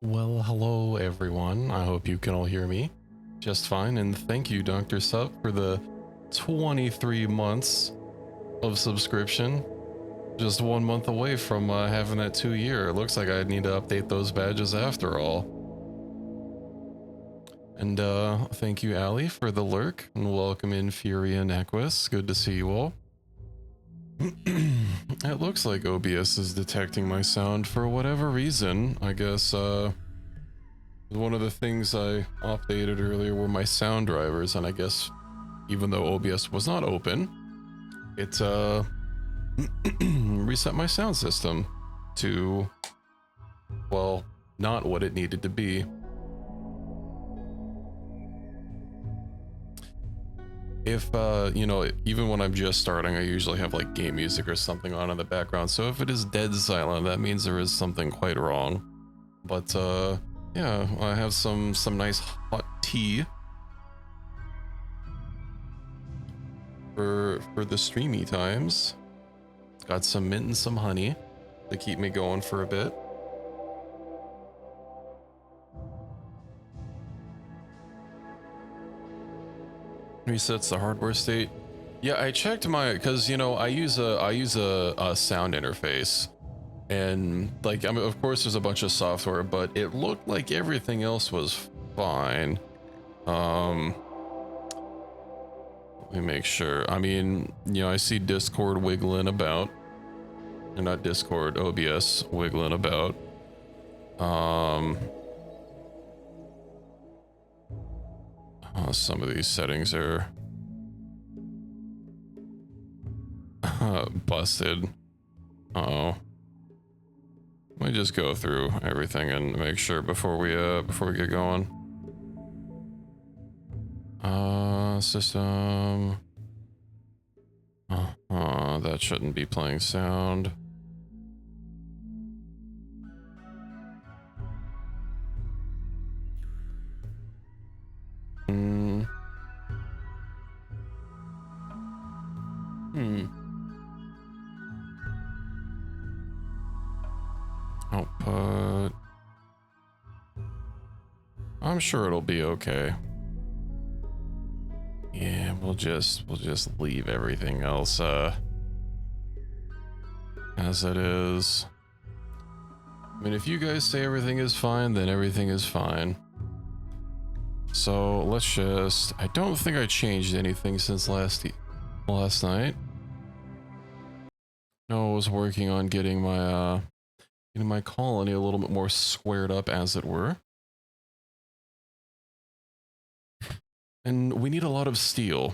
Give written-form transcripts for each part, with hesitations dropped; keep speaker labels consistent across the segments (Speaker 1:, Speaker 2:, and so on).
Speaker 1: Well, hello everyone. I hope you can all hear me just fine, and thank you, Dr. Sup, for the 23 months of subscription. Just 1 month away from having that 2 year. It looks like I need to update those badges after all. And thank you, Ali, for the lurk, and welcome in Fury and Equus. Good to see you all. It looks like OBS is detecting my sound for whatever reason. I guess one of the things I updated earlier were my sound drivers, and I guess even though OBS was not open, it reset my sound system to, well, not what it needed to be. If, you know, even when I'm just starting, I usually have like game music or something on in the background, so if it is dead silent, that means there is something quite wrong. But, yeah, I have some nice hot tea for the streamy times. Got some mint and some honey to keep me going for a bit. Resets the hardware state. Yeah, I checked my, because you know I use a sound interface, and like, I mean, of course there's a bunch of software, but it looked like everything else was fine. Let me make sure. I mean, you know, I see Discord wiggling about, or not Discord, OBS wiggling about. Some of these settings are busted. Uh-oh. Let me just go through everything and make sure before we get going. System. That shouldn't be playing sound. Output. I'm sure it'll be okay. Yeah, we'll just leave everything else as it is. I mean, if you guys say everything is fine, then everything is fine. So let's just, I don't think I changed anything since last night. No, I was working on getting my colony a little bit more squared up, as it were. And we need a lot of steel.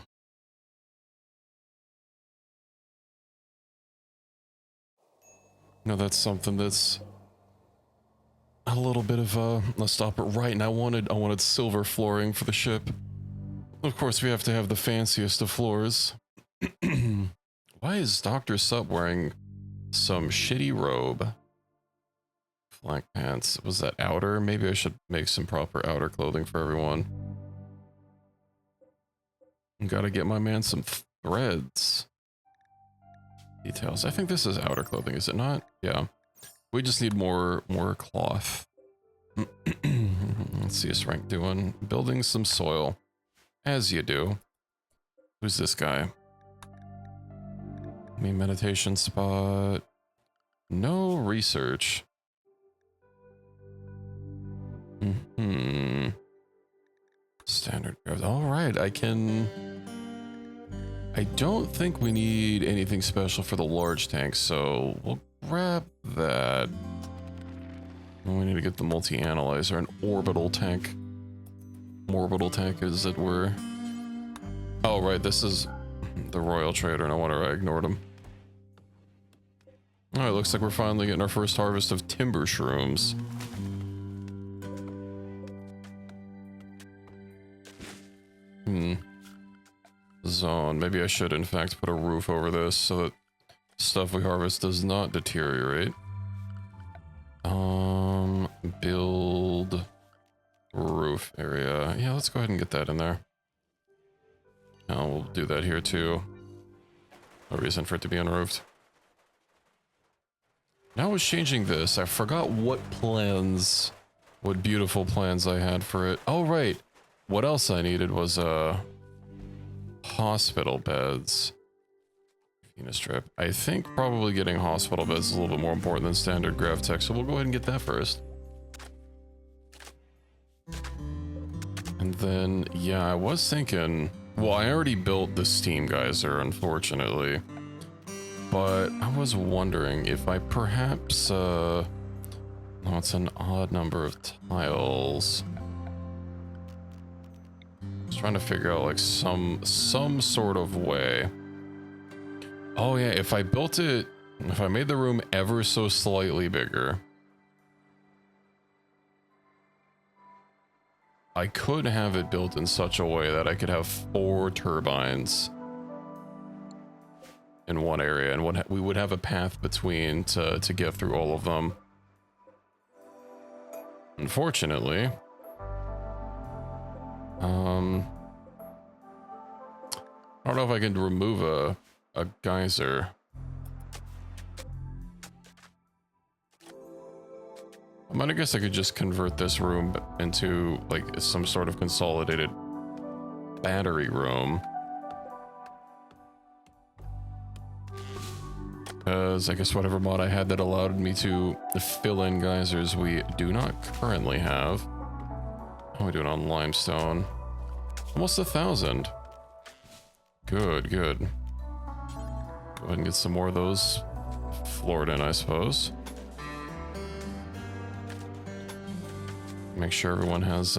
Speaker 1: No, that's something that's a little bit of let's stop it right. And I wanted silver flooring for the ship. Of course, we have to have the fanciest of floors. Why is Dr. Sup wearing some shitty robe? Black pants. Was that outer? Maybe I should make some proper outer clothing for everyone. Gotta get my man some threads. Details. I think this is outer clothing, is it not? Yeah. We just need more cloth. Let's see his rank doing. Building some soil. As you do. Who's this guy? Me meditation spot. No research. Standard. Alright, I don't think we need anything special for the large tank, so we'll grab that. We need to get the multi-analyzer, an orbital tank. Orbital tank, as it were. Oh, right, this is the Royal Trader. No wonder I ignored him. Alright, looks like we're finally getting our first harvest of timber shrooms. Zone. Maybe I should, in fact, put a roof over this so that stuff we harvest does not deteriorate. Build roof area. Yeah, let's go ahead and get that in there. Now we'll do that here too. No reason for it to be unroofed. Now I was changing this. I forgot what plans what beautiful plans I had for it. Oh, right. What else I needed was, hospital beds. Venus strip. I think probably getting hospital beds is a little bit more important than standard grav tech, so we'll go ahead and get that first. And then, yeah, I was thinking, well, I already built the steam geyser, unfortunately. But I was wondering if I perhaps, no, it's an odd number of tiles. I was trying to figure out, like, some sort of way. Oh, yeah, if I built it, if I made the room ever so slightly bigger, I could have it built in such a way that I could have 4 turbines in one area, and we would have a path between to get through all of them. Unfortunately, I don't know if I can remove a geyser. I mean, I guess I could just convert this room into like some sort of consolidated battery room. Because I guess whatever mod I had that allowed me to fill in geysers, we do not currently have. How are we doing on limestone? Almost 1,000. Good, good. Go ahead and get some more of those floored in, I suppose. Make sure everyone has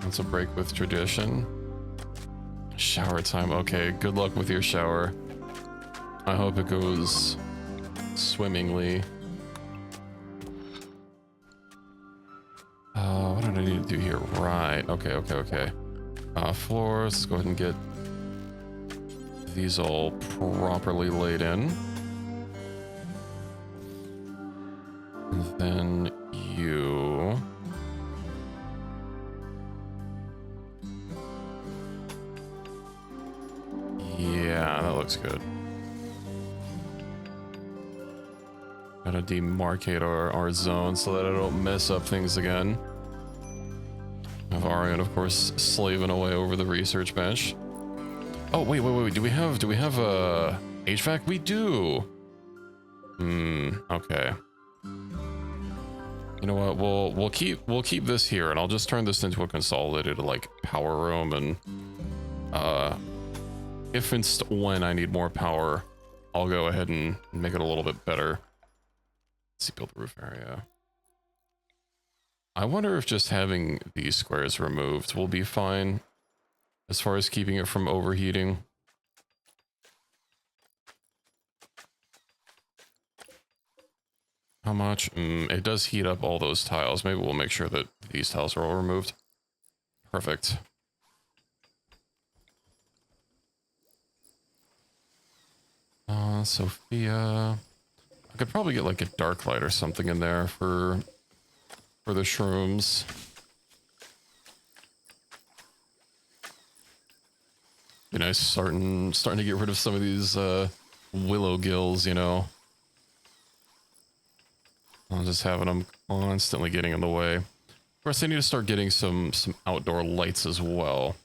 Speaker 1: wants a break with tradition. Shower time. Okay, good luck with your shower. I hope it goes swimmingly. What did I need to do here? Right. Okay. Floors. Let's go ahead and get these all properly laid in. And then you... Yeah, that looks good. Gotta demarcate our zone so that I don't mess up things again. Have Arian, of course, slaving away over the research bench. Oh, wait. Do we have HVAC? We do. Okay. You know what? We'll keep this here, and I'll just turn this into a consolidated like power room, and if and when I need more power, I'll go ahead and make it a little bit better. Let's see, build the roof area. I wonder if just having these squares removed will be fine as far as keeping it from overheating. How much? It does heat up all those tiles. Maybe we'll make sure that these tiles are all removed. Perfect. Sophia. I could probably get like a dark light or something in there for the shrooms. Be nice starting to get rid of some of these willow gills, you know. I'm just having them constantly getting in the way. Of course, I need to start getting some outdoor lights as well.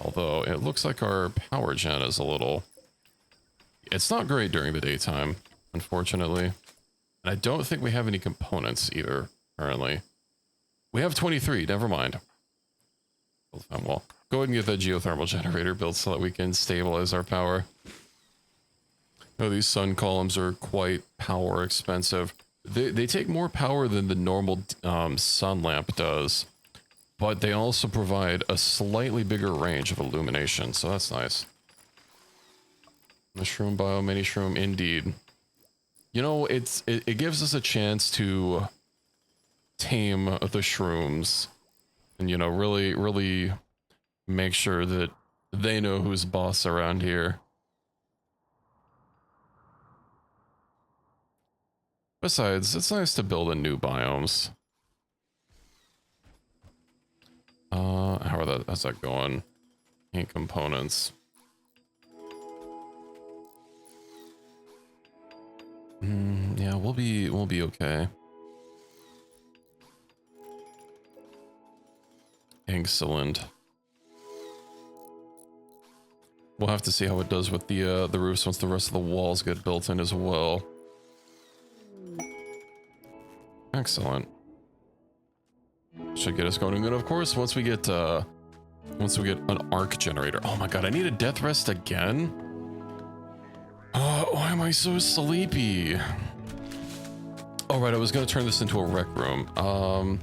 Speaker 1: Although it looks like our power gen is a little... It's not great during the daytime, unfortunately. And I don't think we have any components either, currently. We have 23, never mind. Well, go ahead and get that geothermal generator built so that we can stabilize our power. Oh, these sun columns are quite power expensive. They take more power than the normal sun lamp does, but they also provide a slightly bigger range of illumination, so that's nice. Mushroom bio, mini shroom, indeed. You know, it gives us a chance to tame the shrooms and, you know, really make sure that they know who's boss around here. Besides, it's nice to build in new biomes. How's that going? Any components? Yeah, we'll be okay. Excellent. We'll have to see how it does with the roofs once the rest of the walls get built in as well. Excellent. Should get us going. And then of course, once we get an arc generator. Oh my god, I need a death rest again? Why am I so sleepy? All right, I was gonna turn this into a rec room.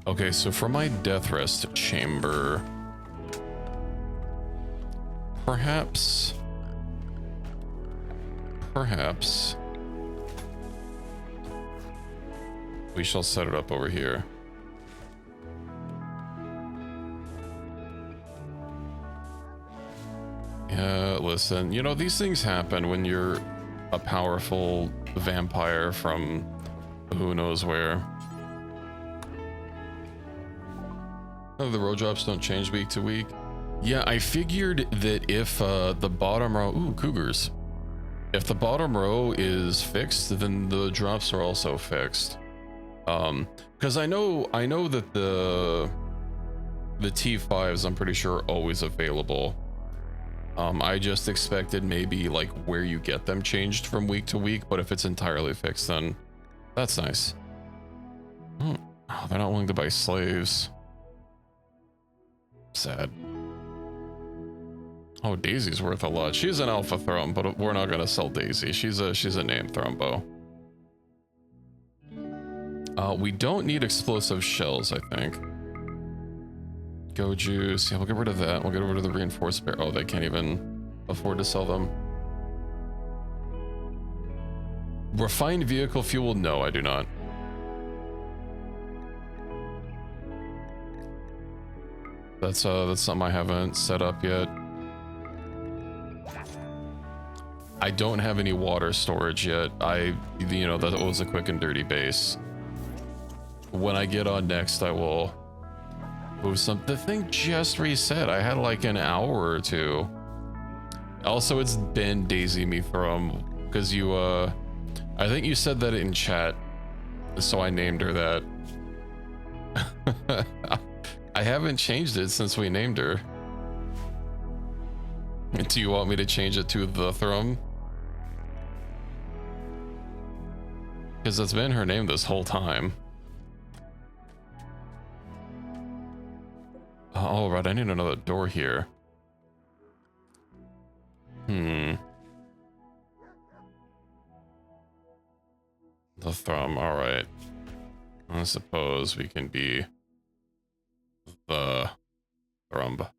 Speaker 1: Okay, so for my death rest chamber, perhaps we shall set it up over here. Yeah, listen, you know, these things happen when you're a powerful vampire from who knows where. Oh, the row drops don't change week to week. Yeah, I figured that if the bottom row, ooh, cougars. If the bottom row is fixed, then the drops are also fixed. Because I know that the T5s, I'm pretty sure, are always available. I just expected maybe like where you get them changed from week to week, but if it's entirely fixed, then that's nice. Oh, they're not willing to buy slaves. Sad. Oh, Daisy's worth a lot. She's an alpha Thrum, but we're not gonna sell Daisy. She's a named Thrumbo. We don't need explosive shells, I think. Go juice. Yeah, we'll get rid of that. We'll get rid of the reinforced bear. Oh, they can't even afford to sell them. Refined vehicle fuel? No, I do not. That's something I haven't set up yet. I don't have any water storage yet. You know, that was a quick and dirty base. When I get on next, I will move some. The thing just reset. I had like an hour or two. Also, it's been Daisy Me Thrum because you, I think you said that in chat, so I named her that. I haven't changed it since we named her. Do you want me to change it to the Thrum? Because that's been her name this whole time. All right, I need another door here. The Thrum, all right. I suppose we can be the Thrumb.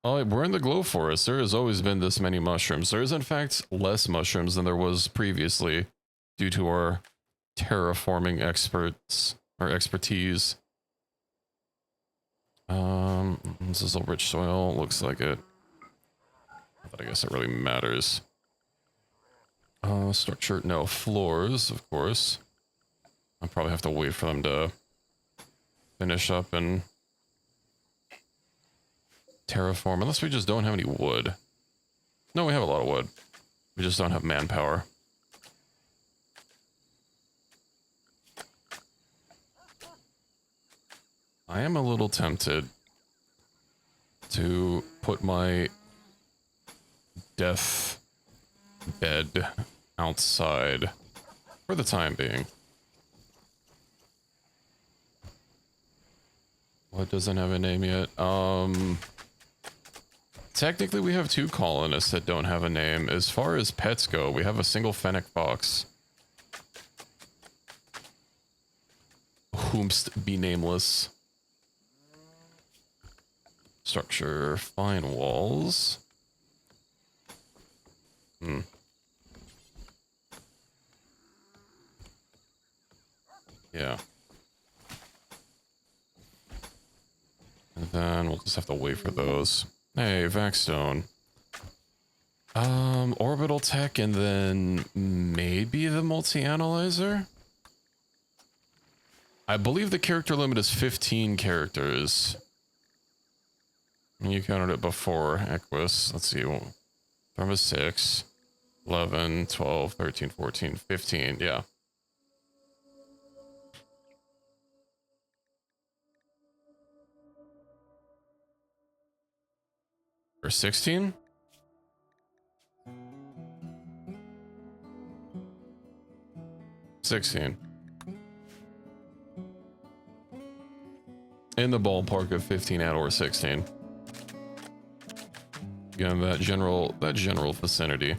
Speaker 1: Oh, we're in the glow forest. There has always been this many mushrooms. There is, in fact, less mushrooms than there was previously due to our terraforming expertise. This is all rich soil. Looks like it. But I guess it really matters. Structure, no. Floors, of course. I'll probably have to wait for them to finish up and terraform, unless we just don't have any wood. No, we have a lot of wood. We just don't have manpower. I am a little tempted to put my death bed outside for the time being. What doesn't have a name yet? Technically we have 2 colonists that don't have a name. As far as pets go, we have a single fennec fox. Whomst be nameless. Structure, fine walls. Yeah. And then we'll just have to wait for those. Hey, Vaxstone. Orbital tech and then maybe the multi-analyzer? I believe the character limit is 15 characters. You counted it before, Equus. Let's see. Thrumbos 6, 11, 12, 13, 14, 15. Yeah. Or 16? In the ballpark of 15 and or 16. Again, that general vicinity.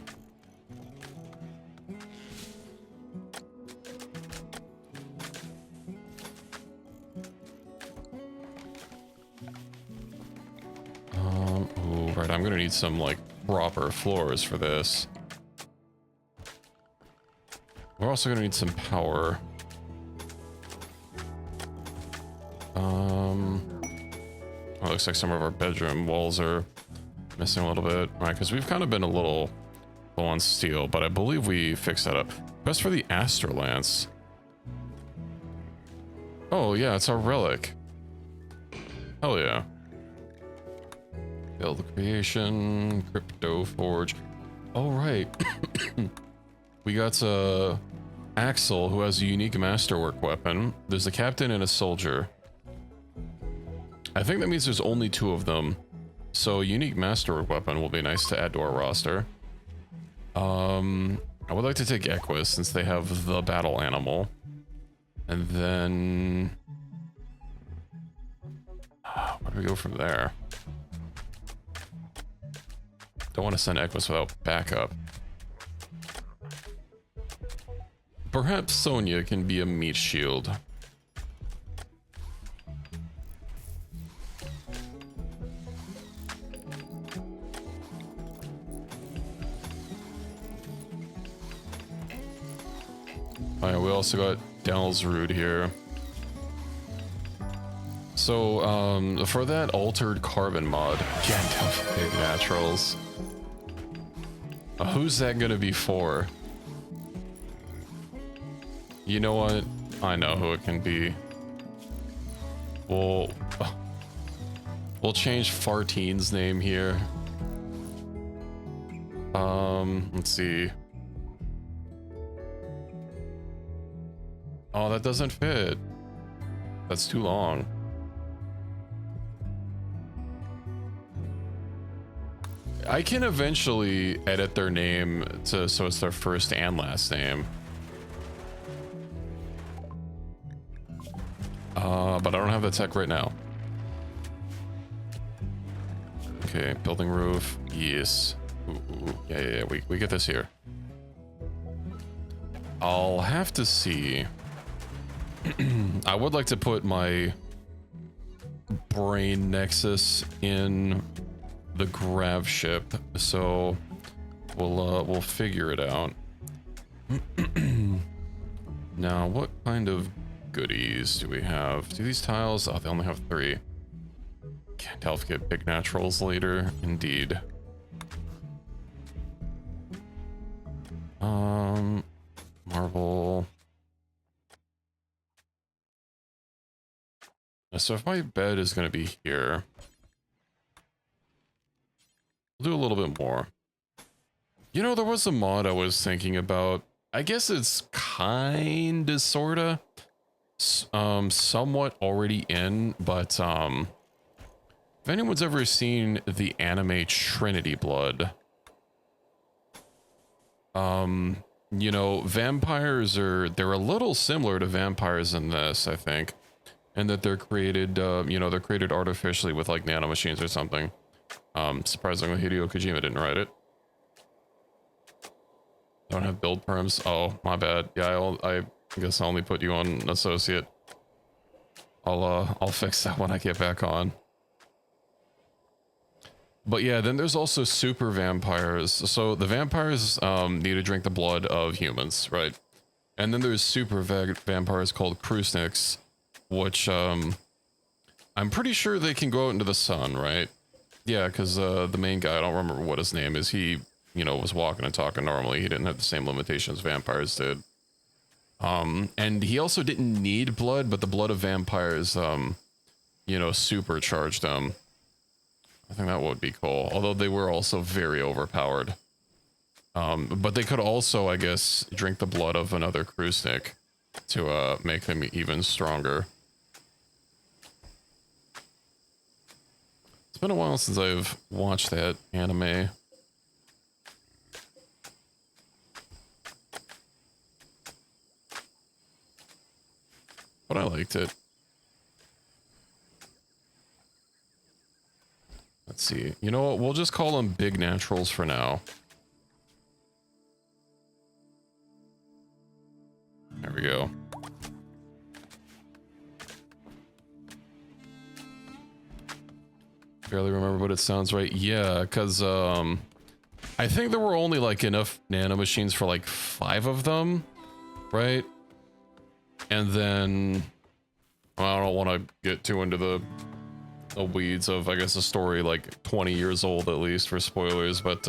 Speaker 1: Ooh, right, I'm gonna need some like proper floors for this. We're also gonna need some power. It looks like some of our bedroom walls are missing a little bit, right? Because we've kind of been a little low on steel, but I believe we fixed that up. Best for the Astrolance. Oh yeah, it's our relic. Hell yeah. Build creation, crypto forge. Oh right. We got Axel, who has a unique masterwork weapon. There's a captain and a soldier. I think that means there's only 2 of them. So a unique masterwork weapon will be nice to add to our roster. I would like to take Equus since they have the battle animal. And then where do we go from there? Don't want to send Equus without backup. Perhaps Sonya can be a meat shield. Alright, we also got Dalsrud here. So, for that altered carbon mod, Gandalf Big Naturals. Who's that gonna be for? You know what? I know who it can be. We'll change Farteen's name here. Let's see. Oh, that doesn't fit. That's too long. I can eventually edit their name so it's their first and last name. But I don't have the tech right now. Okay, building roof. Yes. Ooh. Yeah. We get this here. I'll have to see. I would like to put my brain nexus in the grav ship, so we'll figure it out. Now, what kind of goodies do we have? Do these tiles? Oh, they only have 3. Can't help get big naturals later. Indeed. Marble. So if my bed is going to be here, we'll do a little bit more. You know, there was a mod I was thinking about. I guess it's kinda, sorta, somewhat already in, but if anyone's ever seen the anime Trinity Blood, you know, vampires they're a little similar to vampires in this, I think. And that they're created, you know, they're created artificially with like nanomachines or something. Surprisingly, Hideo Kojima didn't write it. Don't have build perms. Oh, my bad. Yeah, I guess I'll only put you on associate. I'll fix that when I get back on. But yeah, then there's also super vampires. So the vampires need to drink the blood of humans, right? And then there's super vampires called Krusniks, which I'm pretty sure they can go out into the sun, right? Yeah, because the main guy, I don't remember what his name is, he, you know, was walking and talking normally. He didn't have the same limitations vampires did. And he also didn't need blood, but the blood of vampires, you know, supercharged him. I think that would be cool. Although they were also very overpowered. But they could also, I guess, drink the blood of another Krusnik to make them even stronger. Let's been a while since I've watched that anime. But I liked it. Let's see. You know what? We'll just call them big naturals for now. There we go. Barely remember what it sounds right. Yeah, because I think there were only like enough nanomachines for like 5 of them, right? And then I don't want to get too into the weeds of, I guess, a story like 20 years old at least for spoilers, but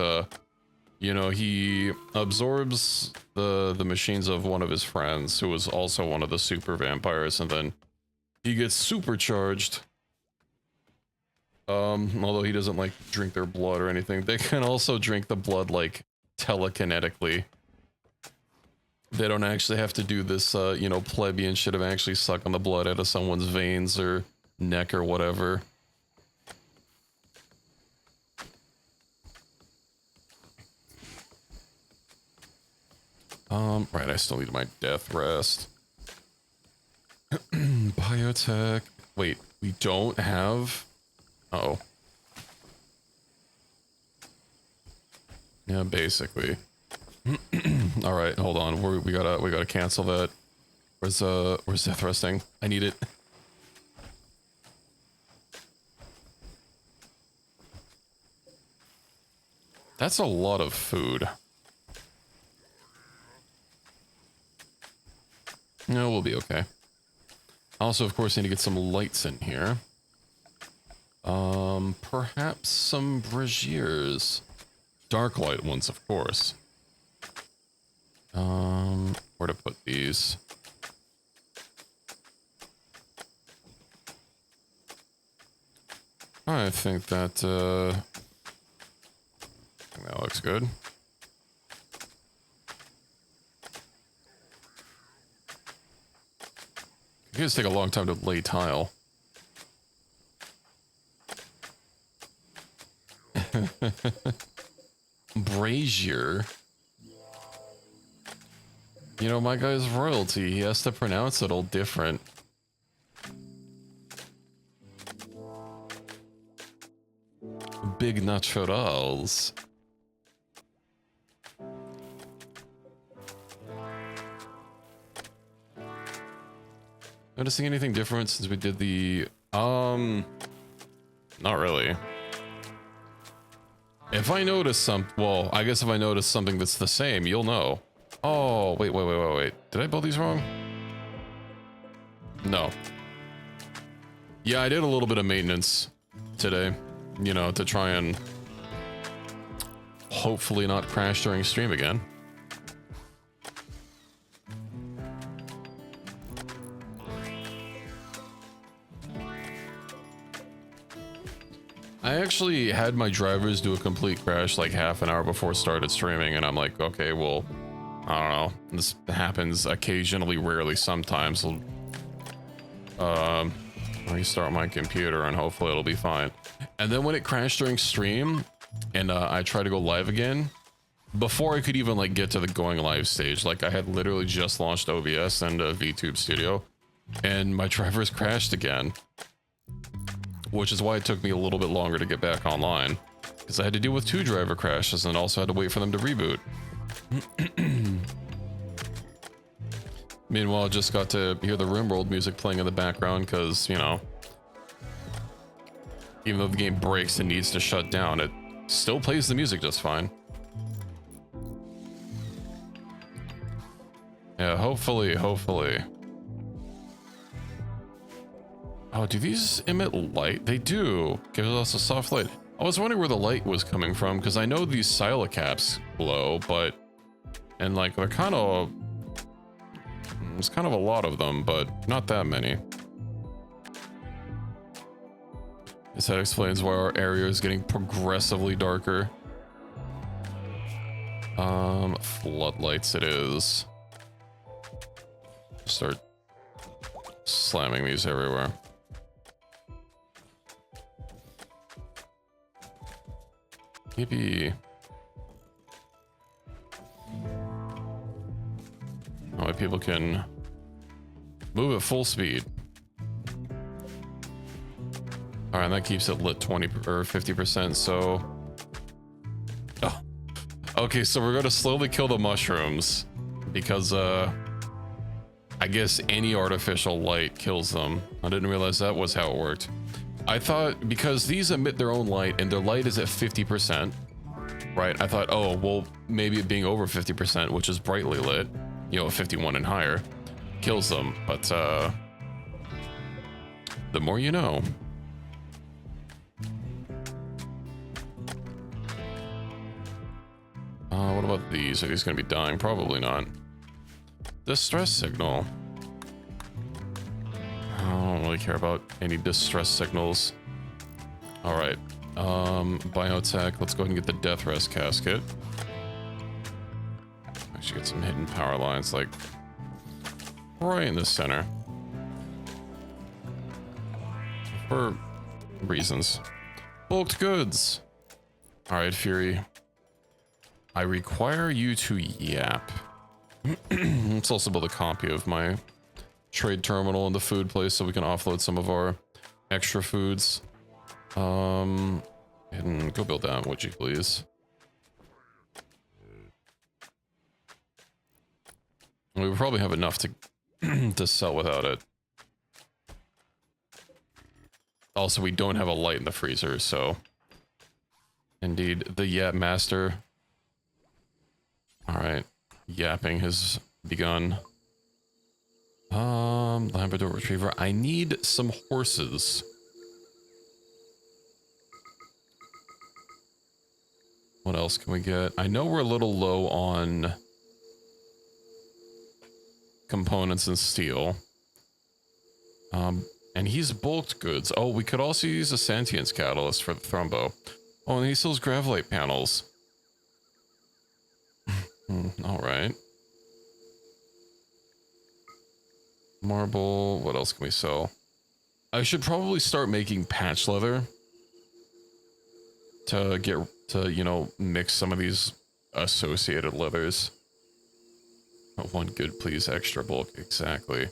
Speaker 1: you know, he absorbs the machines of one of his friends who was also one of the super vampires, and then he gets supercharged. Although he doesn't like drink their blood or anything, they can also drink the blood like telekinetically. They don't actually have to do this, you know, plebeian shit of actually sucking the blood out of someone's veins or neck or whatever. Right, I still need my death rest. Biotech. Wait, we don't have... Uh-oh. Yeah, basically. All right, hold on. We gotta cancel that. Where's death resting? I need it. That's a lot of food. No, we'll be okay. Also, of course, need to get some lights in here. Perhaps some braziers. Dark light ones, of course. Where to put these? I think that looks good. It does take a long time to lay tile. Brazier. You know, my guy's royalty. He has to pronounce it all different. Big naturals. Noticing anything different since we did the not really. If I notice well, I guess if I notice something that's the same, you'll know. Oh, wait. Did I build these wrong? No. Yeah, I did a little bit of maintenance today, you know, to try and hopefully not crash during stream again. I actually had my drivers do a complete crash like half an hour before started streaming, and I'm like, okay, well, I don't know. This happens occasionally, rarely, sometimes. I'll restart my computer and hopefully it'll be fine. And then when it crashed during stream and I tried to go live again, before I could even like get to the going live stage, like I had literally just launched OBS and VTube Studio, and my drivers crashed again. Which is why it took me a little bit longer to get back online, because I had to deal with 2 driver crashes and also had to wait for them to reboot. Meanwhile, I just got to hear the Rimworld music playing in the background because, you know, even though the game breaks and needs to shut down, it still plays the music just fine. Yeah, hopefully. Oh, do these emit light? They do. Gives us a soft light. I was wondering where the light was coming from, because I know these silocaps glow, but... And, like, they're kind of... There's kind of a lot of them, but not that many. Guess that explains why our area is getting progressively darker. Floodlights it is. Start slamming these everywhere. Maybe... Oh, wait, people can move at full speed. All right, and that keeps it lit 20 or 50%, so... Oh. Okay, so we're gonna slowly kill the mushrooms because, I guess any artificial light kills them. I didn't realize that was how it worked. I thought because these emit their own light and their light is at 50%, right? I thought, oh, well, maybe it being over 50%, which is brightly lit, you know, 51 and higher, kills them. But, the more you know. What about these? Are these going to be dying? Probably not. Distress signal. I don't really care about any distress signals. All right. Biotech. Let's go ahead and get the death rest casket. Actually get some hidden power lines, like right in the center. For reasons. Bulked goods. All right, Fury. I require you to yap. Let's also build a copy of my trade terminal in the food place so we can offload some of our extra foods. And go build that, would you please? We would probably have enough to to sell without it. Also, we don't have a light in the freezer, so indeed, the Yap Master. All right, yapping has begun. Labrador Retriever. I need some horses. What else can we get? I know we're a little low on components and steel. And he's bulked goods. Oh, we could also use a sentience catalyst for the Thrumbo. Oh, and he sells gravelite panels. All right. Marble. What else can we sell? I should probably start making patch leather to get to, you know, mix some of these associated leathers. Oh, one good, please. Extra bulk. Exactly.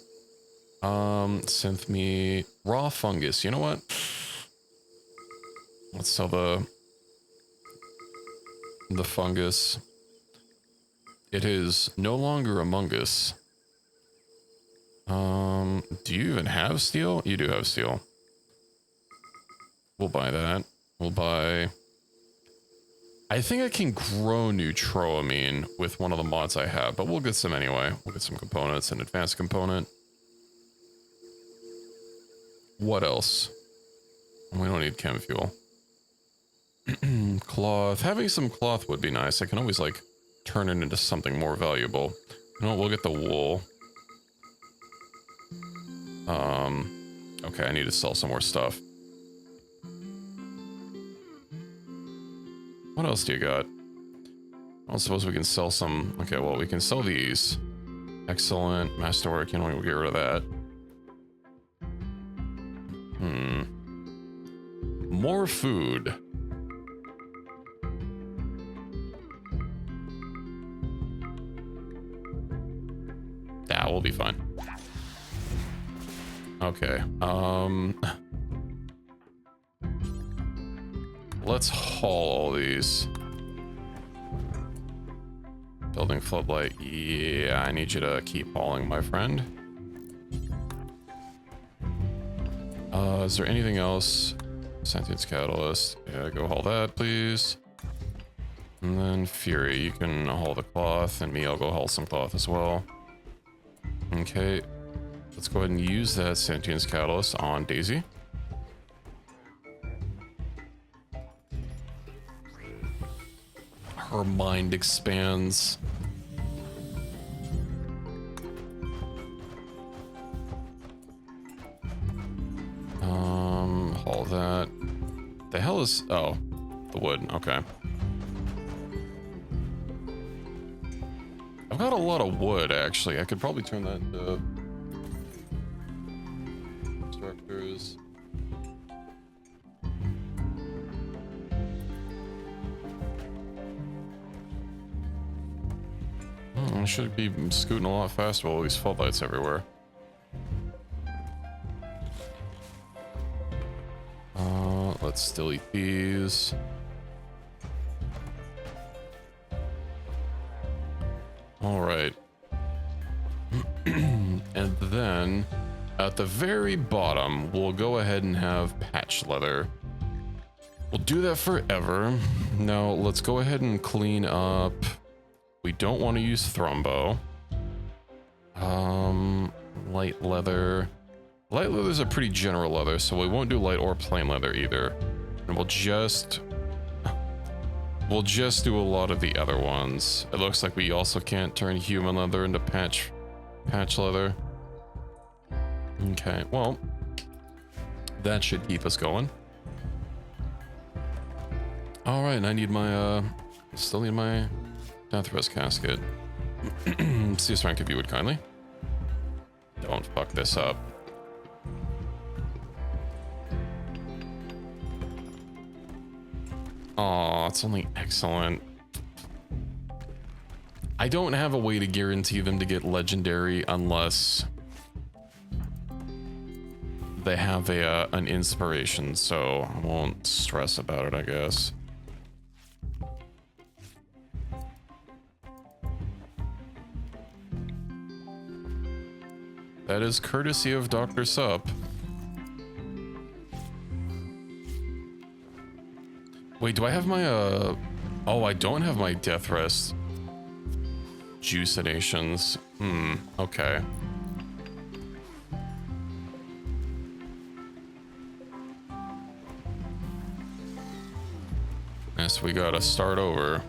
Speaker 1: Synth me raw fungus. You know what? Let's sell the fungus. It is no longer among us. Do you even have steel? You do have steel. We'll buy that. We'll buy... I think I can grow neutroamine with one of the mods I have, but we'll get some anyway. We'll get some components, an advanced component. What else? We don't need chem fuel. Cloth. Having some cloth would be nice. I can always, like, turn it into something more valuable. You know what? We'll get the wool. Okay, I need to sell some more stuff. What else do you got? I don't suppose we can sell some... Okay, well, we can sell these. Excellent. Masterwork, you know, we'll get rid of that. More food. That will be fine. Okay, let's haul all these. Building floodlight. Yeah, I need you to keep hauling, my friend. Is there anything else? Sentience catalyst. Yeah, go haul that, please. And then Fury, you can haul the cloth, and me, I'll go haul some cloth as well. Okay, let's go ahead and use that sentience catalyst on Daisy. Her mind expands. Haul that. The hell is... Oh, the wood. Okay. I've got a lot of wood, actually. I could probably turn that into... constructors. should be scooting a lot faster with all these floodlights everywhere. Let's still eat these. All right. And then at the very bottom, we'll go ahead and have patch leather. We'll do that forever. Now let's go ahead and clean up. We don't want to use Thrumbo. Light leather. Light leather is a pretty general leather, so we won't do light or plain leather either. And we'll just do a lot of the other ones. It looks like we also can't turn human leather into patch leather. Okay, well, that should keep us going. All right, and I need my still need my death rest casket. See strength if you would kindly. Don't fuck this up. Oh, it's only excellent. I don't have a way to guarantee them to get legendary unless they have an inspiration, so I won't stress about it, I guess. That is courtesy of Dr. Sup. Wait, do I have my, oh, I don't have my death rest juicinations. Okay. Yes, we gotta start over.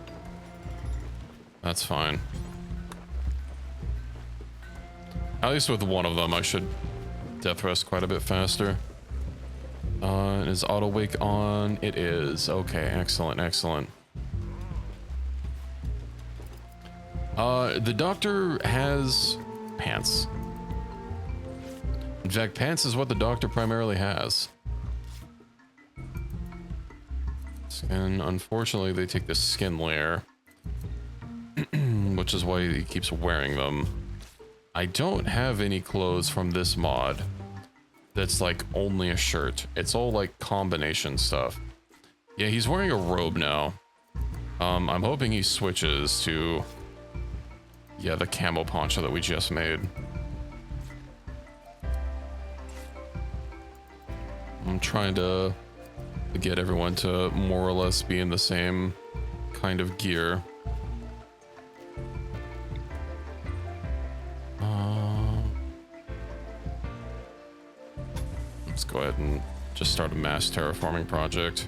Speaker 1: That's fine. At least with one of them, I should death rest quite a bit faster. Is auto wake on? It is. Okay, excellent, excellent. The doctor has pants. In fact, pants is what the doctor primarily has. Skin, unfortunately, they take the skin layer, which is why he keeps wearing them. I don't have any clothes from this mod that's like only a shirt. It's all like combination stuff. Yeah, he's wearing a robe now. I'm hoping he switches to, yeah, the camo poncho that we just made. I'm trying to get everyone to more or less be in the same kind of gear. Let's go ahead and just start a mass terraforming project.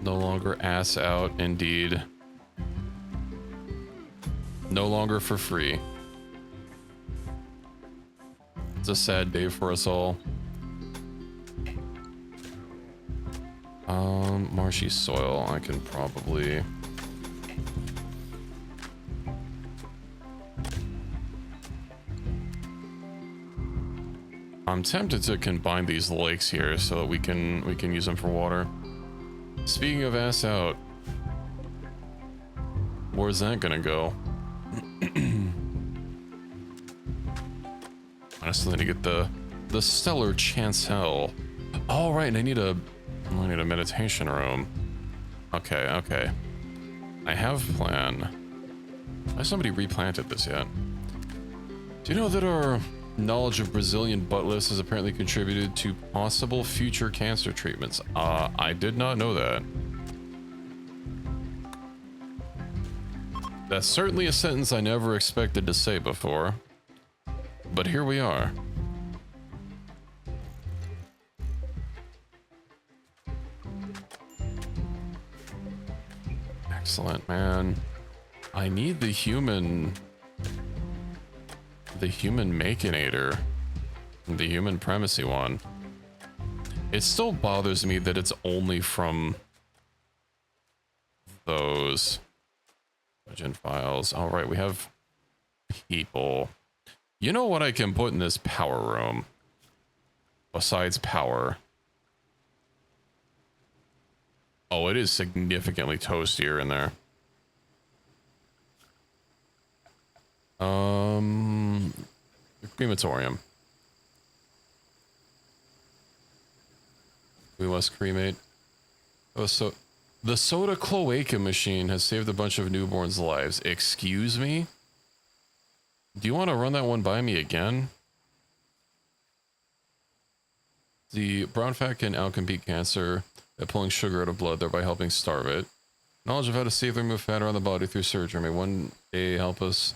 Speaker 1: No longer ass out, indeed. No longer for free. It's a sad day for us all. Marshy soil, I can probably... I'm tempted to combine these lakes here so that we can use them for water. Speaking of ass out, where's that gonna go? I still need to get the stellar chancel. Oh right, and I need a meditation room. Okay, okay. I have a plan. Has somebody replanted this yet? Do you know that our knowledge of Brazilian butt lifts has apparently contributed to possible future cancer treatments? I did not know that. That's certainly a sentence I never expected to say before. But here we are. Excellent, man. I need the human Makinator. The human Primacy one. It still bothers me that it's only from those legend files. All right, we have people. You know what I can put in this power room? Besides power. Oh, it is significantly toastier in there. The crematorium. We must cremate. Oh, so the soda cloaca machine has saved a bunch of newborns' lives. Excuse me? Do you want to run that one by me again? The brown fat can outcompete cancer by pulling sugar out of blood, thereby helping starve it. Knowledge of how to safely remove fat around the body through surgery may one day help us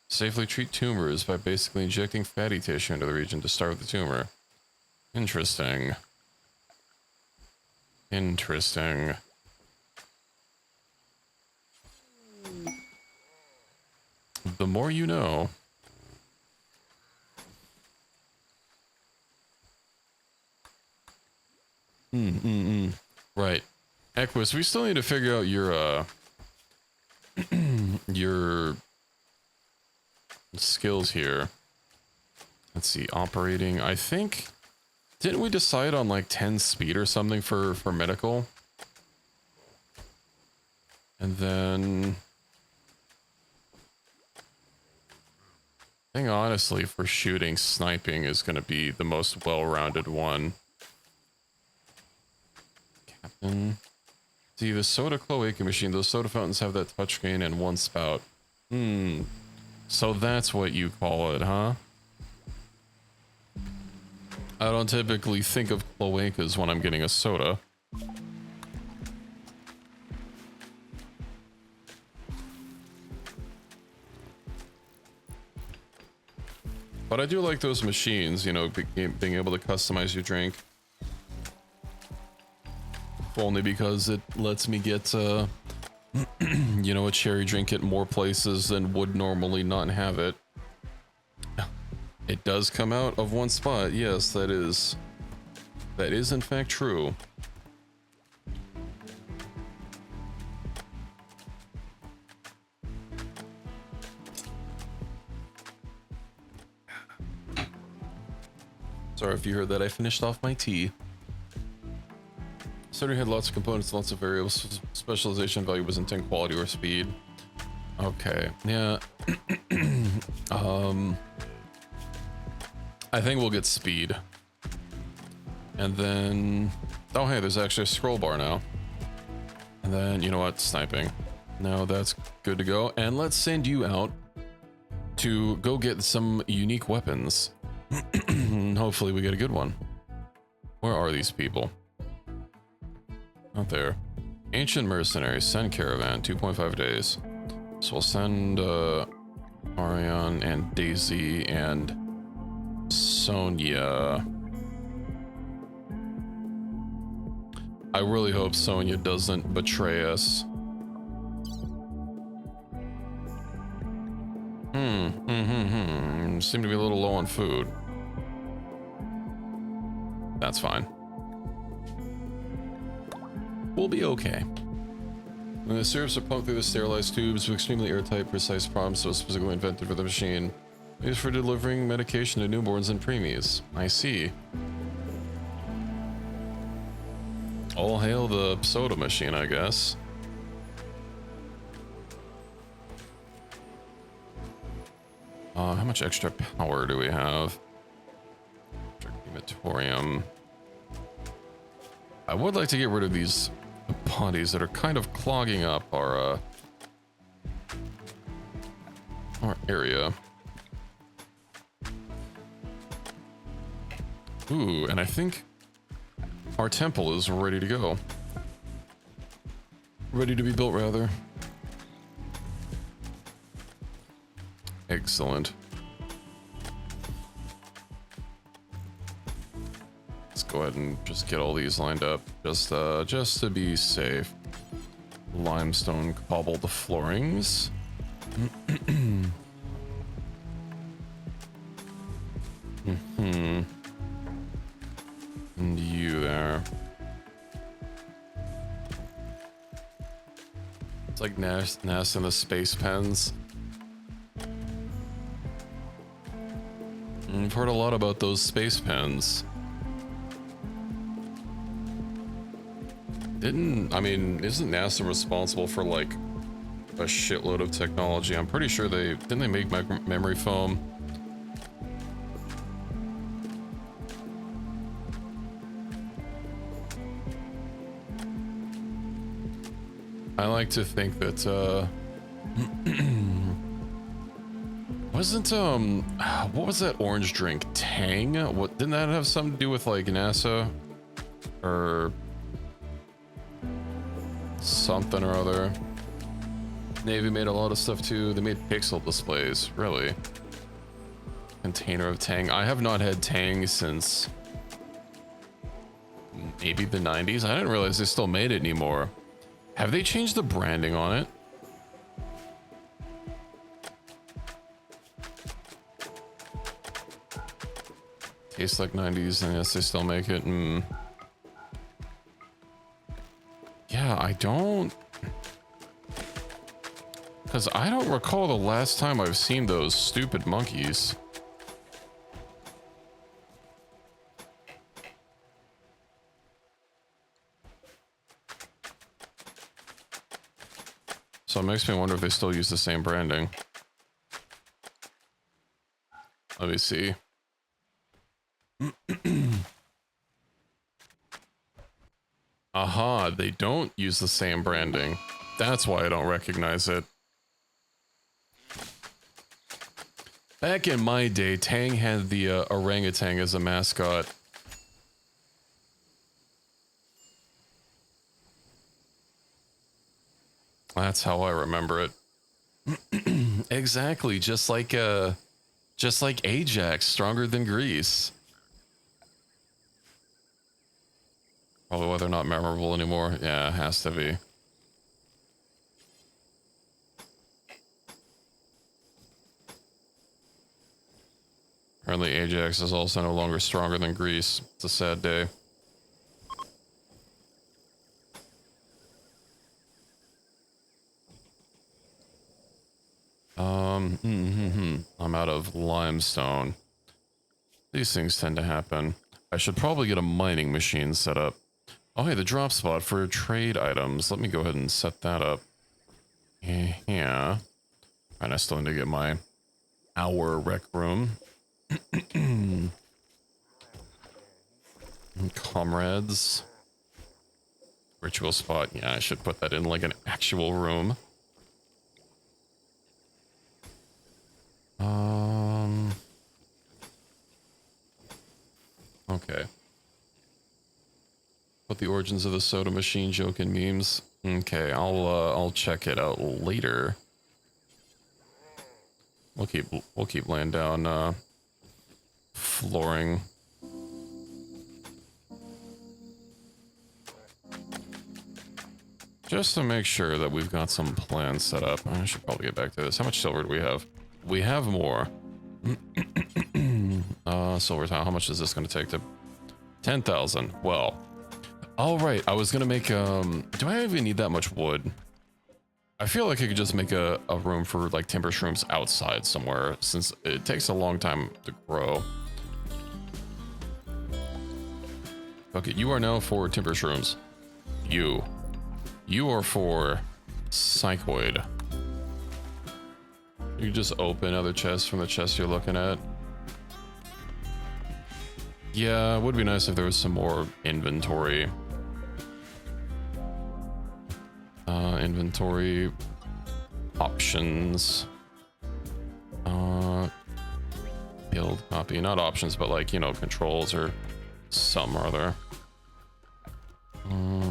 Speaker 1: safely treat tumors by basically injecting fatty tissue into the region to starve the tumor. Interesting. Interesting. The more you know. Right. Equus, we still need to figure out your, your skills here. Let's see, operating. I think, didn't we decide on like 10 speed or something for medical? And then, I think honestly for shooting, sniping is going to be the most well-rounded one. Captain. See, the soda cloaca machine, those soda fountains have that touchscreen and one spout. So that's what you call it, huh? I don't typically think of cloacas when I'm getting a soda. But I do like those machines, you know, being able to customize your drink. Only because it lets me get, you know, a cherry drink at more places than would normally not have it. It does come out of one spot. Yes, that is in fact true. Sorry if you heard that. I finished off my tea. Starter had lots of components, lots of variables. Specialization value was intent, quality, or speed. Okay, yeah. I think we'll get speed. And then, oh hey, there's actually a scroll bar now. And then, you know what, sniping. No, that's good to go. And let's send you out to go get some unique weapons. Hopefully we get a good one. Where are these people? Out there. Ancient mercenaries, send caravan, 2.5 days. So we'll send Ariane and Daisy and Sonia. I really hope Sonia doesn't betray us. Seem to be a little low on food. That's fine. We'll be okay. When the syrups are pumped through the sterilized tubes with extremely airtight, precise problems so specifically invented for the machine. Used for delivering medication to newborns and preemies. I see. All hail the soda machine, I guess. How much extra power do we have? Crematorium. I would like to get rid of these bodies that are kind of clogging up our area. Ooh, and I think our temple is ready to go. Ready to be built, rather. Excellent. Let's go ahead and just get all these lined up, just to be safe. Limestone cobble the floorings. And you there. It's like Nast in the space pens. I've heard a lot about those space pens. I mean, isn't NASA responsible for like a shitload of technology? I'm pretty sure didn't they make memory foam? I like to think that, wasn't, what was that orange drink? Tang? What, didn't that have something to do with like NASA? Or something or other? Navy made a lot of stuff too. They made pixel displays, really. Container of Tang. I have not had Tang since maybe the 90s. I didn't realize they still made it anymore. Have they changed the branding on it? Tastes like 90s, and yes, they still make it. Yeah, I don't... Because I don't recall the last time I've seen those stupid monkeys. So it makes me wonder if they still use the same branding. Let me see. Aha, they don't use the same branding. That's why I don't recognize it. Back in my day, Tang had the orangutan as a mascot. That's how I remember it. Exactly, just like Ajax, stronger than Grease. Probably why they're not memorable anymore. Yeah, it has to be. Apparently Ajax is also no longer stronger than Grease. It's a sad day. I'm out of limestone. These things tend to happen. I should probably get a mining machine set up. Oh, hey, the drop spot for trade items. Let me go ahead and set that up. Yeah. And I still need to get my rec room. Comrades. Ritual spot. Yeah, I should put that in like an actual room. Okay. Put the origins of the soda machine joke in memes. Okay, I'll check it out later. We'll keep laying down flooring. Just to make sure that we've got some plans set up. I should probably get back to this. How much silver do we have? We have more. Silver tile. How much is this going to take to... 10,000. Well. Alright, I was going to make... do I even need that much wood? I feel like I could just make a room for like timber shrooms outside somewhere, since it takes a long time to grow. Okay, you are now for timber shrooms. You are for psychoid. You can just open other chests from the chest you're looking at. Yeah, it would be nice if there was some more inventory. Inventory options. Build copy, not options, but like, you know, controls or some or other.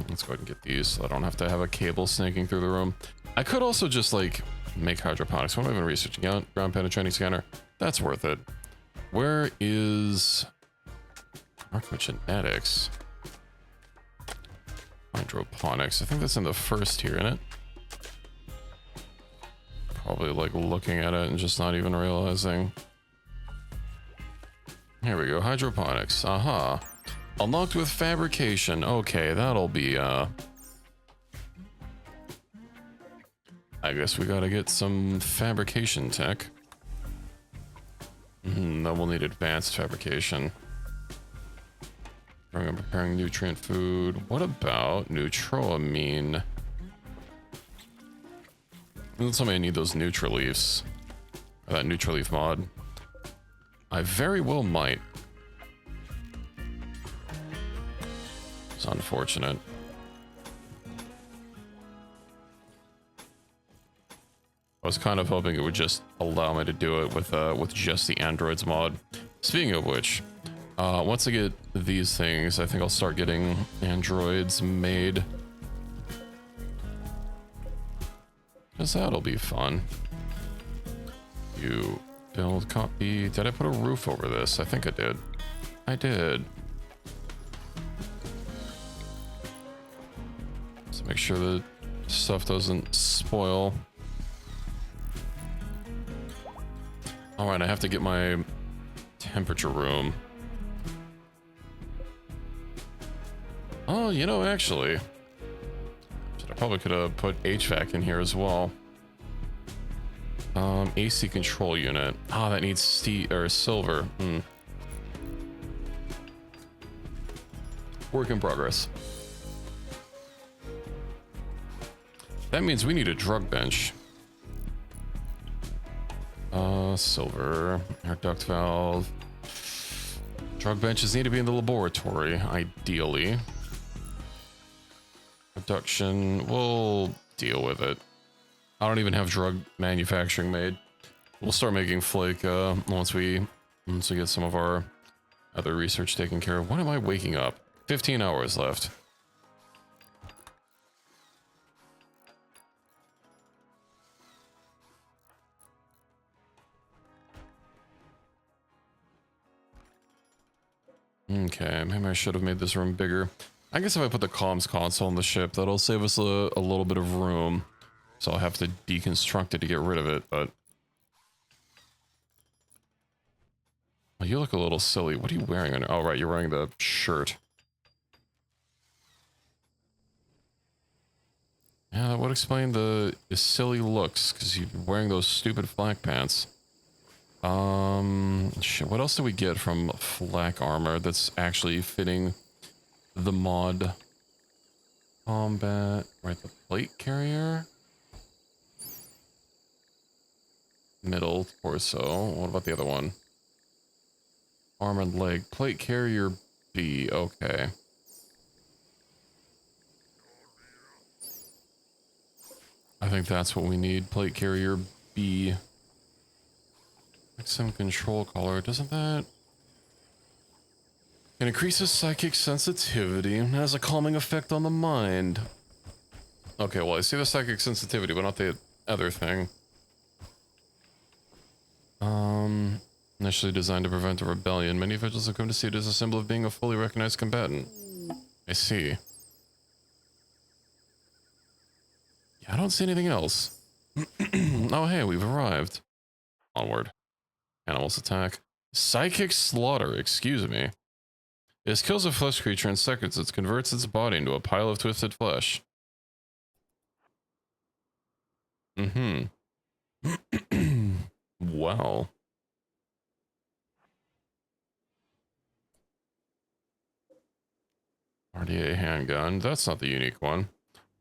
Speaker 1: Let's go ahead and get these so I don't have to have a cable snaking through the room. I could also just like make hydroponics. What am I even researching? Ground penetrating scanner. That's worth it. Where is Arcogenetics? Hydroponics. I think that's in the first tier, isn't it? Probably like looking at it and just not even realizing. Here we go. Hydroponics. Aha. Unlocked with fabrication. Okay, that'll be I guess we gotta get some fabrication tech. Then we'll need advanced fabrication. Bring up Preparing nutrient food. What about neutroamine? Don't tell me I need those Nutraleafs. Or that Nutraleaf mod. I very well might. It's unfortunate. I was kind of hoping it would just allow me to do it with just the androids mod. Speaking of which, once I get these things, I think I'll start getting androids made. Because that'll be fun. You build copy. Did I put a roof over this? I think I did. I did. So make sure that stuff doesn't spoil. Alright, I have to get my temperature room. Oh, you know, actually, I probably could have put HVAC in here as well. AC control unit. Ah, that needs steel or silver. Work in progress. That means we need a drug bench. Silver, air duct valve. Drug benches need to be in the laboratory, ideally. Production, we'll deal with it. I don't even have drug manufacturing made. We'll start making flake once we get some of our other research taken care of. When am I waking up? 15 hours left. Okay, maybe I should have made this room bigger. I guess if I put the comms console on the ship, that'll save us a little bit of room. So I'll have to deconstruct it to get rid of it, but... Oh, you look a little silly. What are you wearing? Oh, right, you're wearing the shirt. Yeah, that would explain the silly looks, because you're wearing those stupid flak pants. Shit, what else do we get from flak armor that's actually fitting the mod? Combat, right, the plate carrier? Middle torso. What about the other one? Armored leg. Plate carrier B. Okay. I think that's what we need. Plate carrier B. Some control collar. Doesn't that... It increases psychic sensitivity and has a calming effect on the mind. Okay, well, I see the psychic sensitivity, but not the other thing. Initially designed to prevent a rebellion, many officials have come to see it as a symbol of being a fully recognized combatant. I see. Yeah, I don't see anything else. Oh, hey, we've arrived. Onward. Animals attack. Psychic slaughter, excuse me. It kills a flesh creature in seconds. It converts its body into a pile of twisted flesh. Wow. RDA handgun. That's not the unique one.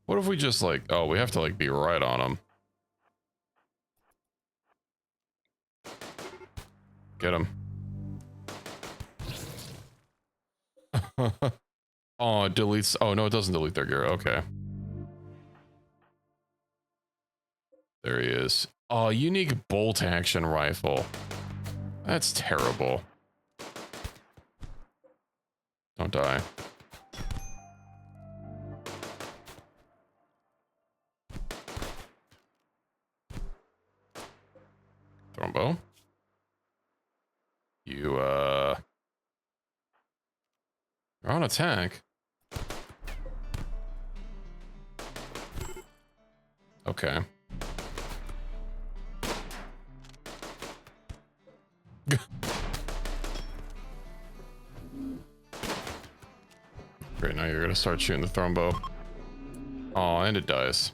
Speaker 1: What if we just like... Oh, we have to like be right on them. Get him. Oh, it deletes... Oh, no, it doesn't delete their gear. Okay. There he is. Oh, unique bolt action rifle. That's terrible. Don't die. Thrumbo. You're on attack. Okay. Great, now you're gonna start shooting the Thrumbo. Oh, and it dies.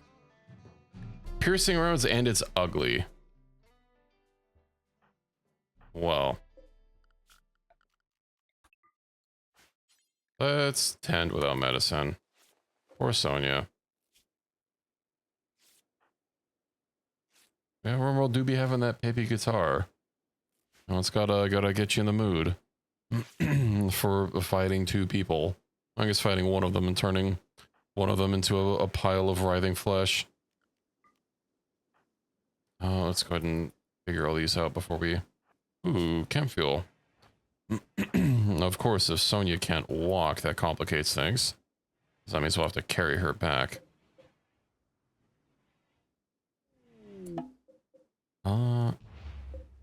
Speaker 1: Piercing rounds and it's ugly. Well. Let's tend without medicine. Poor Sonia. Yeah, Rimworld do be having that peppy guitar. Well, it's gotta get you in the mood for fighting two people. I guess fighting one of them and turning one of them into a pile of writhing flesh. Let's go ahead and figure all these out before we... Ooh, chem fuel. Of course, if Sonia can't walk, that complicates things. So that means we'll have to carry her back.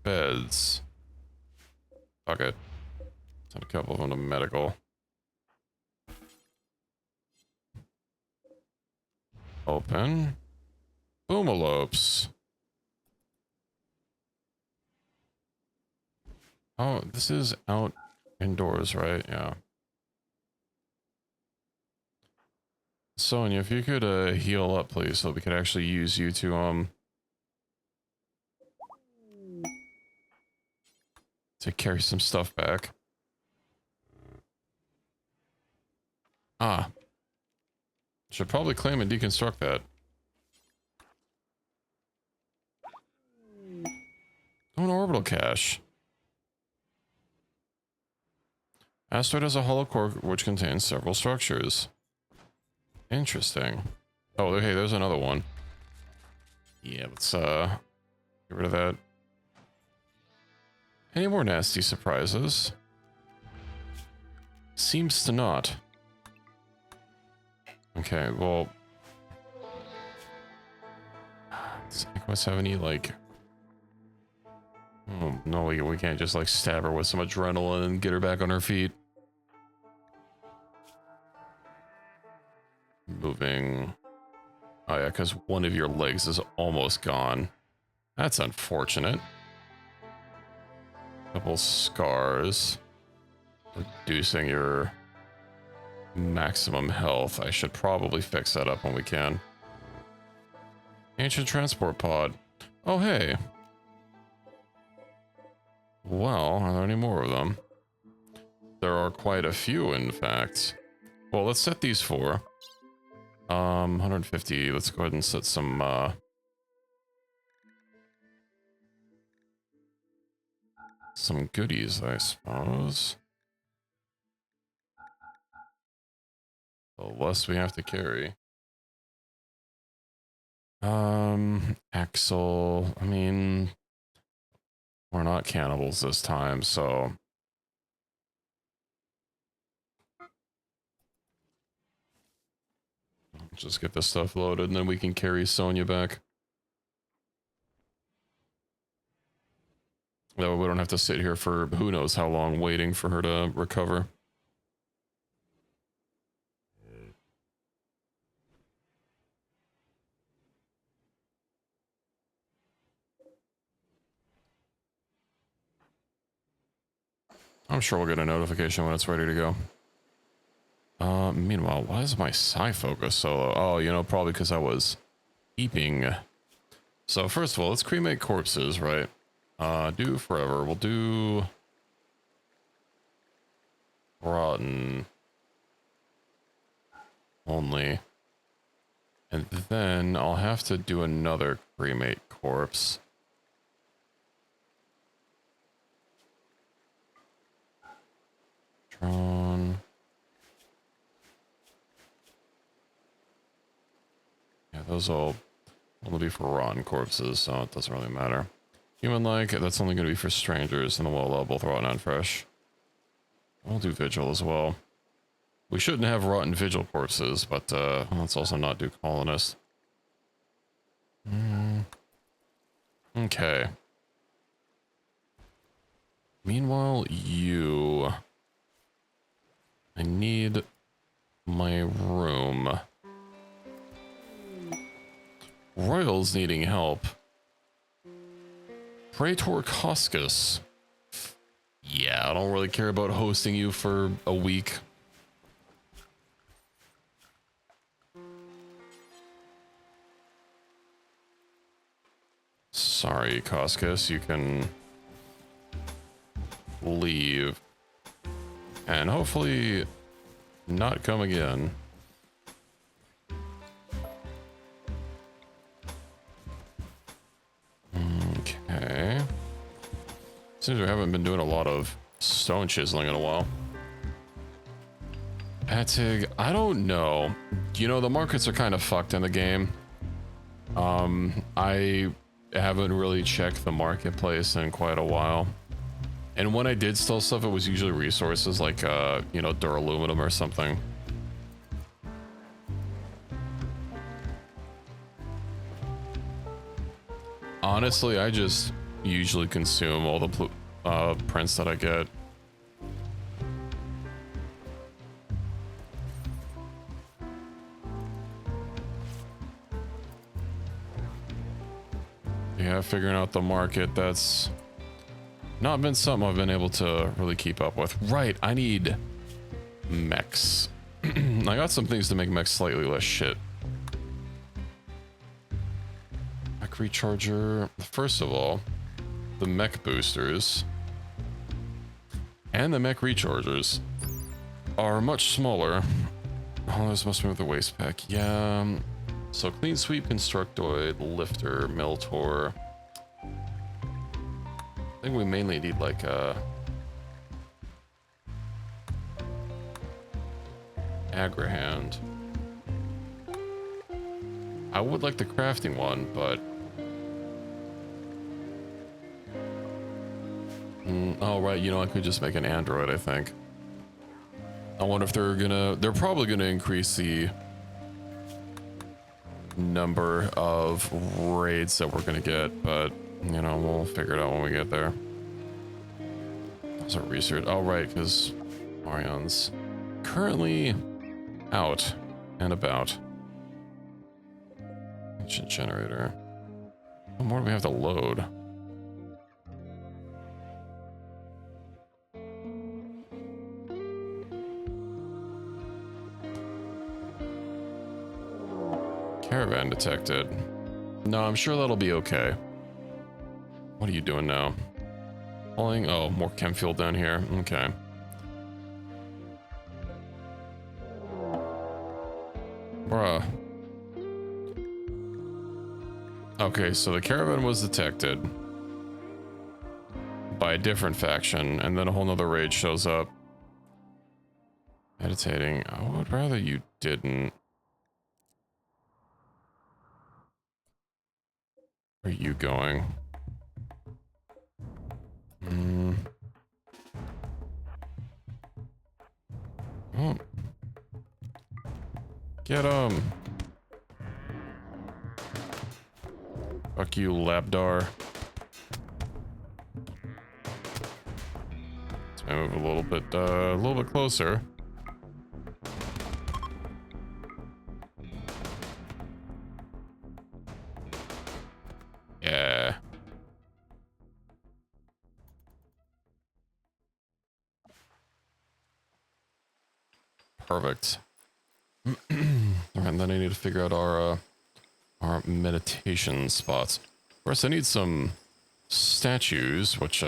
Speaker 1: Beds. Fuck it. Send a couple of them to medical. Open. Boomalopes. Oh, this is out indoors, right? Yeah. Sonia, if you could heal up, please, so we could actually use you to carry some stuff back. Ah. Should probably claim and deconstruct that. Oh, an orbital cache. Asteroid has a hollow core which contains several structures. Interesting. Oh, okay, there's another one. Yeah, let's get rid of that. Any more nasty surprises? Seems to not. Okay, well... Does Nicholas have any, like... Oh, no, we can't just, like, stab her with some adrenaline and get her back on her feet. Moving... Oh yeah, because one of your legs is almost gone. That's unfortunate. Couple scars. Reducing your maximum health. I should probably fix that up when we can. Ancient transport pod. Oh, hey. Well, are there any more of them? There are quite a few, in fact. Well, let's set these for 150. Let's go ahead and set some goodies, I suppose. The less we have to carry. Axle. I mean, we're not cannibals this time, so just get this stuff loaded and then we can carry Sonia back. That way we don't have to sit here for who knows how long waiting for her to recover. I'm sure we'll get a notification when it's ready to go. Meanwhile, why is my psi focus so low? Oh, you know, probably because I was eeping. So first of all, let's cremate corpses, right? Do forever. We'll do rotten only. And then I'll have to do another cremate corpse. Tron. Yeah, those will only be for rotten corpses, so it doesn't really matter. Human-like, that's only going to be for strangers, and then we'll both rotten and fresh. We'll do vigil as well. We shouldn't have rotten vigil corpses, but let's also not do colonists. Okay. Meanwhile, I need my room. Royals needing help. Praetor Coscus. Yeah, I don't really care about hosting you for a week. Sorry, Coscus, you can leave. And hopefully not come again. Okay. Seems we haven't been doing a lot of stone chiseling in a while. Atig, I don't know. You know, the markets are kind of fucked in the game. I haven't really checked the marketplace in quite a while. And when I did sell stuff, it was usually resources like, you know, duraluminum or something. Honestly, I just usually consume all the prints that I get. Yeah, figuring out the market, that's not been something I've been able to really keep up with. Right, I need mechs. I got some things to make mechs slightly less shit. Mech recharger. First of all, the mech boosters and the mech rechargers are much smaller. Oh, this must be with the waste pack. Yeah. So clean sweep, constructoid, lifter, miltor. I think we mainly need like a agrihand. I would like the crafting one, but oh right, you know, I could just make an android, I think. I wonder if they're probably gonna increase the number of raids that we're gonna get, but you know, we'll figure it out when we get there. That's our research. Oh right, because Marion's currently out and about. Ancient generator. What more do we have to load? Caravan detected. No, I'm sure that'll be okay. What are you doing now? Pulling. Oh, more chem fuel down here. Okay. Bruh. Okay, so the caravan was detected by a different faction, and then a whole nother raid shows up. Meditating. I would rather you didn't. Where are you going? Oh. Get him. Fuck you, Labdar. Let's move a little bit closer. Yeah. Perfect. And then I need to figure out our meditation spots. First, I need some statues, which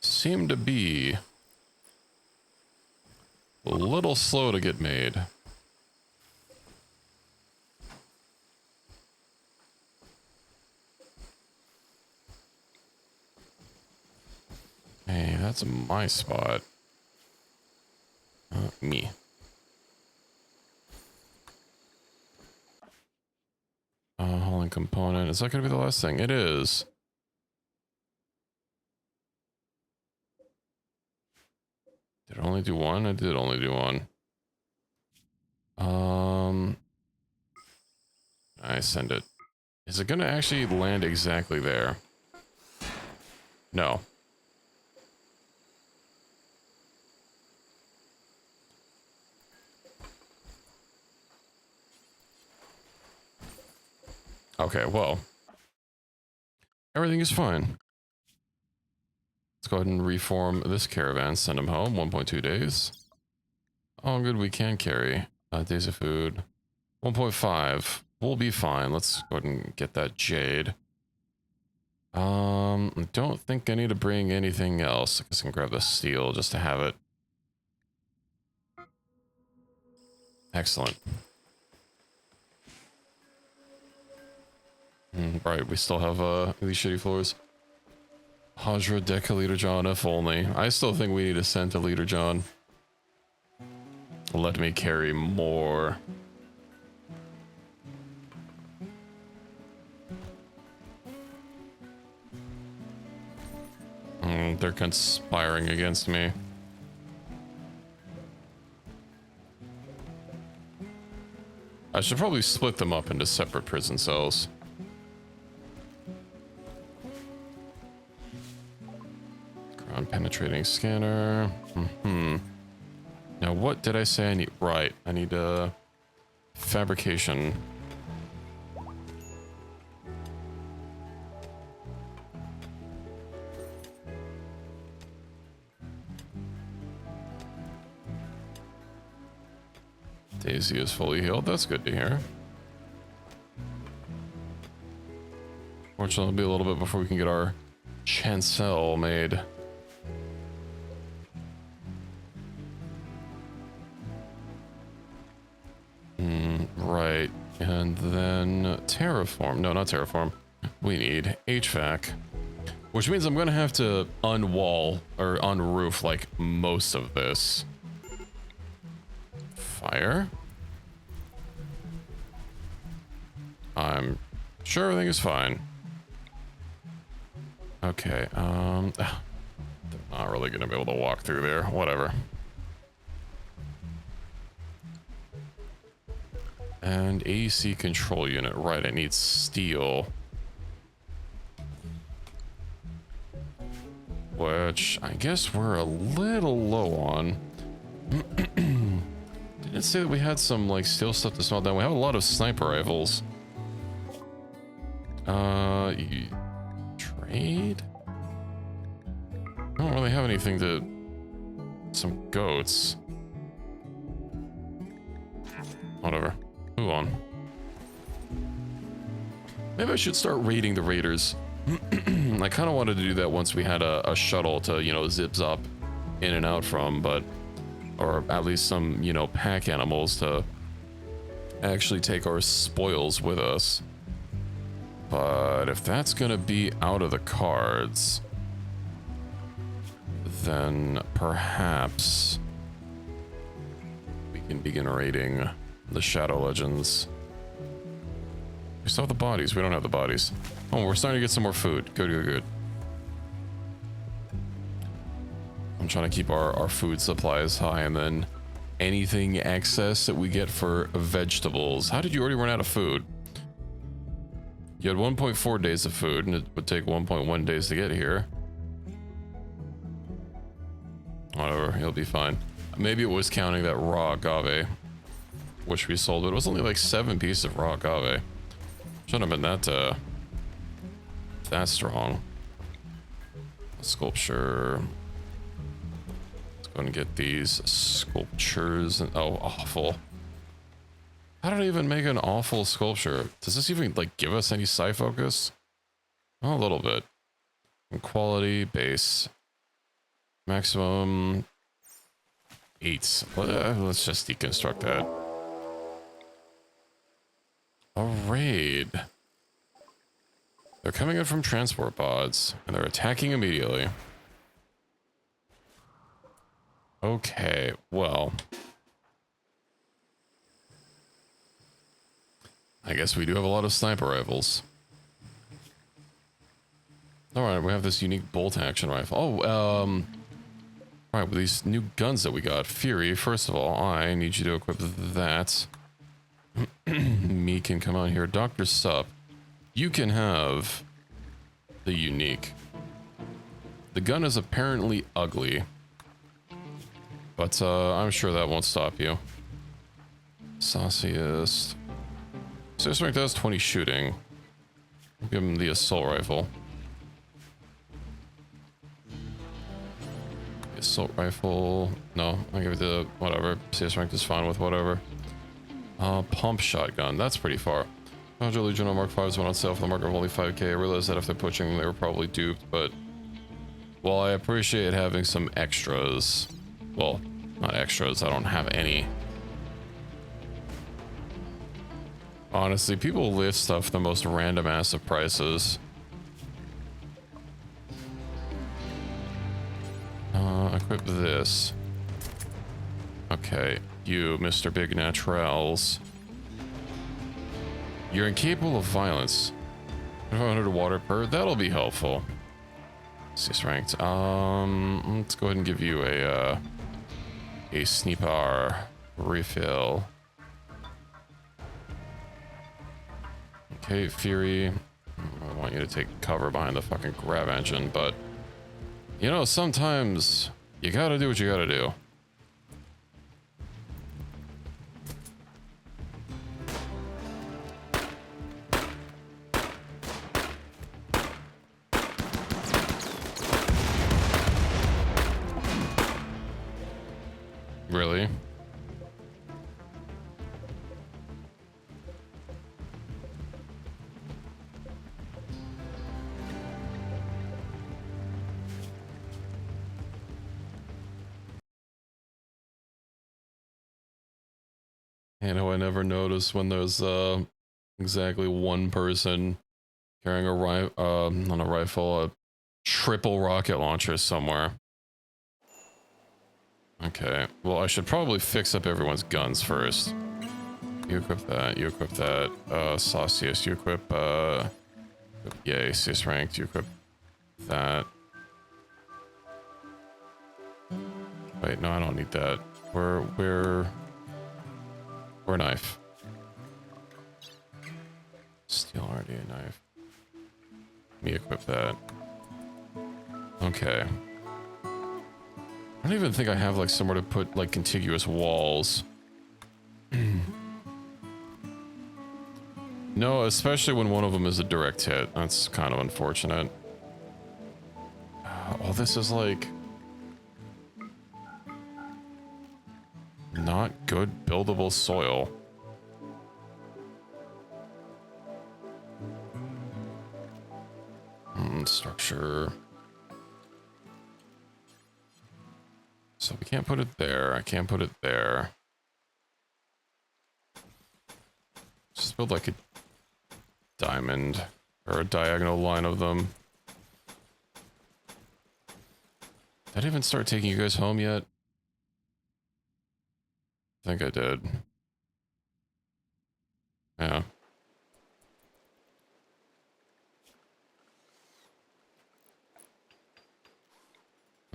Speaker 1: seem to be a little slow to get made. Hey, that's my spot. Me. Hauling component. Is that going to be the last thing? It is. Did it only do one? I did only do one. I send it. Is it going to actually land exactly there? No. Okay, well. Everything is fine. Let's go ahead and reform this caravan. Send them home. 1.2 days. Oh, good. We can carry. Days of food. 1.5. We'll be fine. Let's go ahead and get that jade. I don't think I need to bring anything else. I guess I can grab the steel just to have it. Excellent. Right, we still have these shitty floors. Hajra Deca Leader John, if only. I still think we need to send to Leader John. Let me carry more. They're conspiring against me. I should probably split them up into separate prison cells. Ground penetrating scanner. Now what did I say I need? Right, I need fabrication. Daisy is fully healed. That's good to hear. Fortunately, it'll be a little bit before we can get our chancel made. Right. And then terraform. No, not terraform. We need HVAC. Which means I'm going to have to unwall or unroof like most of this. Fire. I'm sure everything is fine. Okay, they're not really gonna be able to walk through there. Whatever. And AC control unit. Right, I need steel. Which I guess we're a little low on. Didn't say that we had some like steel stuff to smelt down. We have a lot of sniper rifles. Trade? I don't really have anything to... Some goats. Whatever. Move on. Maybe I should start raiding the raiders. I kind of wanted to do that once we had a shuttle to, you know, zip zop in and out from, but... Or at least some, you know, pack animals to actually take our spoils with us. But if that's gonna be out of the cards, then perhaps we can begin raiding the Shadow Legends. We still have the bodies. We don't have the bodies. Oh, we're starting to get some more food. Good, good, good. I'm trying to keep our food supplies high, and then anything excess that we get for vegetables. How did you already run out of food? You had 1.4 days of food, and it would take 1.1 days to get here. Whatever, you'll be fine. Maybe it was counting that raw agave, which we sold, but it was only like 7 pieces of raw agave. Shouldn't have been that strong. Sculpture. Let's go and get these sculptures. And, oh, awful. How did I even make an awful sculpture? Does this even like give us any psi focus? Oh, a little bit. And quality, base. Maximum 8. Let's just deconstruct that. A raid. They're coming in from transport pods, and they're attacking immediately. Okay, well. I guess we do have a lot of sniper rifles. Alright, we have this unique bolt action rifle. Oh, alright, with these new guns that we got. Fury, first of all, I need you to equip that. Me can come out here. Dr. Sup, you can have the unique. The gun is apparently ugly, but I'm sure that won't stop you. Sauciest. Strength does 20 shooting. I'll give him the assault rifle. The assault rifle. No, I'll give it the whatever. CS rank is fine with whatever. Pump shotgun. That's pretty far. Conjure Legionnaire Mark 5s went on sale for the market of only 5k. I realized that if they're pushing them, they were probably duped, but... Well, I appreciate having some extras. Well, not extras, I don't have any. Honestly, people list stuff the most random ass of prices. Equip this. Okay, you, Mr. Big Naturals. You're incapable of violence. 500 water per, that'll be helpful. Cease ranked. Let's go ahead and give you a sniper refill. Okay, Fury. I want you to take cover behind the fucking grab engine, but you know, sometimes you gotta do what you gotta do. Really? You know, I never noticed when there's exactly one person carrying a on a rifle, a triple rocket launcher somewhere. Okay, well, I should probably fix up everyone's guns first. You equip that, you equip that. Saucius, you equip, yay, cis ranked, you equip that. Wait, no, I don't need that. We're knife. Steel already a knife. Let me equip that. Okay. I don't even think I have like somewhere to put like contiguous walls. No, especially when one of them is a direct hit. That's kind of unfortunate. Oh, this is like not good buildable soil. Structure. So we can't put it there. I can't put it there. Just build like a diamond or a diagonal line of them. Did I even start taking you guys home yet? I think I did. Yeah.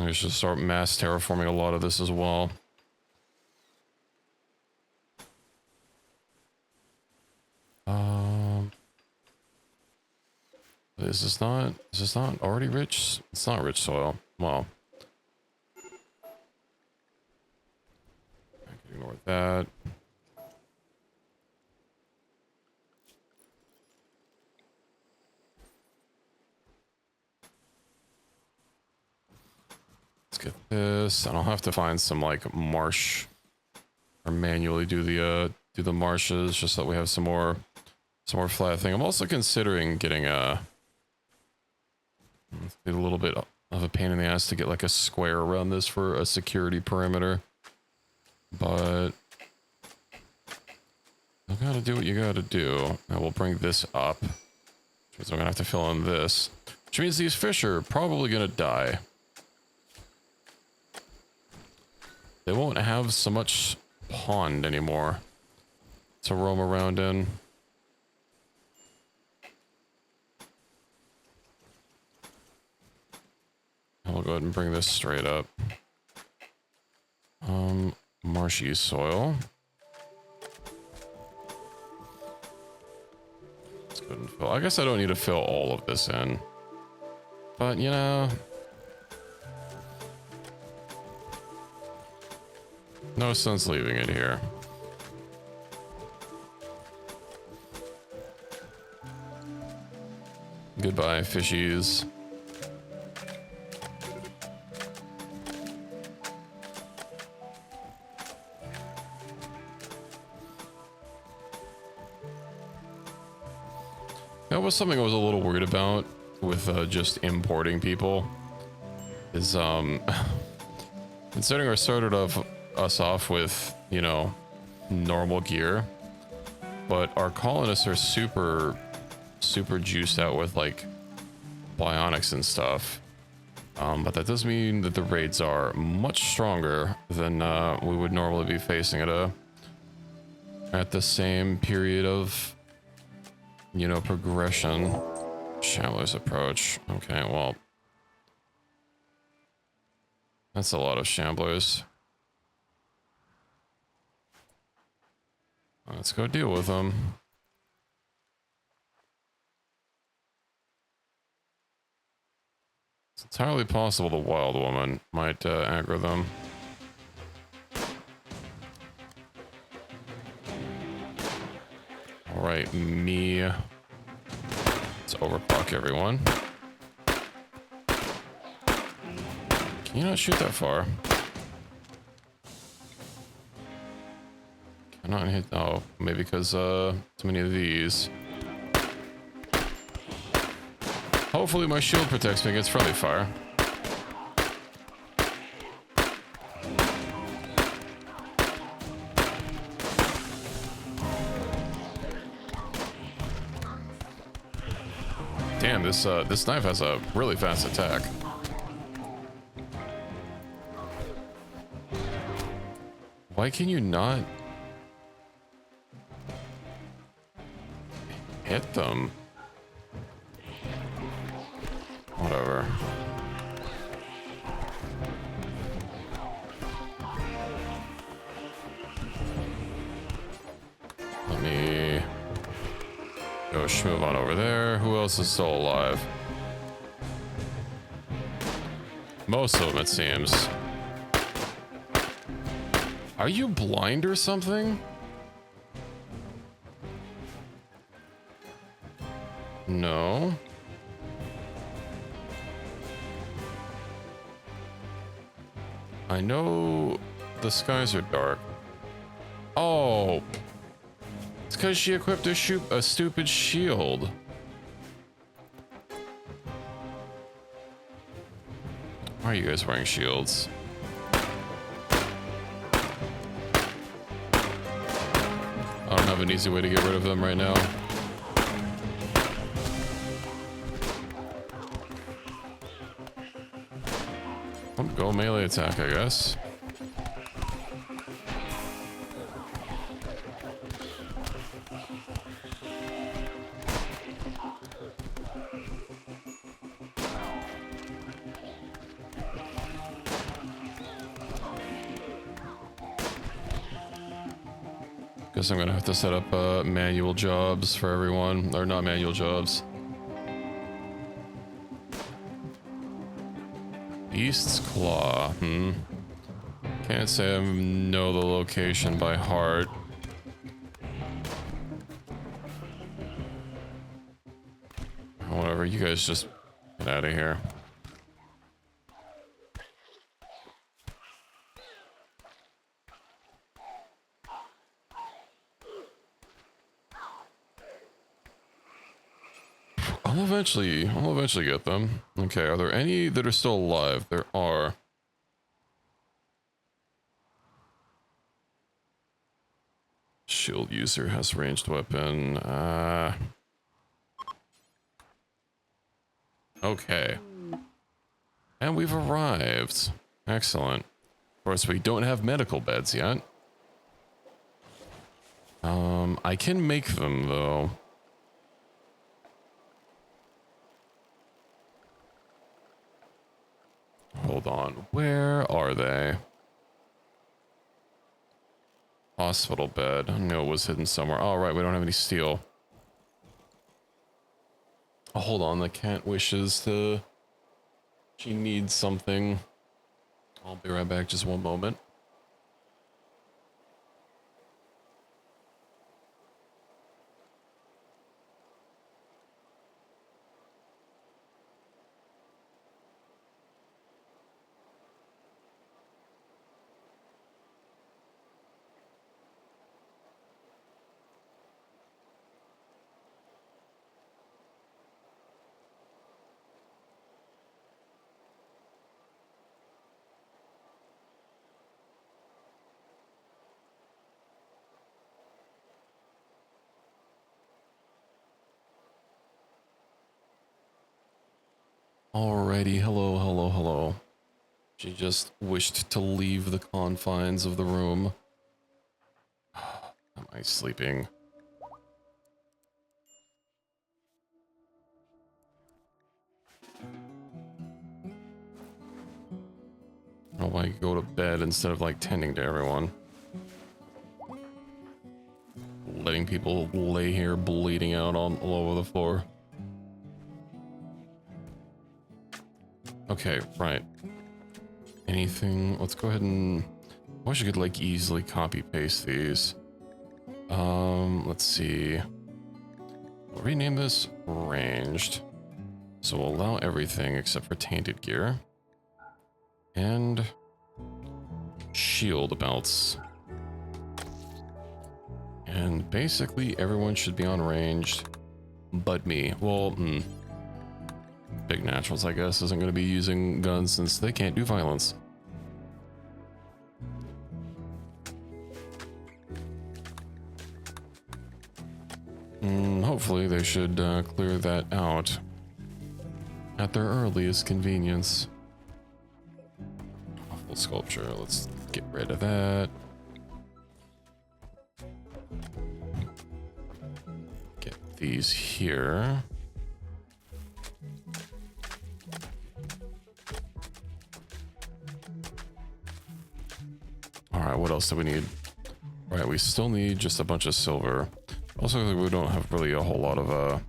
Speaker 1: I should start mass terraforming a lot of this as well. Is this not already rich? It's not rich soil. Well. I can ignore that. Let's get this. I don't have to find some like marsh or manually do the marshes just so that we have some more flat thing. I'm also considering getting a little bit of a pain in the ass to get like a square around this for a security perimeter, but you gotta do what you gotta do. Now we'll bring this up, which means I'm gonna have to fill in this, which means these fish are probably gonna die. They won't have so much pond anymore to roam around in. I'll go ahead and bring this straight up. Marshy soil. Let's go ahead and fill. I guess I don't need to fill all of this in, but you know, no sense leaving it here. Goodbye, fishies. That was something I was a little worried about with just importing people. Is considering I started us off with, you know, normal gear, but our colonists are super juiced out with like bionics and stuff. But that does mean that the raids are much stronger than we would normally be facing at the same period of, you know, progression. Shamblers approach. Okay, well, that's a lot of shamblers. Let's go deal with them. It's entirely possible the wild woman might aggro them. All right, me. Let's overclock everyone. Can you not shoot that far? Cannot hit. Oh, maybe because too many of these. Hopefully my shield protects me against friendly fire. Damn, this knife has a really fast attack. Why can you not hit them? Whatever. Let me go move on over there. Who else is still alive? Most of them, it seems. Are you blind or something? No. I know the skies are dark. Oh. It's because she equipped a stupid shield. Why are you guys wearing shields? I don't have an easy way to get rid of them right now. I'll go melee attack, I guess. Guess I'm gonna have to set up manual jobs for everyone, or not manual jobs. Beast's Claw. Can't say I know the location by heart. Whatever, you guys just get out of here. I'll eventually get them. Okay, are there any that are still alive? There are. Shield user has ranged weapon. Okay. And we've arrived. Excellent. Of course, we don't have medical beds yet. I can make them though. Hold on, where are they? Hospital bed. I knew it was hidden somewhere. Oh, right, we don't have any steel. Oh, hold on, the cat wishes to... She needs something. I'll be right back, just one moment. Alrighty, hello, hello, hello. She just wished to leave the confines of the room. Am I sleeping? Oh, I go to bed instead of like tending to everyone. Letting people lay here bleeding out all over the floor. Okay, right. Anything? Let's go ahead and... I wish I could like easily copy paste these. Let's see. We'll rename this ranged. So we'll allow everything except for tainted gear. And shield belts. And basically everyone should be on ranged, but me. Well, Big Naturals, I guess, isn't going to be using guns since they can't do violence. Hopefully they should clear that out at their earliest convenience. Awful sculpture. Let's get rid of that. Get these here. Alright, what else do we need? Right, we still need just a bunch of silver. Also, we don't have really a whole lot of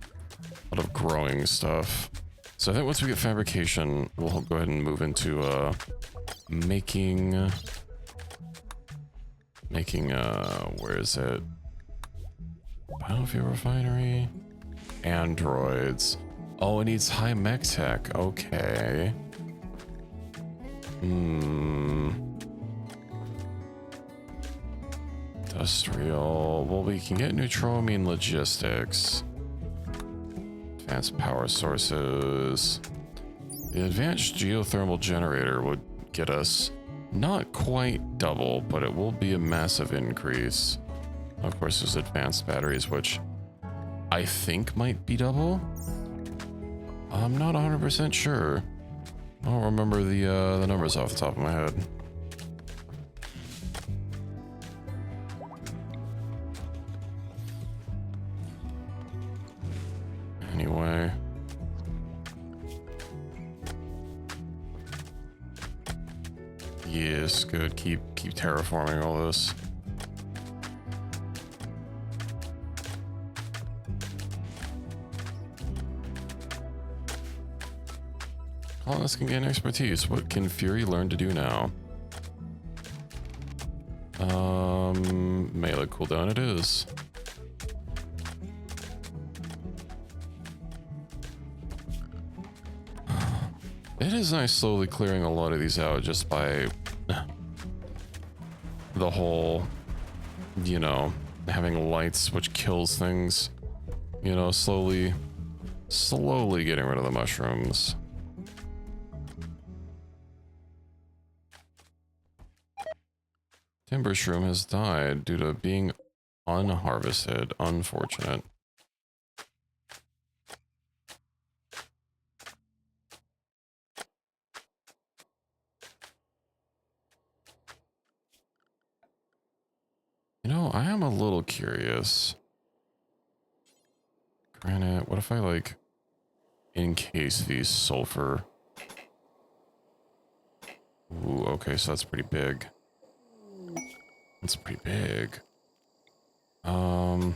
Speaker 1: growing stuff. So I think once we get fabrication, we'll go ahead and move into making where is it? Biofuel refinery. Androids. Oh, it needs high mech tech. Okay. Industrial. Well, we can get neutroamine logistics. Advanced power sources. The advanced geothermal generator would get us not quite double, but it will be a massive increase. Of course, there's advanced batteries, which I think might be double. I'm not 100% sure. I don't remember the numbers off the top of my head. Anyway. Yes, good. Keep terraforming all this. Colonists can gain expertise. What can Fury learn to do now? Melee cooldown it is. It is nice slowly clearing a lot of these out just by the whole, you know, having lights which kills things. You know, slowly getting rid of the mushrooms. Timber shroom has died due to being unharvested. Unfortunate. You know, I am a little curious. Granite, what if I like encase these sulfur? Ooh, okay, so that's pretty big. That's pretty big. I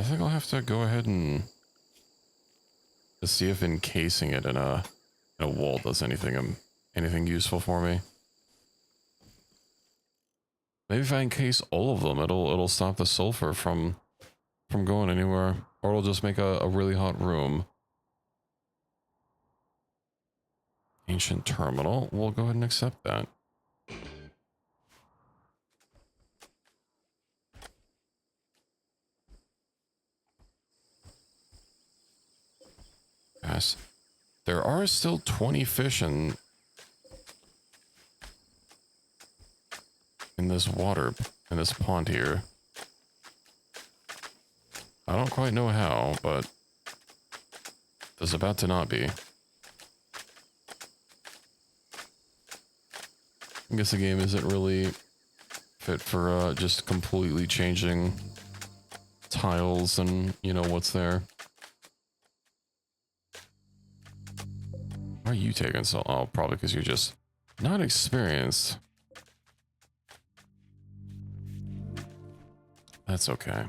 Speaker 1: think I'll have to go ahead and see if encasing it in a wall does anything useful for me. Maybe if I encase all of them, it'll stop the sulfur from going anywhere, or it'll just make a really hot room. Ancient terminal. We'll go ahead and accept that. Yes. There are still 20 fish in this water, in this pond here. I don't quite know how, but there's about to not be. I guess the game isn't really fit for just completely changing tiles and, you know, what's there. Why are you taking so... Oh, probably because you're just not experienced. That's okay.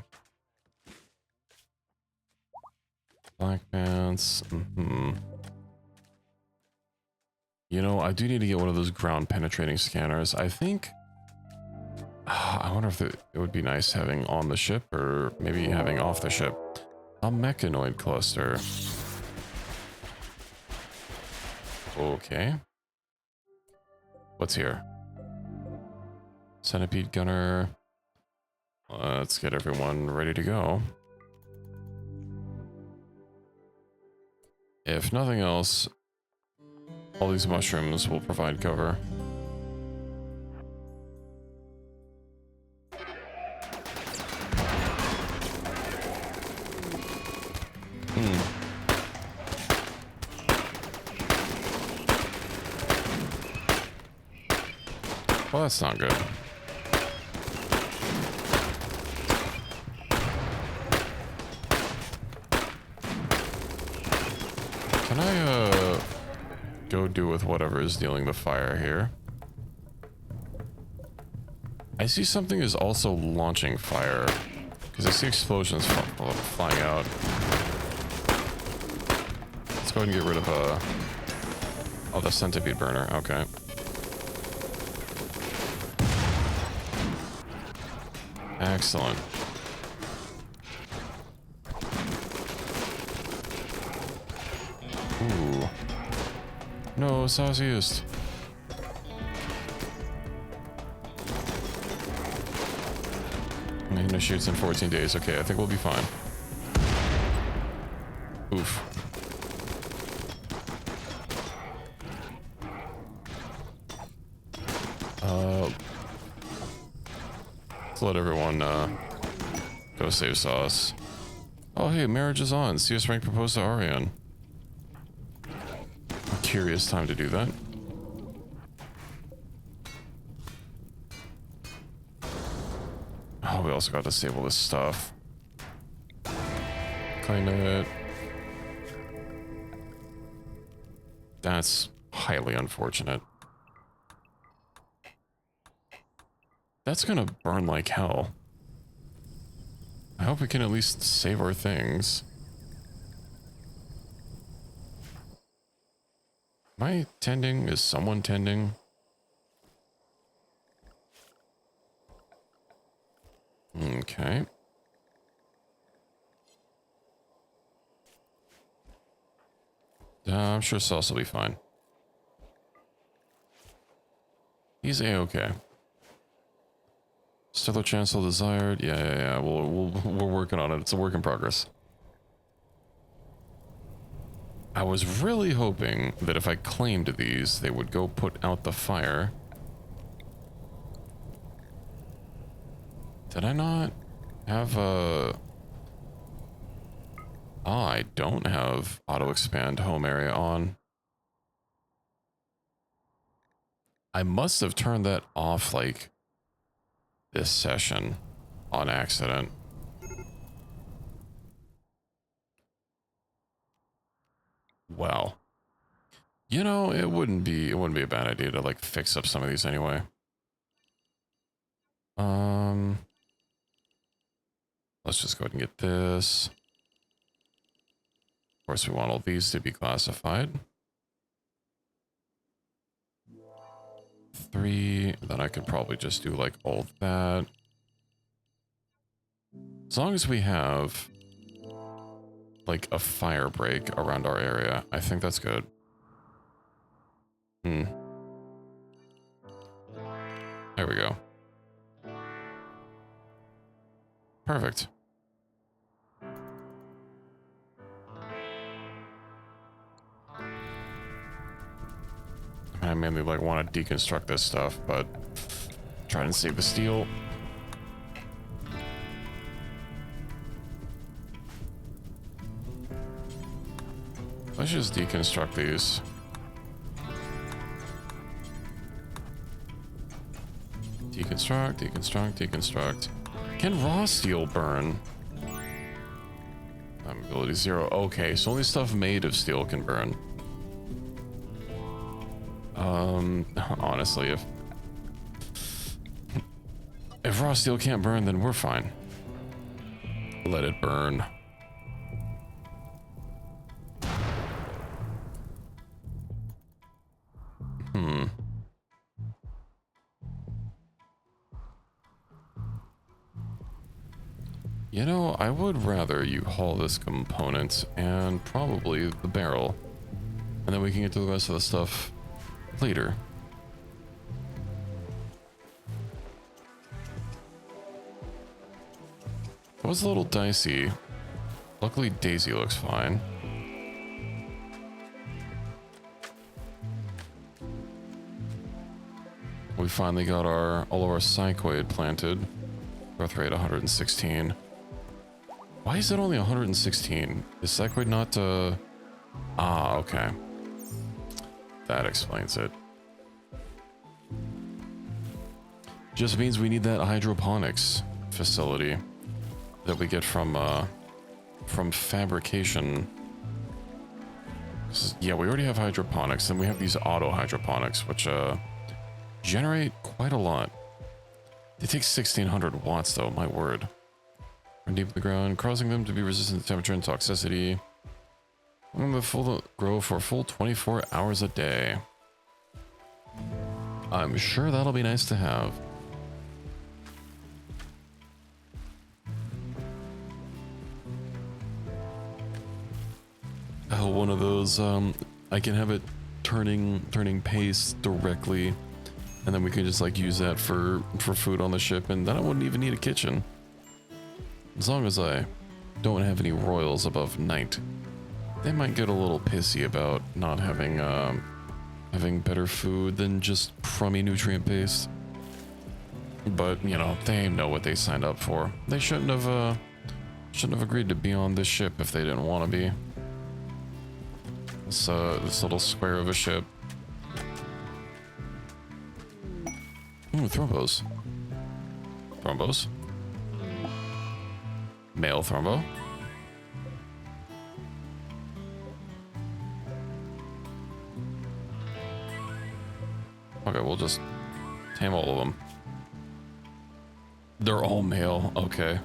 Speaker 1: Black pants. You know, I do need to get one of those ground penetrating scanners. I think... I wonder if it would be nice having on the ship or maybe having off the ship. A mechanoid cluster. Okay. What's here? Centipede gunner. Let's get everyone ready to go. If nothing else, all these mushrooms will provide cover. Well, that's not good. Can I, go do with whatever is dealing the fire here? I see something is also launching fire. Because I see explosions flying out. Let's go ahead and get rid of, oh, the centipede burner. Okay. Excellent. Ooh. No, sauciest. I'm gonna shoot in 14 days. Okay, I think we'll be fine. Oof. Let's let everyone go save Sauce. Oh hey, marriage is on. CS rank proposed to Ariane. Curious time to do that. Oh, we also got to disable this stuff. Claim it. That's highly unfortunate. That's gonna burn like hell. I hope we can at least save our things. Am I tending? Is someone tending? Okay. I'm sure Sauce will be fine. He's A-okay. Stellar Chancellor desired. Yeah. We're working on it. It's a work in progress. I was really hoping that if I claimed these, they would go put out the fire. Did I not have a... Oh, I don't have auto expand home area on. I must have turned that off like this session on accident. Well, you know, it wouldn't be a bad idea to like fix up some of these anyway. Let's just go ahead and get this. Of course, we want all these to be classified. 3, then I could probably just do like all that. As long as we have like a fire break around our area, I think that's good. There we go. Perfect. I mainly like want to deconstruct this stuff, but try and save the steel. Let's just deconstruct these. Deconstruct, deconstruct, deconstruct. Can raw steel burn? Ability 0. Okay, so only stuff made of steel can burn. Honestly, if raw steel can't burn, then we're fine. Let it burn. You know, I would rather you haul this component and probably the barrel, and then we can get to the rest of the stuff later. It was a little dicey. Luckily, Daisy looks fine. We finally got all of our cycloid planted. Growth rate 116. Why is it only 116? Is cycloid not Ah, okay. That explains it. Just means we need that hydroponics facility that we get from fabrication. Yeah, we already have hydroponics, and we have these auto hydroponics, which generate quite a lot. They take 1600 watts though, my word. Run deep in the ground, causing them to be resistant to temperature and toxicity. I'm gonna grow for a full 24 hours a day. I'm sure that'll be nice to have. Oh, one of those, I can have it turning paste directly, and then we can just like use that for food on the ship, and then I wouldn't even need a kitchen. As long as I don't have any royals above night. They might get a little pissy about not having having better food than just crummy nutrient paste. But, you know, they know what they signed up for. They shouldn't have agreed to be on this ship if they didn't want to be. This little square of a ship. Ooh, Thrumbos. Thrumbos. Male Thrumbo. Okay, we'll just tame all of them. They're all male, okay.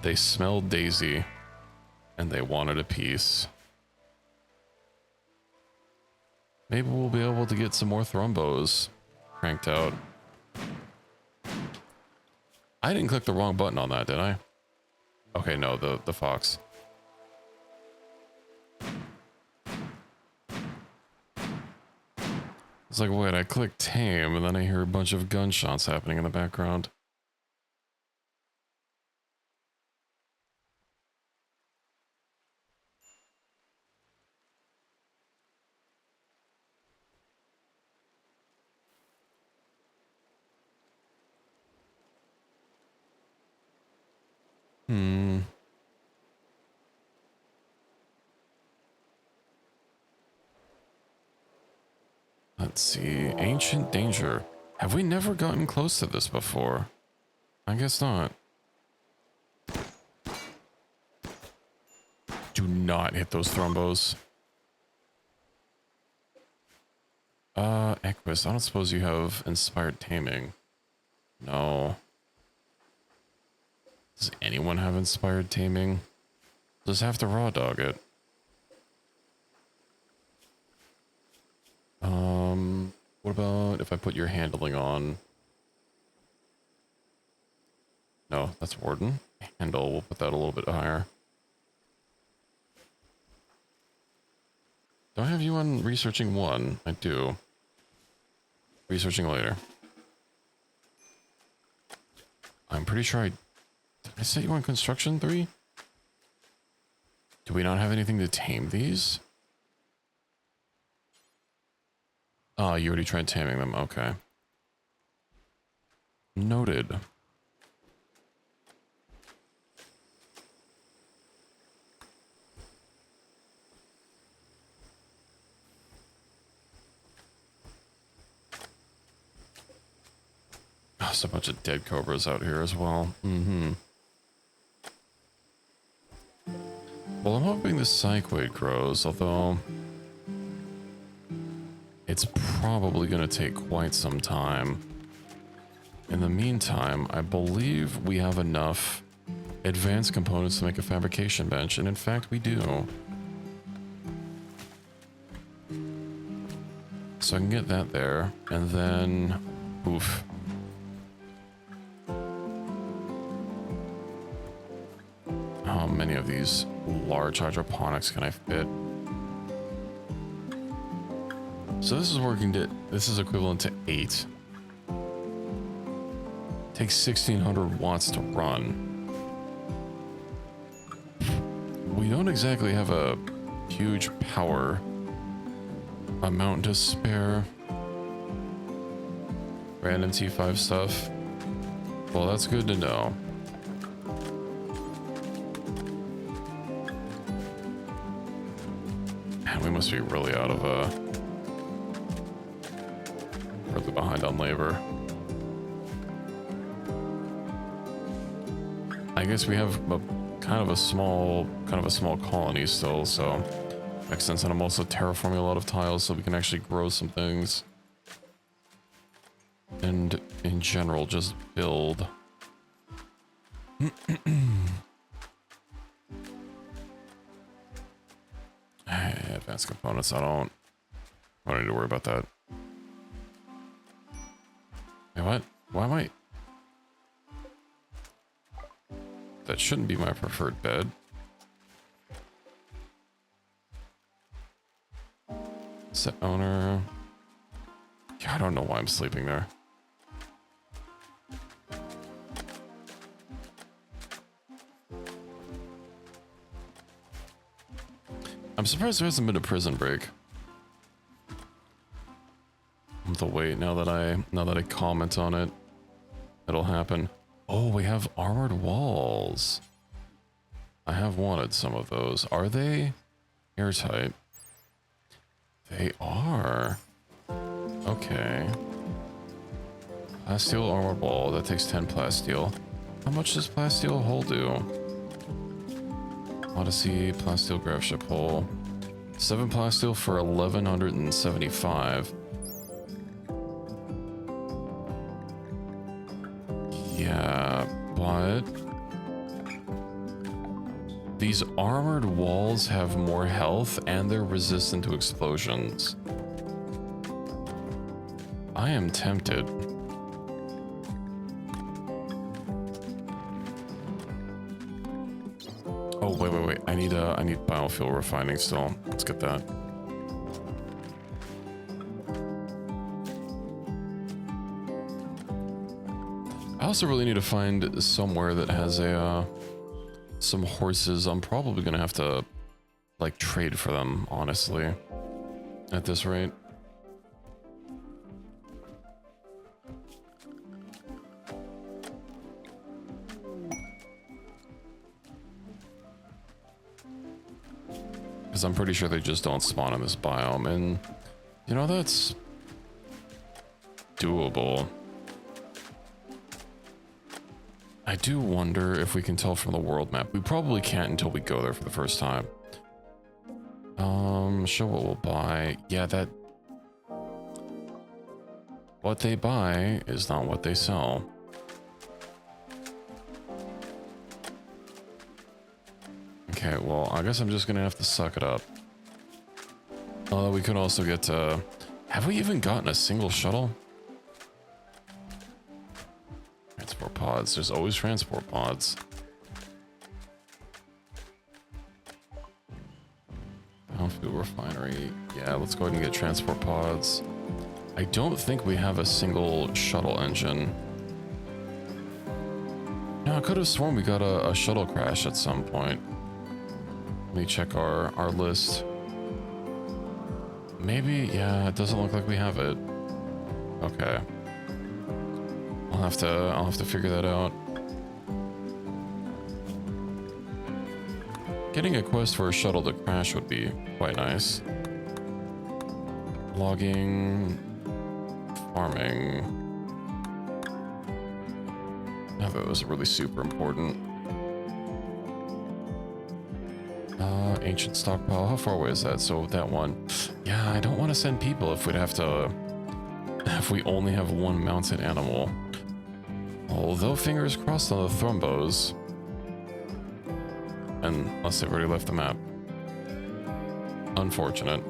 Speaker 1: They smelled Daisy, and they wanted a piece. Maybe we'll be able to get some more Thrumbos cranked out. I didn't click the wrong button on that, did I? Okay, no, the fox. It's like, wait, I clicked tame, and then I hear a bunch of gunshots happening in the background. Let's see. Ancient danger. Have we never gotten close to this before? I guess not. Do not hit those Thrumbos. Equus, I don't suppose you have inspired taming. No. Does anyone have inspired taming? Just have to raw dog it. What about if I put your handling on? No, that's Warden. Handle, we'll put that a little bit higher. Do I have you on researching 1? I do. Researching later. I'm pretty sure did I set you on construction 3? Do we not have anything to tame these? Oh, you already tried taming them. Okay. Noted. There's a bunch of dead cobras out here as well. Well, I'm hoping the cycloid grows, although it's probably going to take quite some time. In the meantime, I believe we have enough advanced components to make a fabrication bench, and in fact we do. So I can get that there, and then oof. How many of these large hydroponics can I fit? So this is working to, this is equivalent to 8. Takes 1600 watts to run. We don't exactly have a huge power amount to spare. Random T5 stuff. Well, that's good to know. Man, we must be really out of really behind on labor. I guess we have a kind of a small colony still, so makes sense. And I'm also terraforming a lot of tiles so we can actually grow some things. And in general, just build. Advanced components, I don't need to worry about that. Hey, what? Why am I? That shouldn't be my preferred bed. Set owner. Yeah, I don't know why I'm sleeping there. I'm surprised there hasn't been a prison break. The wait, now that I comment on it, it'll happen. Oh, we have armored walls. I have wanted some of those. Are they airtight? They are. Okay. Plasteel armored wall. That takes 10 plasteel. How much does plasteel hull do? Odyssey plasteel graph ship hull. 7 plasteel for 1175. Yeah, but these armored walls have more health and they're resistant to explosions. I am tempted. Oh, wait. I need biofuel refining still. Let's get that. I also really need to find somewhere that has a some horses. I'm probably gonna have to like trade for them, honestly, at this rate. Because I'm pretty sure they just don't spawn in this biome, and you know, that's doable. I do wonder if we can tell from the world map. We probably can't until we go there for the first time. Show what we'll buy. Yeah, that... what they buy is not what they sell. Okay, well, I guess I'm just gonna have to suck it up. Although we could also get to... have we even gotten a single shuttle? Transport pods. There's always transport pods. Fuel refinery. Yeah, let's go ahead and get transport pods. I don't think we have a single shuttle engine. No, I could have sworn we got a shuttle crash at some point. Let me check our list. Maybe, yeah, it doesn't look like we have it. Okay. I'll have to figure that out. Getting a quest for a shuttle to crash would be quite nice. Logging, farming. I thought it was really super important. Ancient stockpile. How far away is that? So that one. Yeah, I don't want to send people if we'd have to... If we only have one mounted animal. Although fingers crossed on the Thrumbos. Unless they've already left the map. Unfortunate.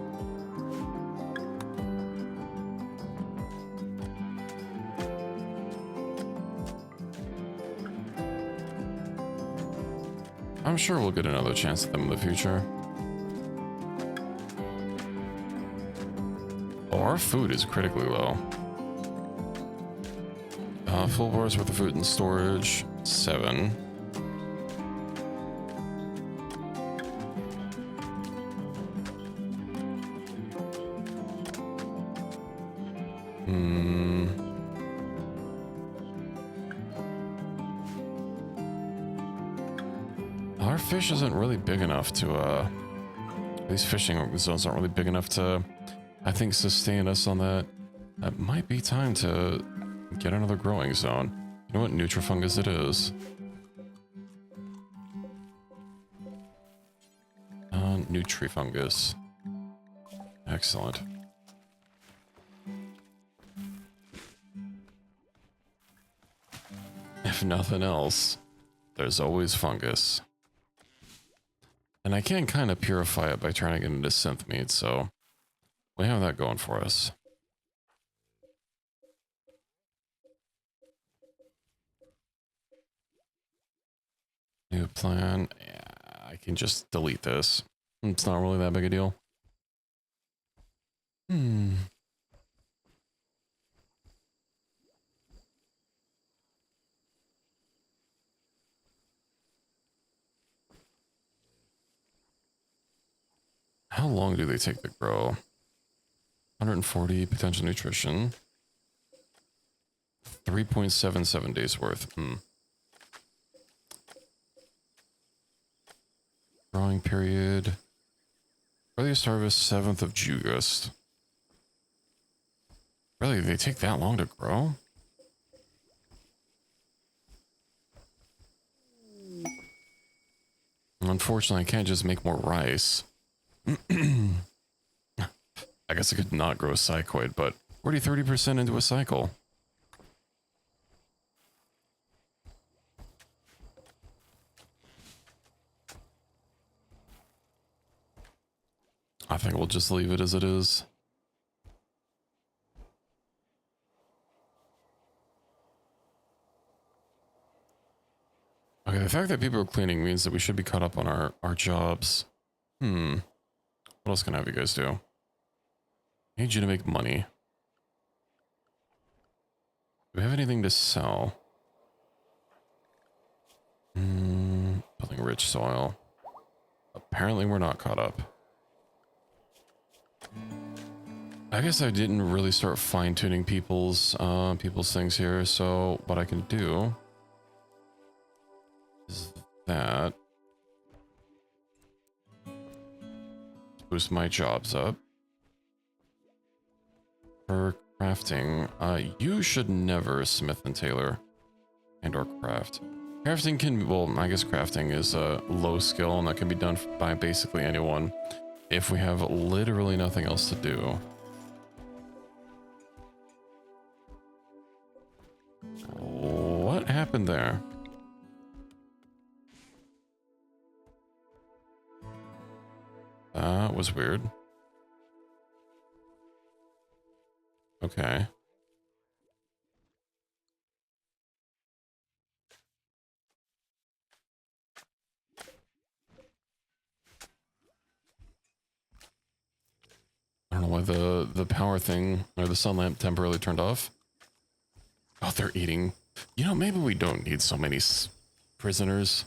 Speaker 1: I'm sure we'll get another chance at them in the future. Oh, our food is critically low. Full bars worth of food in storage. 7. Our fish isn't really big enough to, these fishing zones aren't really big enough to, I think, sustain us on that. That might be time to get another growing zone. You know what nutrifungus it is? Nutrifungus. Excellent. If nothing else, there's always fungus. And I can kind of purify it by turning it into synth meat, so we have that going for us. New plan. Yeah, I can just delete this. It's not really that big a deal. How long do they take to grow? 140 potential nutrition. 3.77 days worth. Growing period. Earliest harvest 7th of August. Really, they take that long to grow? Unfortunately, I can't just make more rice. I guess I could not grow a psychoid, but already 30% into a cycle. I think we'll just leave it as it is. Okay, the fact that people are cleaning means that we should be caught up on our jobs. What else can I have you guys do? I need you to make money. Do we have anything to sell? Building rich soil. Apparently we're not caught up. I guess I didn't really start fine-tuning people's things here, so what I can do is that. Boost my jobs up. For crafting, you should never smith and tailor and or craft. Crafting can, well, I guess crafting is a low skill and that can be done by basically anyone if we have literally nothing else to do. What happened there? That was weird. Okay. I don't know why the power thing or the sun lamp temporarily turned off. Oh, they're eating. You know, maybe we don't need so many prisoners.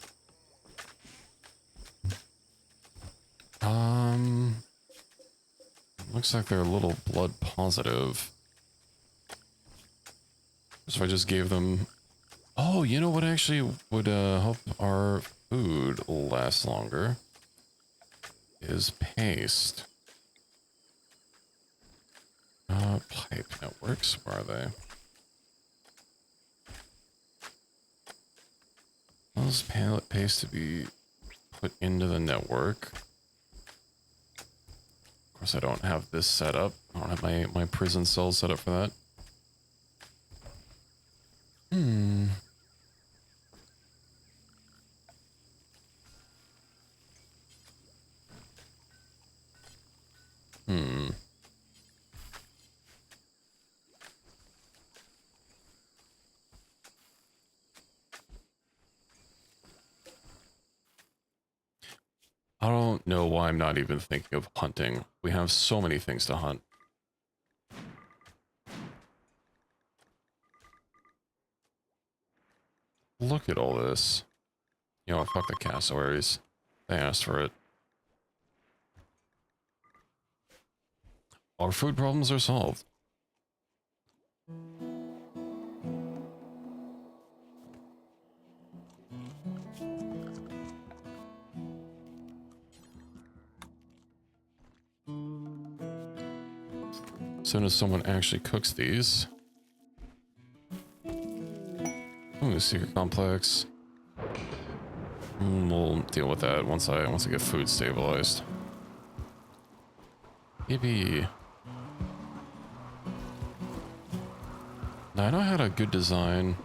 Speaker 1: Looks like they're a little blood positive. So I just gave them... Oh, you know what actually would help our food last longer? Is paste. Pipe networks, where are they? Allows pallet paste to be put into the network. Of course, I don't have this set up. I don't have my prison cell set up for that. Hmm. I don't know why I'm not even thinking of hunting. We have so many things to hunt. Look at all this. You know what, fuck the cassowaries. They asked for it. Our food problems are solved. As soon as someone actually cooks these. Ooh, secret complex. We'll deal with that once I get food stabilized. Maybe. Now I know I had a good design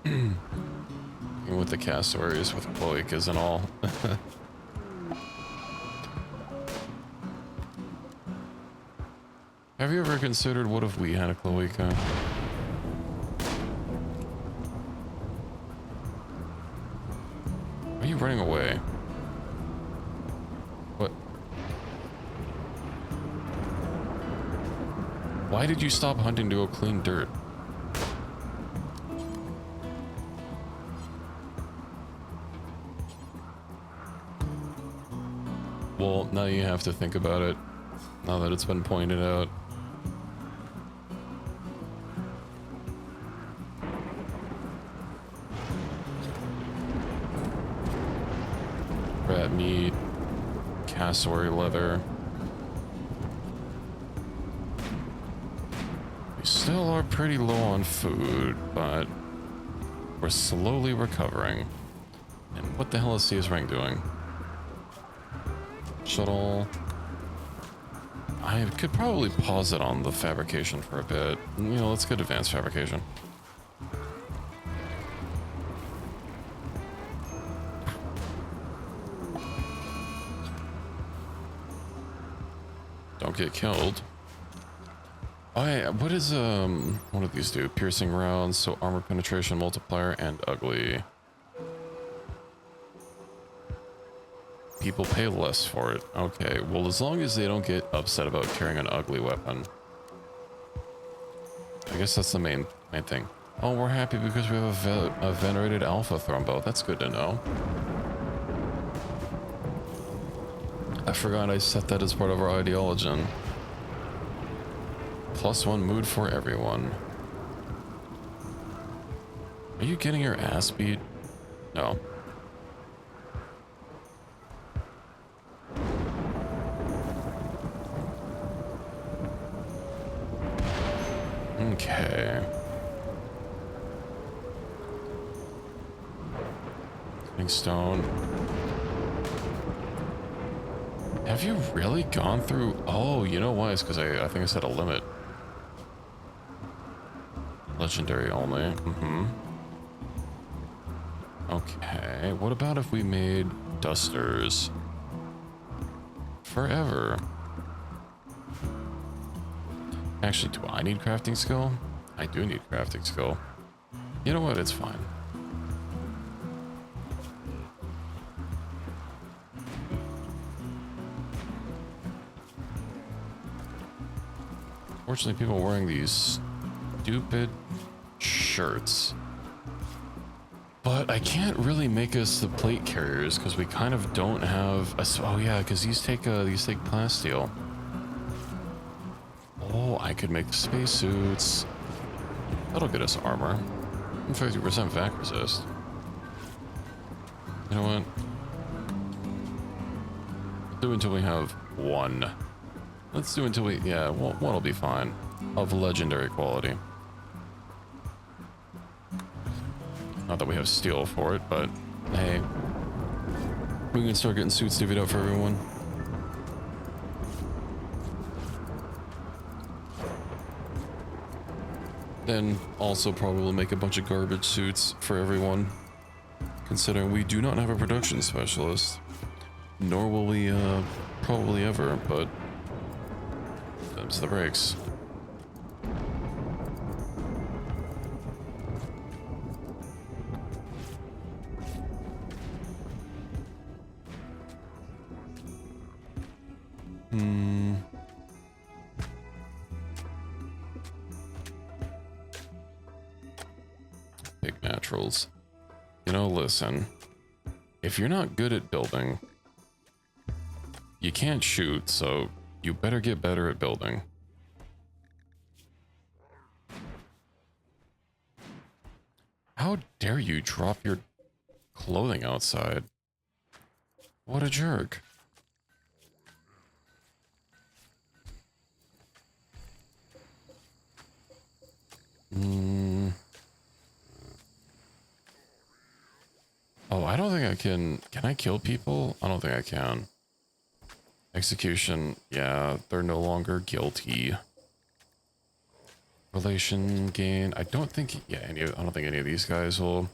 Speaker 1: with the cassowaries with cloacas and all. Have you ever considered what if we had a cloaca? Are you running away? What? Why did you stop hunting to go clean dirt? Well, now you have to think about it, now that it's been pointed out. Rat meat, cassowary leather. We still are pretty low on food, but we're slowly recovering. And what the hell is CS Rank doing? Shuttle. I could probably pause it on the fabrication for a bit. You know, let's get advanced fabrication. Don't get killed. What is what do these do? Piercing rounds, so armor penetration multiplier and ugly. People pay less for it. Okay, well, as long as they don't get upset about carrying an ugly weapon. I guess that's the main thing. Oh, we're happy because we have a venerated alpha Thrumbo. That's good to know. I forgot I set that as part of our ideology. +1 mood for everyone. Are you getting your ass beat? No. Okay. Big stone. Have you really gone through? Oh, you know why? It's because I think I set a limit. Legendary only. Mm-hmm. Okay. What about if we made dusters? Forever. Actually, do I need crafting skill? I do need crafting skill. You know what? It's fine. Fortunately, people are wearing these stupid shirts. But I can't really make us the plate carriers because we kind of don't have a, oh yeah, because these take plasteel. Oh, I could make spacesuits. That'll get us armor. And 50% vac resist. You know what? Let's do until we have one. Let's do until we, yeah, one will be fine. Of legendary quality. Not that we have steel for it, but Hey, we can start getting suits divvied out for everyone. Then also probably make a bunch of garbage suits for everyone, considering we do not have a production specialist, nor will we probably ever, but them's the breaks. Big naturals. You know, listen, if you're not good at building, you can't shoot, so you better get better at building. How dare you drop your clothing outside? What a jerk. Oh, I don't think I can. Can I kill people? I don't think I can. Execution. Yeah, they're no longer guilty. Relation gain. I don't think. Yeah, I don't think any of these guys will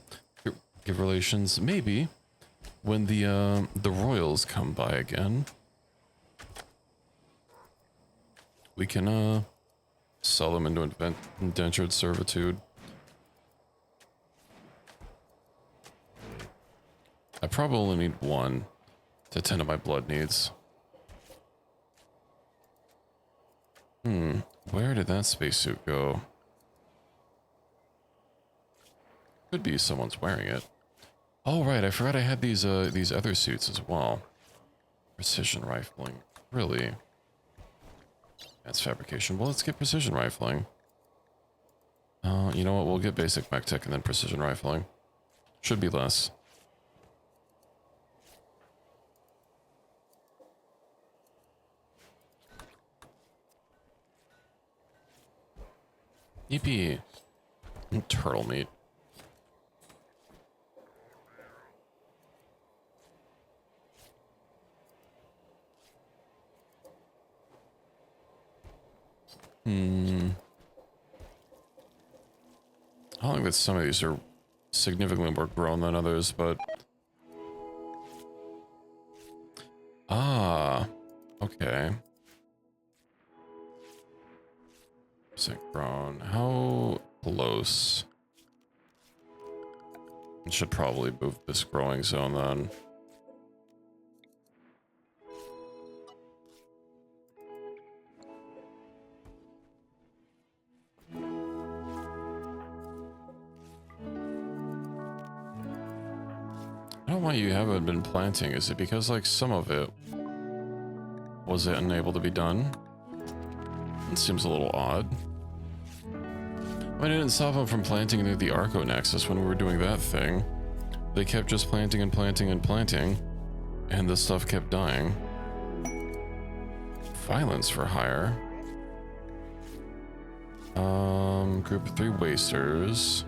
Speaker 1: give relations. Maybe when the royals come by again, we can sell them into indentured servitude. I probably only need one to tend to my blood needs. Where did that spacesuit go? Could be someone's wearing it. Oh right, I forgot I had these other suits as well. Precision rifling, really? That's fabrication. Well, let's get precision rifling. You know what? We'll get basic mech tech and then precision rifling. Should be less. Yippee. Turtle meat. I don't think that some of these are significantly more grown than others, but... Ah, okay. Percent grown. How close? I should probably move this growing zone then. I don't know why you haven't been planting. Is it because like some of it was it unable to be done? It seems a little odd. I didn't stop them from planting near the Arco Nexus when we were doing that thing. They kept just planting and planting and planting, and the stuff kept dying. Violence for hire. Group of 3 wasters.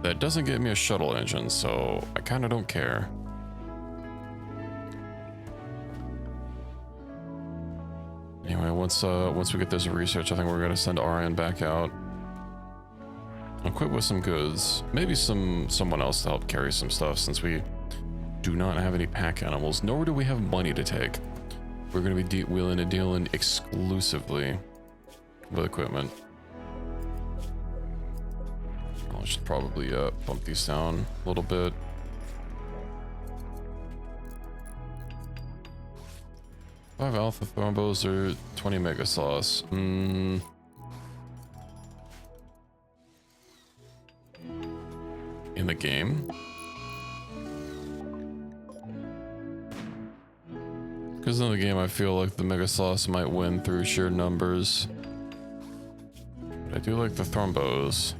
Speaker 1: That doesn't give me a shuttle engine, so I kind of don't care. Anyway, once we get this research, I think we're gonna send RN back out. Equip with some goods, maybe someone else to help carry some stuff, since we do not have any pack animals, nor do we have money to take. We're gonna be wheeling and dealing exclusively with equipment. I should probably bump these down a little bit. Five alpha thrombos or 20 mega sauce. In the game? Because in the game I feel like the mega sauce might win through sheer numbers. But I do like the thrombos.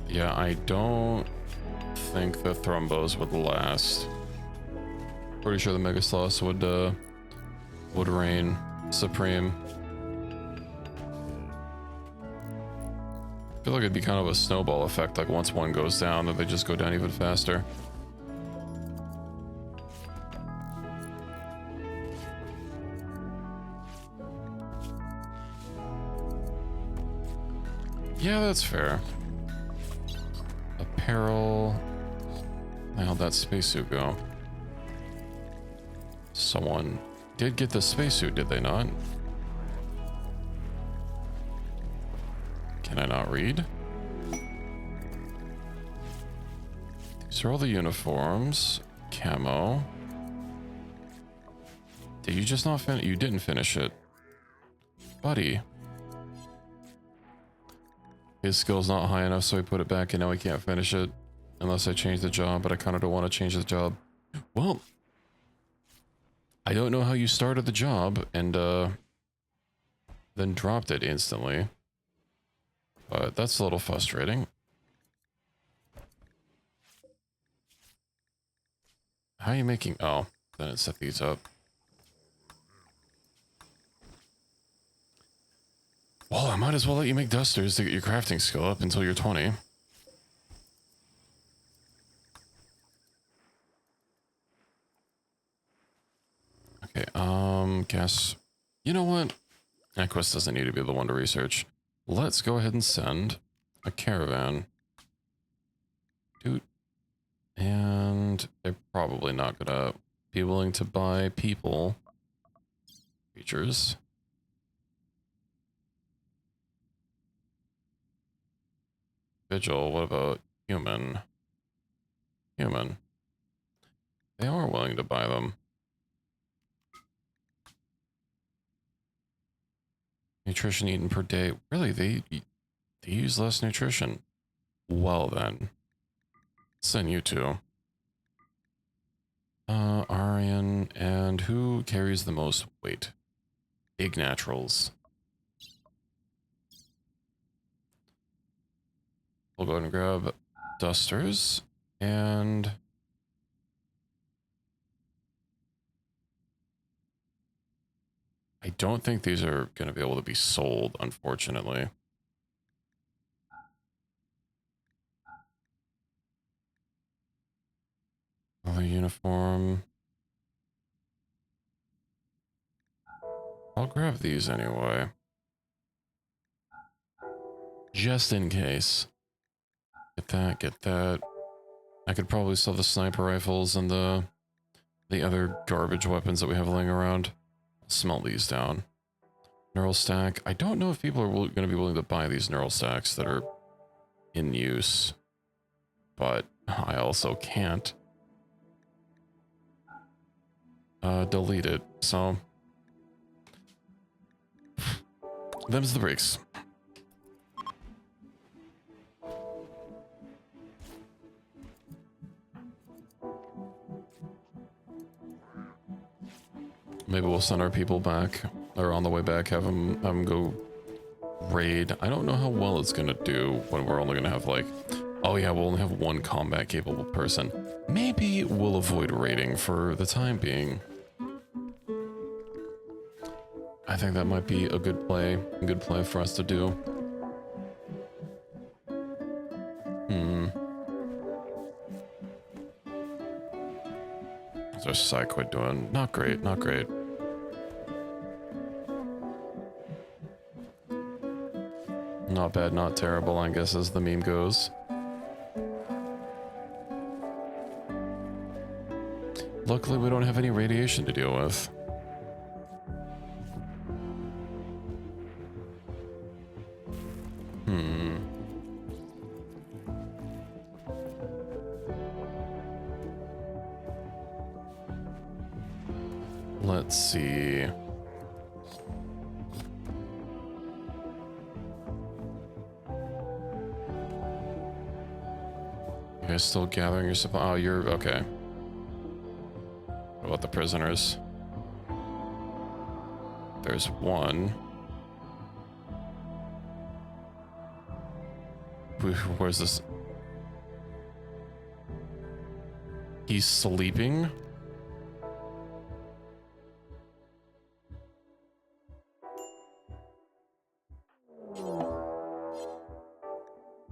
Speaker 1: Yeah, I don't think the thrombos would last. Pretty sure the mega sauce would reign supreme. feel like it'd be kind of a snowball effect, like once one goes down, then they just go down even faster. Yeah, that's fair. Apparel. How'd that spacesuit go? Someone did get the spacesuit, did they not? Can I not read? These are all the uniforms. Camo. Did you just not finish? You didn't finish it. Buddy. His skill's not high enough, so he put it back and now he can't finish it. Unless I change the job, but I kind of don't want to change the job. Well, I don't know how you started the job and then dropped it instantly. But that's a little frustrating. How are you making... Oh, then it set these up. Well, I might as well let you make dusters to get your crafting skill up until you're 20. Okay, guess... You know what? That quest doesn't need to be the one to research. Let's go ahead and send a caravan. Dude. And they're probably not gonna be willing to buy people. Creatures. Vigil, what about human? Human. They are willing to buy them. Nutrition eaten per day. Really, they use less nutrition. Well then. Send you two. Aryan, and who carries the most weight? Big naturals. We'll go ahead and grab dusters, and... I don't think these are going to be able to be sold, unfortunately. Another uniform. I'll grab these anyway. Just in case. Get that, get that. I could probably sell the sniper rifles and the other garbage weapons that we have laying around. I'll smelt these down. Neural stack. I don't know if people are going to be willing to buy these neural stacks that are in use. But I also can't. Delete it. So... them's the breaks. Maybe we'll send our people back, or on the way back, have them go raid. I don't know how well it's gonna do when we're only gonna have like, oh yeah, we'll only have one combat capable person. Maybe we'll avoid raiding for the time being. I think that might be a good play for us to do. How's our side quit doing? Not great, not great. Not bad, not terrible, I guess, as the meme goes. Luckily, we don't have any radiation to deal with. Let's see. You guys still gathering your supply? Oh, you're okay. What about the prisoners? There's one. Where's this? He's sleeping?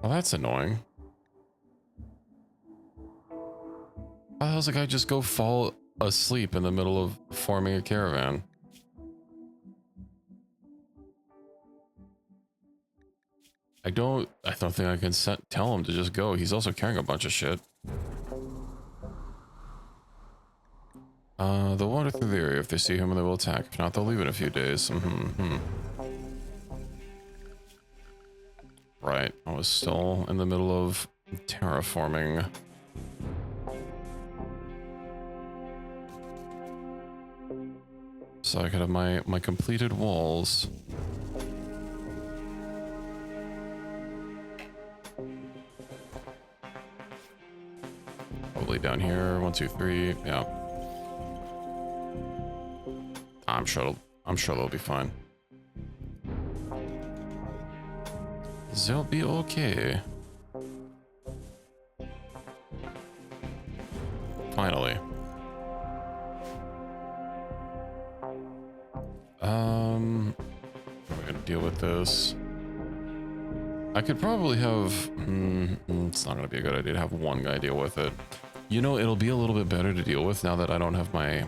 Speaker 1: Well, that's annoying. Why the hell's the guy just go fall asleep in the middle of forming a caravan? I don't think I can tell him to just go. He's also carrying a bunch of shit. They'll wander through the area. If they see him, they will attack. If not, they'll leave in a few days. Right. I was still in the middle of terraforming. So I could have my completed walls. Probably down here. 1, 2, 3. Yeah. I'm sure they'll be fine. They'll be okay. Finally. We're gonna deal with this. I could probably have... it's not gonna be a good idea to have one guy deal with it. You know, it'll be a little bit better to deal with now that I don't have my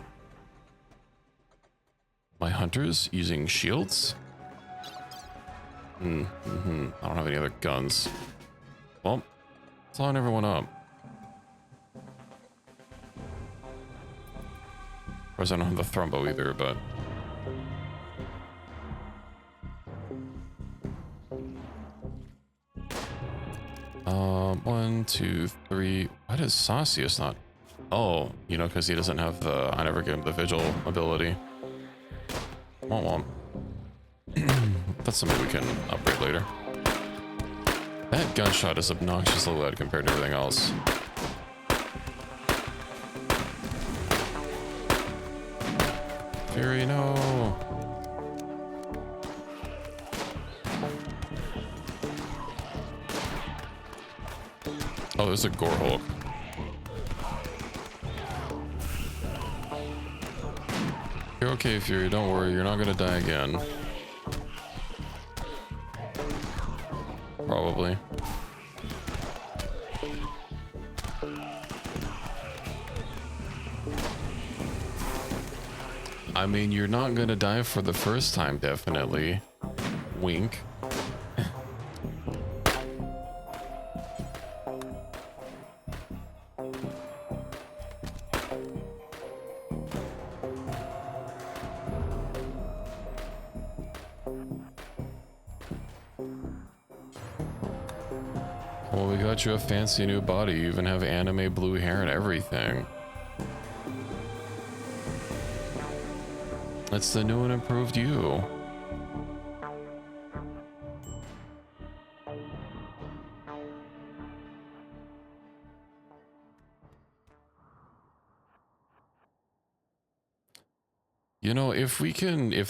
Speaker 1: hunters using shields. I don't have any other guns. Well, let's line everyone up. Of course, I don't have the Thrumbo either, but... One, two, three... Why does Saucius not... Oh, you know, because he doesn't have the... I never gave him the Vigil ability. Womp womp. That's something we can upgrade later. That gunshot is obnoxiously loud compared to everything else. Fury, no! Oh, there's a Gore Hulk. You're okay, Fury, don't worry, you're not gonna die again. Probably. I mean, you're not gonna die for the first time, definitely. Wink. Well, we got you a fancy new body. You even have anime blue hair and everything. That's the new and improved you. You know, if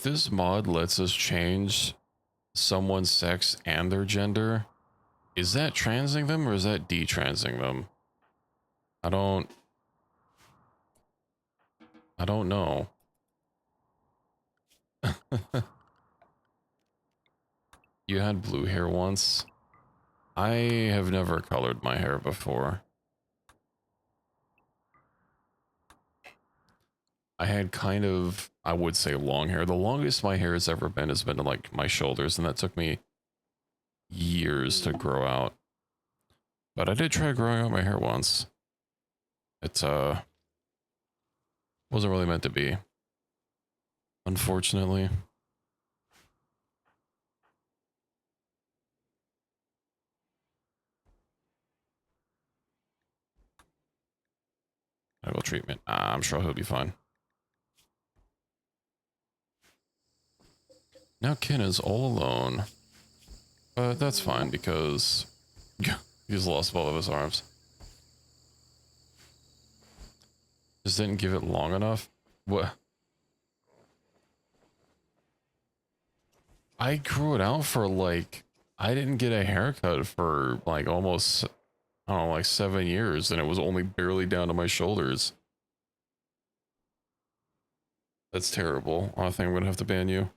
Speaker 1: this mod lets us change someone's sex and their gender, is that transing them or is that detransing them? I don't know. You had blue hair once. I have never colored my hair before. I had kind of, I would say, long hair. The longest my hair has ever been has been to like my shoulders, and that took me years to grow out. But I did try growing out my hair once. It wasn't really meant to be, unfortunately. Medical treatment. I'm sure he'll be fine. Now Ken is all alone. But that's fine because he's lost both of his arms. Just didn't give it long enough. What? I grew it out for like, I didn't get a haircut for like almost, I don't know, like 7 years, and it was only barely down to my shoulders. That's terrible. I think I'm gonna have to ban you.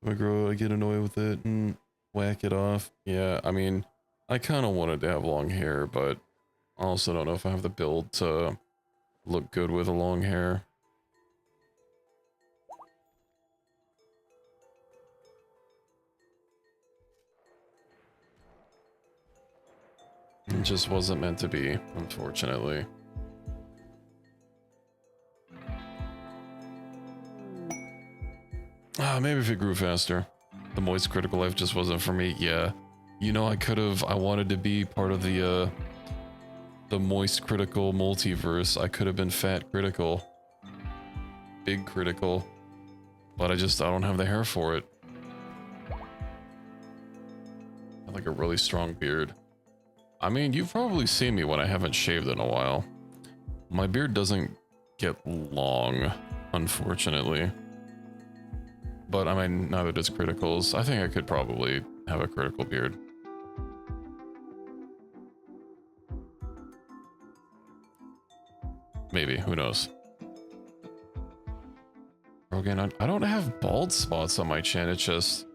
Speaker 1: I get annoyed with it. Whack it off. Yeah, I mean, I kind of wanted to have long hair, but I also don't know if I have the build to look good with a long hair. It just wasn't meant to be, unfortunately. Maybe if it grew faster. The moist critical life just wasn't for me. Yeah. You know, I wanted to be part of the moist critical multiverse. I could have been fat critical. Big critical. But I don't have the hair for it. I have like a really strong beard. I mean, you've probably seen me when I haven't shaved in a while. My beard doesn't get long, unfortunately. But I mean, neither does criticals. I think I could probably have a critical beard. Maybe, who knows? Again, I don't have bald spots on my chin, it's just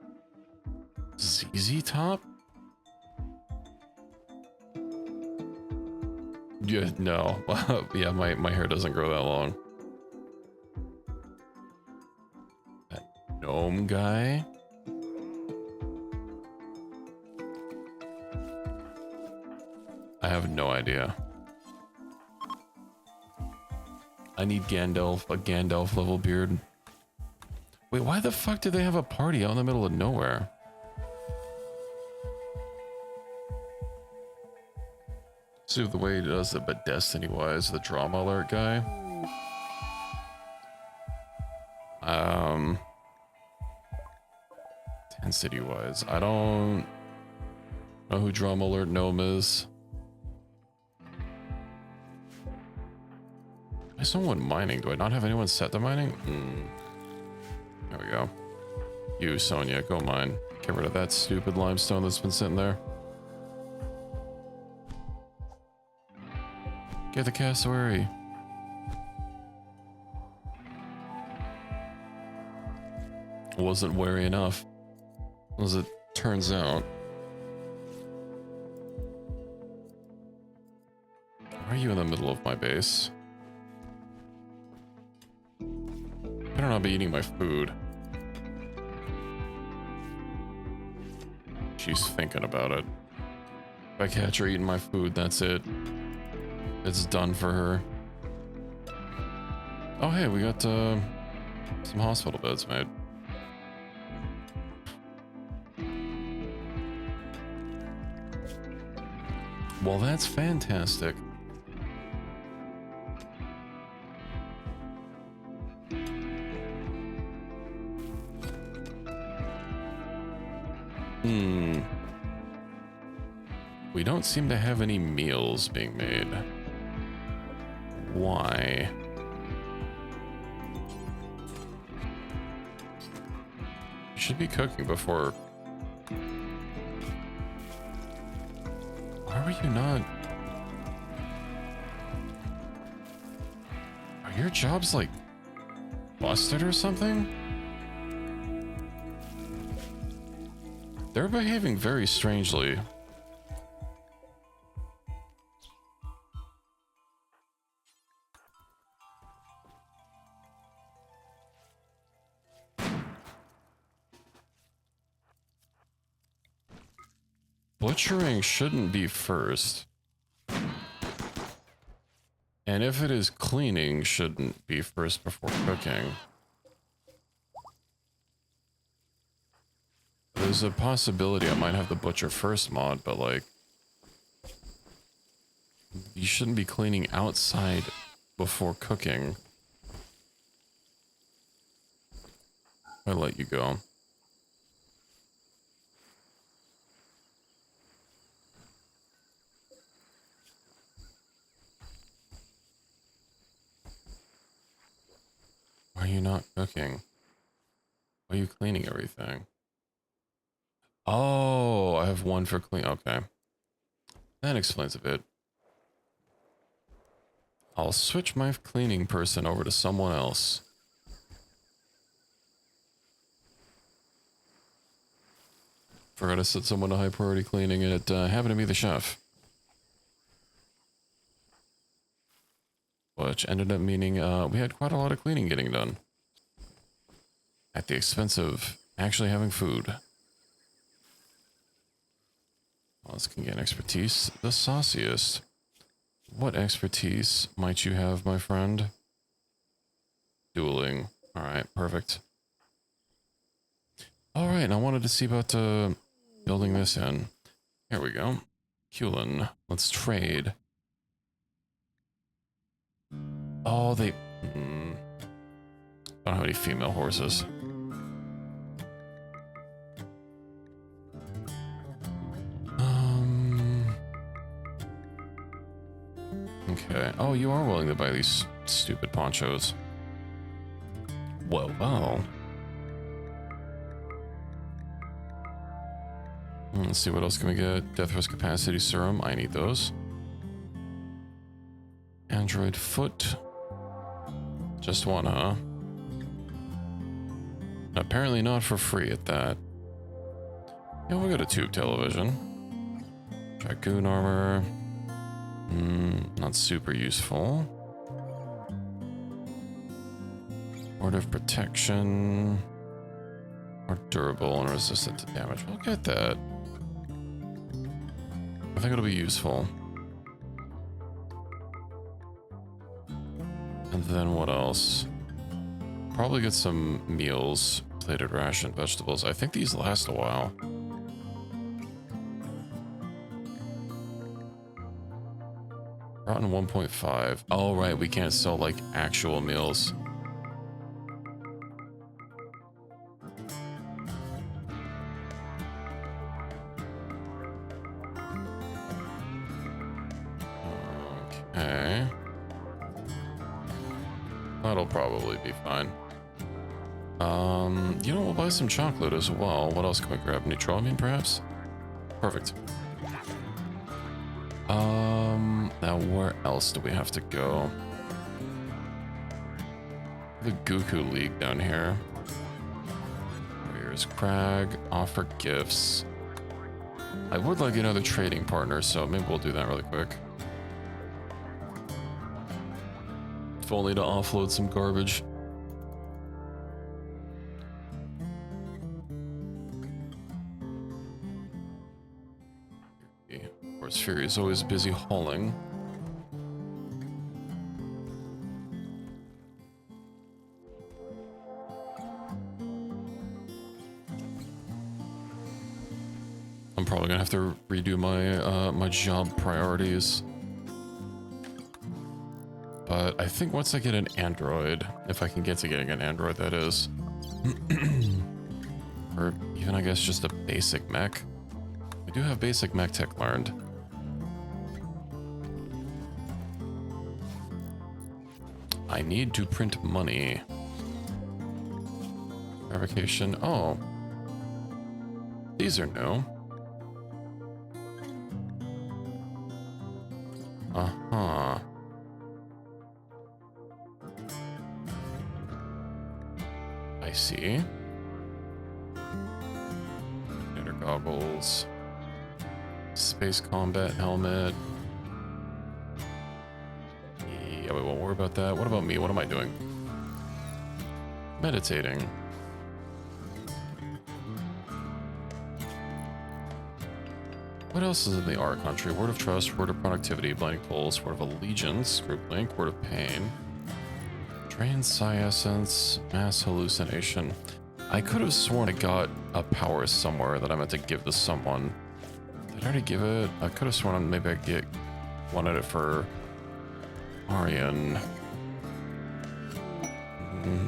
Speaker 1: ZZ top? Yeah, no. Yeah, my hair doesn't grow that long. That gnome guy? I have no idea. I need Gandalf, a Gandalf level beard. Wait, why the fuck did they have a party out in the middle of nowhere? See the way he does it, but Destiny-wise, the drama alert guy. Intensity-wise, I don't know who drama alert gnome is. Why is someone mining? Do I not have anyone set to mining? There we go. You, Sonia, go mine. Get rid of that stupid limestone that's been sitting there. Get the cassowary. Wasn't wary enough, as it turns out. Why are you in the middle of my base? Better not be eating my food. She's thinking about it. If I catch her eating my food, that's it. It's done for her. Oh hey, we got some hospital beds made. Well, that's fantastic. We don't seem to have any meals being made. Why? You should be cooking before. Why were you not? Are your jobs like busted or something? They're behaving very strangely. Butchering shouldn't be first. And if it is, cleaning shouldn't be first before cooking. There's a possibility I might have the butcher first mod, but like, you shouldn't be cleaning outside before cooking. I'll let you go. Why are you not cooking? Why are you cleaning everything? Oh, I have one for clean. Okay. That explains a bit. I'll switch my cleaning person over to someone else. Forgot to set someone to high priority cleaning, and it happened to be the chef. Which ended up meaning we had quite a lot of cleaning getting done. At the expense of actually having food. Let's gain expertise. The sauciest. What expertise might you have, my friend? Dueling. Alright, perfect. Alright, I wanted to see about building this in. Here we go. Culin. Let's trade. Oh, they... I don't have any female horses. Okay. Oh, you are willing to buy these stupid ponchos. Whoa, wow. Let's see, what else can we get? Death risk capacity serum. I need those. Android foot. Just one, huh? Apparently not for free at that. Yeah, we'll get a tube television. Dragoon armor. Not super useful. Word of protection. More durable and resistant to damage. We'll get that. I think it'll be useful. And then what else? Probably get some meals, plated ration, vegetables. I think these last a while. Rotten 1.5. Oh, right, we can't sell, like, actual meals. Okay. That'll probably be fine. You know, we'll buy some chocolate as well. What else can we grab? Neutroamine, perhaps? Perfect. Now where else do we have to go? The Goku League down here. Here's Crag. Offer gifts. I would like another trading partner, so maybe we'll do that really quick. If only to offload some garbage. Of course, Fury is always busy hauling. I'm probably gonna have to redo my my job priorities. But I think once I get an android, if I can get to getting an android, that is, or even I guess just a basic mech. I do have basic mech tech learned. I need to print money. Fabrication. Oh, these are new. Uh-huh. I see. Inner goggles. Space combat helmet. Yeah, we won't worry about that. What about me? What am I doing? Meditating. What else is in the R country? Word of trust, word of productivity, blinding pulse, word of allegiance, group link, word of pain. Drain Essence, mass hallucination. I could have sworn I got a power somewhere that I meant to give to someone. Did I already give it? I could have sworn maybe I wanted it for Arian.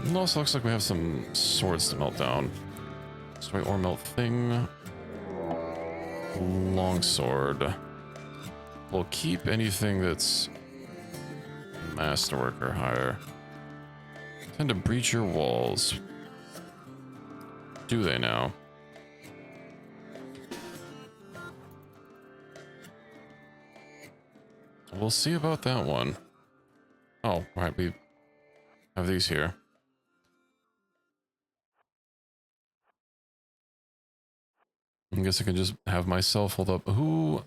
Speaker 1: It also looks like we have some swords to melt down. Destroy or melt thing. Longsword. We'll keep anything that's masterwork or higher. Tend to breach your walls. Do they now? We'll see about that one. Oh, right, we have these here. I guess I can just have myself hold up. Who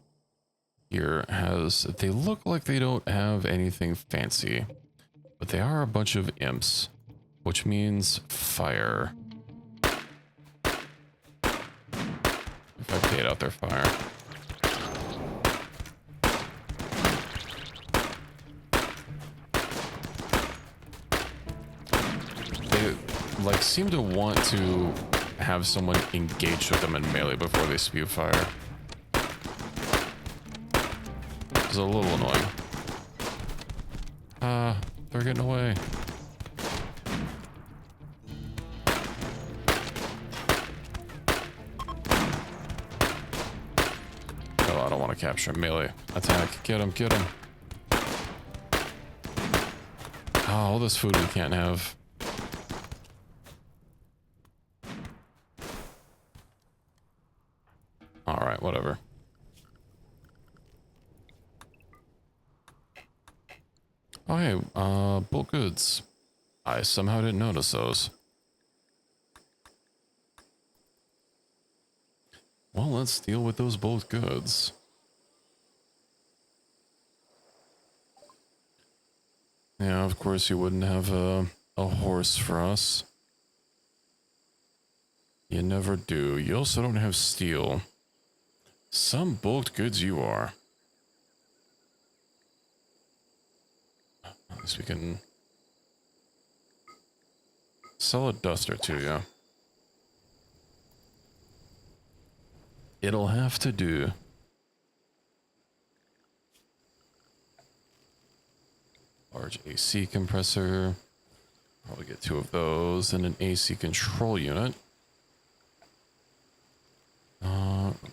Speaker 1: here has... They look like they don't have anything fancy, but they are a bunch of imps, which means fire. If I paid out their fire. They like seem to want to have someone engage with them in melee before they spew fire. It's a little annoying. They're getting away. Oh, I don't want to capture him. Melee attack. Get him, get him. Oh, all this food we can't have. Alright, whatever. Oh, hey, bulk goods. I somehow didn't notice those. Well, let's deal with those bulk goods. Yeah, of course you wouldn't have a horse for us. You never do. You also don't have steel. Some bulked goods you are. At least we can sell a duster to you. It'll have to do. Large AC compressor. Probably get 2 of those and an AC control unit.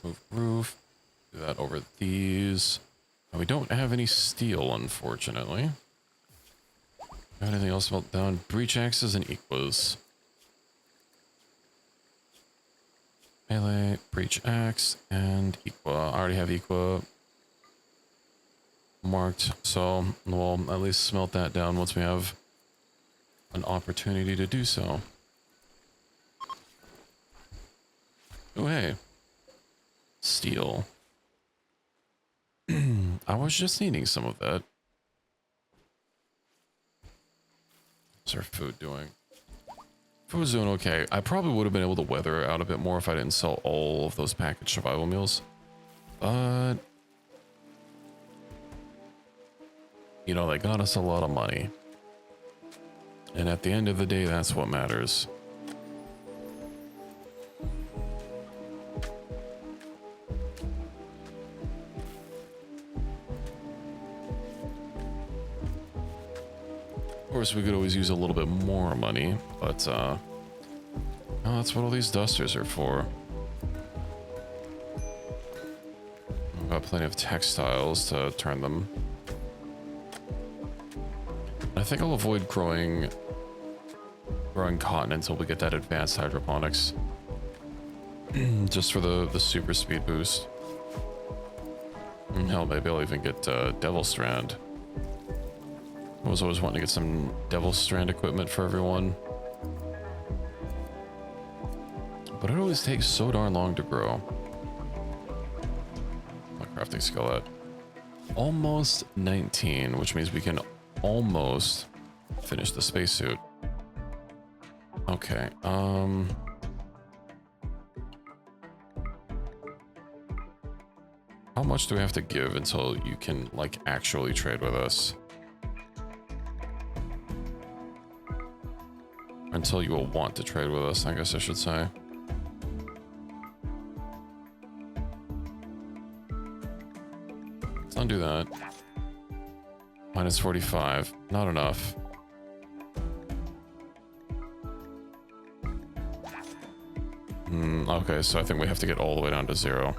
Speaker 1: Remove roof. Do that over these. And we don't have any steel, unfortunately. Got anything else melt down? Breach axes and equas. Melee, breach axe, and equa. I already have equa marked, so we'll at least smelt that down once we have an opportunity to do so. Oh, hey. Steel. I was just needing some of that. What's our food doing? Food's doing okay. I probably would have been able to weather it out a bit more if I didn't sell all of those packaged survival meals. But... you know, they got us a lot of money. And at the end of the day, that's what matters. Of course, we could always use a little bit more money, but oh, that's what all these dusters are for. We've got plenty of textiles to turn them. I think I'll avoid growing cotton until we get that advanced hydroponics. Just for the super speed boost. And hell, maybe I'll even get Devil Strand. I was always wanting to get some Devil Strand equipment for everyone. But it always takes so darn long to grow. My crafting skill at almost 19, which means we can almost finish the spacesuit. Okay, how much do we have to give until you can, like, actually trade with us? Until you will want to trade with us, I guess I should say. Let's undo that. Minus 45. Not enough. Okay, so I think we have to get all the way down to 0.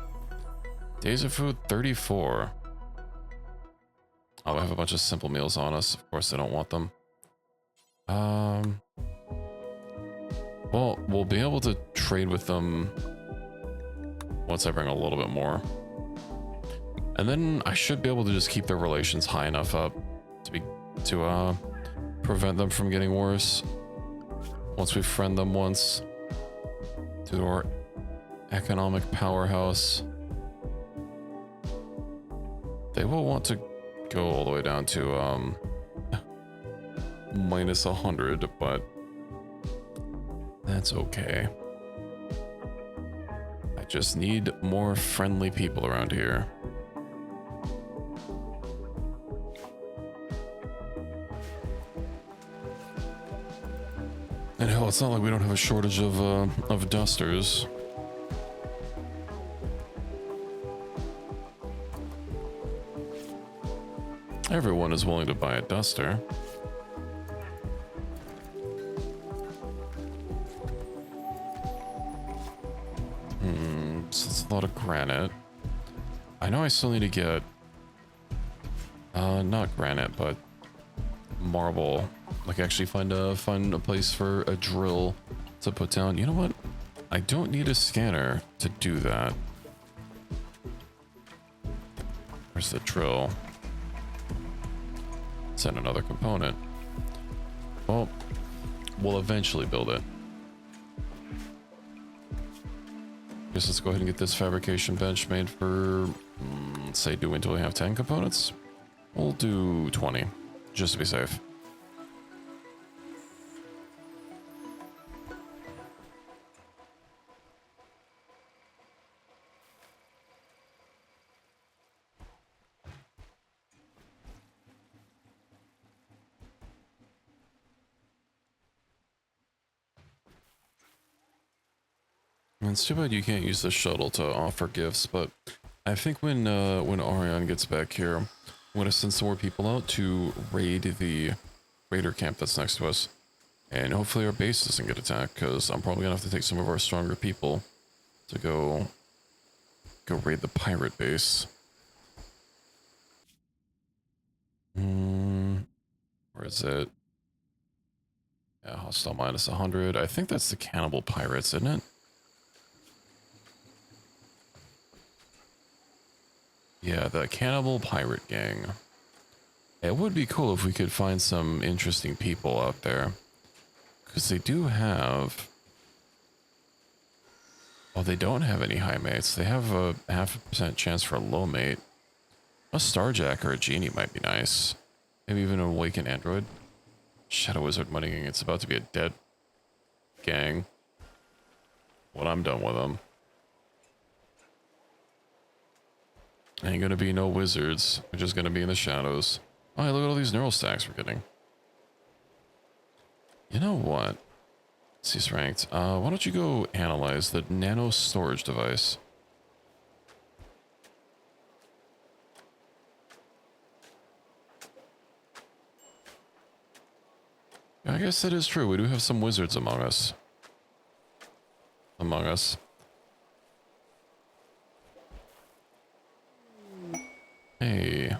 Speaker 1: Days of food, 34. Oh, we have a bunch of simple meals on us. Of course, I don't want them. Well, we'll be able to trade with them once I bring a little bit more. And then I should be able to just keep their relations high enough up to prevent them from getting worse. Once we friend them once. To our economic powerhouse. They will want to go all the way down to minus 100, but that's okay. I just need more friendly people around here. And hell, it's not like we don't have a shortage of dusters. Everyone is willing to buy a duster. So it's a lot of granite. I know I still need to get, not granite, but marble. Like actually find a place for a drill to put down. You know what? I don't need a scanner to do that. Where's the drill? Send another component. Well, we'll eventually build it. Guess let's go ahead and get this fabrication bench made for, let's say, do until we have 10 components. We'll do 20, just to be safe. It's too bad you can't use the shuttle to offer gifts, but I think when Arion gets back here, I'm gonna send some more people out to raid the raider camp that's next to us, and hopefully our base doesn't get attacked, because I'm probably gonna have to take some of our stronger people to go raid the pirate base. Where is it? Yeah, hostile minus 100. I think that's the cannibal pirates, isn't it? Yeah, the cannibal pirate gang. It would be cool if we could find some interesting people out there. Because they do have... Well, they don't have any high mates. They have a 0.5% chance for a low mate. A Starjack or a Genie might be nice. Maybe even an Awakened Android. Shadow Wizard Money Gang. It's about to be a dead gang when I'm done with them. Ain't gonna be no wizards. We're just gonna be in the shadows. Oh, hey, look at all these neural stacks we're getting. You know what? Cease ranked. Why don't you go analyze the nano storage device? I guess that is true. We do have some wizards among us. Hey,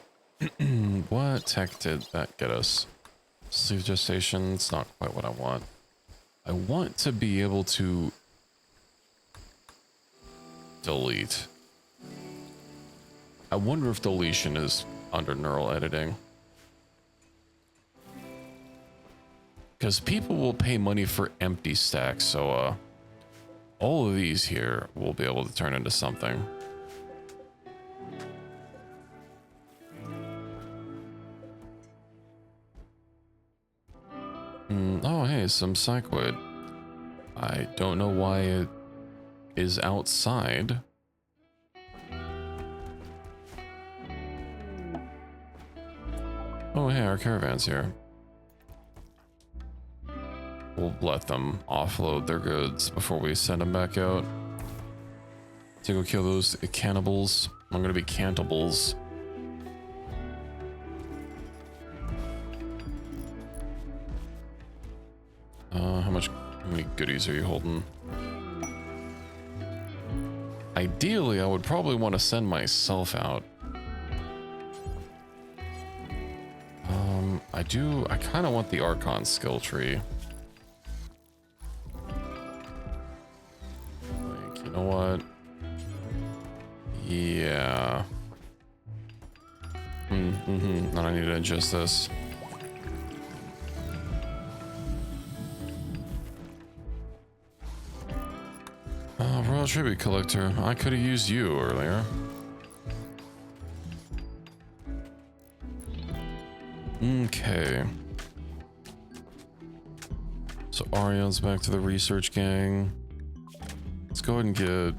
Speaker 1: what tech did that get us? Sleeve gestation, it's not quite what I want. I want to be able to delete. I wonder if deletion is under neural editing. Because people will pay money for empty stacks, so all of these here will be able to turn into something. Oh, hey, some psychoid. I don't know why it is outside. Oh, hey, our caravan's here. We'll let them offload their goods before we send them back out. To go kill those cannibals. I'm gonna be cantables. How many goodies are you holding? Ideally, I would probably want to send myself out. I kind of want the Archon skill tree. Like, you know what? Yeah. And I need to adjust this. Royal Tribute Collector. I could have used you earlier. Okay. So Arion's back to the research gang. Let's go ahead and get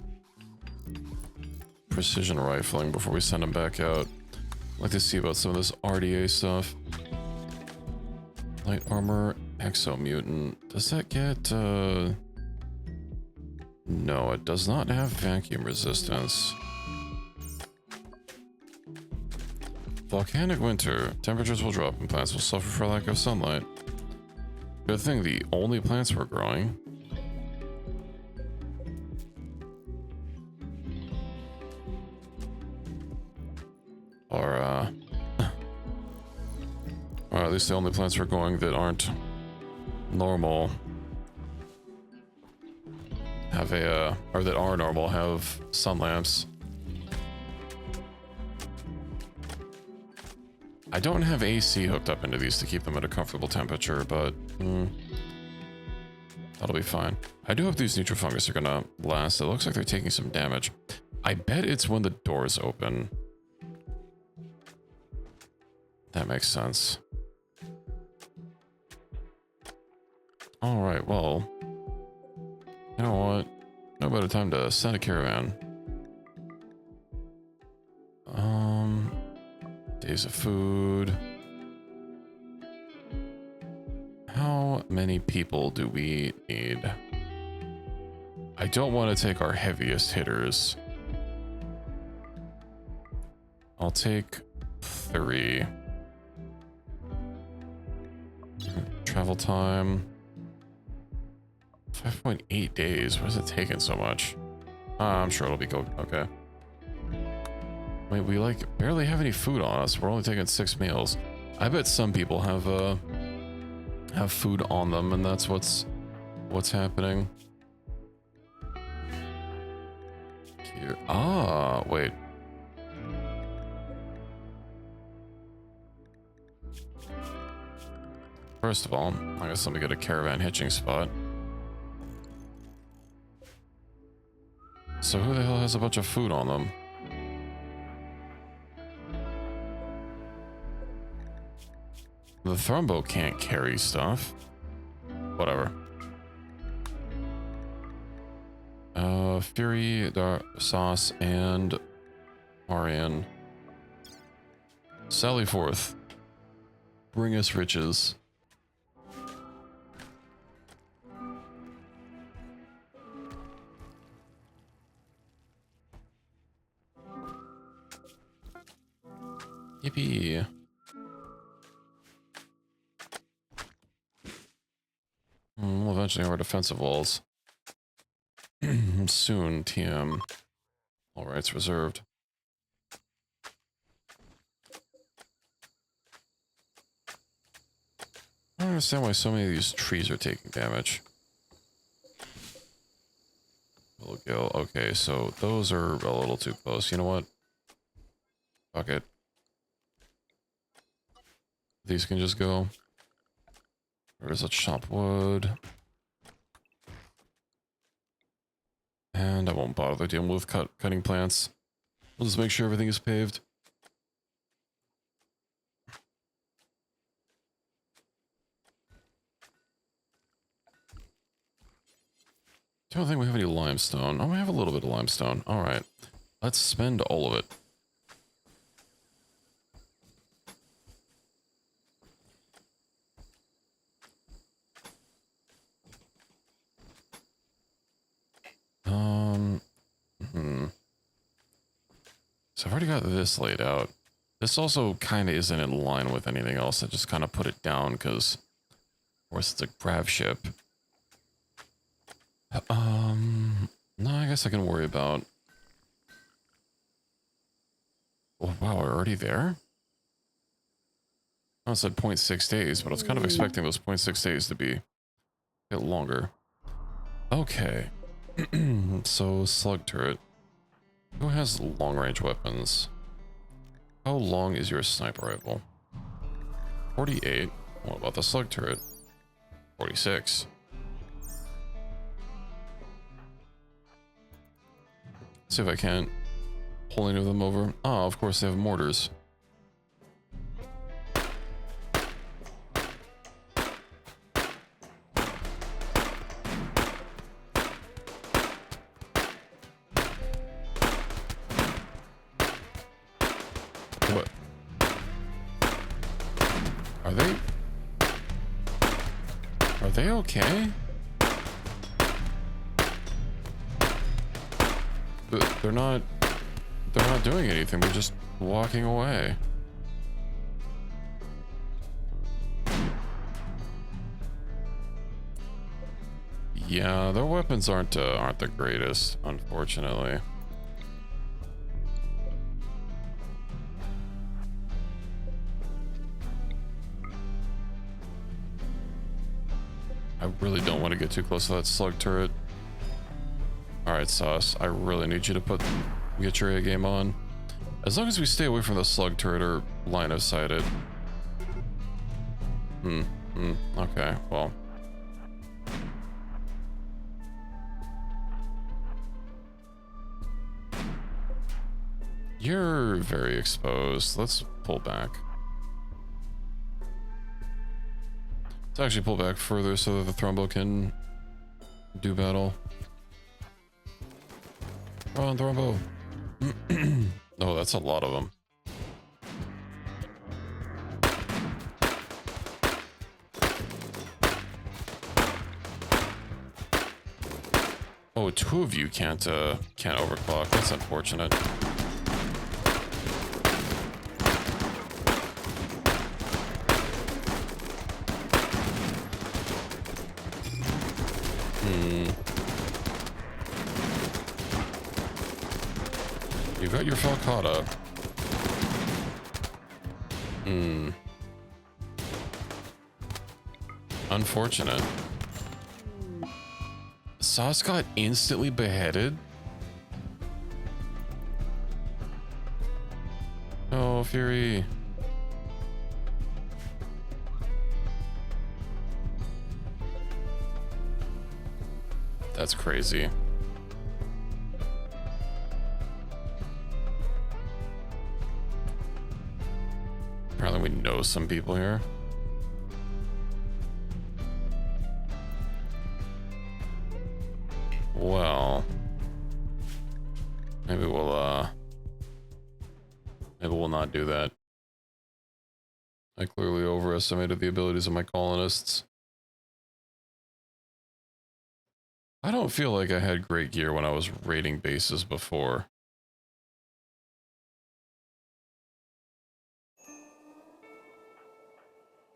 Speaker 1: precision rifling before we send him back out. I'd like to see about some of this RDA stuff. Light armor, exomutant. Does that get, No, it does not have vacuum resistance. Volcanic winter. Temperatures will drop and plants will suffer for lack of sunlight. Good thing the only plants we're growing are, or at least the only plants we're growing that aren't normal have a, or that are normal have sun lamps. I don't have AC hooked up into these to keep them at a comfortable temperature, but that'll be fine. I do hope these Nutrifungus are gonna last. It looks like they're taking some damage. I bet it's when the doors open. That makes sense. All right, well, you know what? No better time to send a caravan. Days of food. How many people do we need? I don't want to take our heaviest hitters. I'll take 3. Travel time. 5.8 days. Why is it taking so much? I'm sure it'll be okay. Wait, we like barely have any food on us. We're only taking 6 meals. I bet some people have food on them, and that's what's happening. Here. Ah, wait. First of all, I guess let me get a caravan hitching spot. So who the hell has a bunch of food on them? The Thrumbo can't carry stuff. Whatever. Fury, Sauce, and Arian. Sally forth. Bring us riches. Yippee. We'll eventually have our defensive walls. Soon, TM. All rights reserved. I don't understand why so many of these trees are taking damage. We'll go. Okay, so those are a little too close. You know what? Fuck it. These can just go. Let's chop wood. And I won't bother dealing with cutting plants. We'll just make sure everything is paved. Don't think we have any limestone. Oh, we have a little bit of limestone. All right. Let's spend all of it. So I've already got this laid out. This also kind of isn't in line with anything else. I just kind of put it down because, of course, it's a grav ship. No, I guess I can worry about. Oh, wow, we're already there? I said 0.6 days, but I was kind of expecting those 0.6 days to be a bit longer. Okay. So, slug turret. Who has long-range weapons? How long is your sniper rifle? 48. What about the slug turret? 46. See if I can't pull any of them over. Oh, of course they have mortars. What? Are they okay? They're not doing anything. They're just walking away. Yeah, their weapons aren't the greatest, unfortunately. I really don't want to get too close to that slug turret. Alright, Sauce, I really need you to get your A game on. As long as we stay away from the slug turret or line of sight it. Okay, well. You're very exposed. Let's pull back. Let's actually pull back further so that the Thrumbo can do battle. Come on, Thrumbo. Oh, that's a lot of them. Oh, two of you can't overclock. That's unfortunate. You got your Falcata. Unfortunate. Sauce got instantly beheaded. Oh, Fury. That's crazy. Apparently we know some people here. Well, maybe we'll not do that. I clearly overestimated the abilities of my colonists. I don't feel like I had great gear when I was raiding bases before.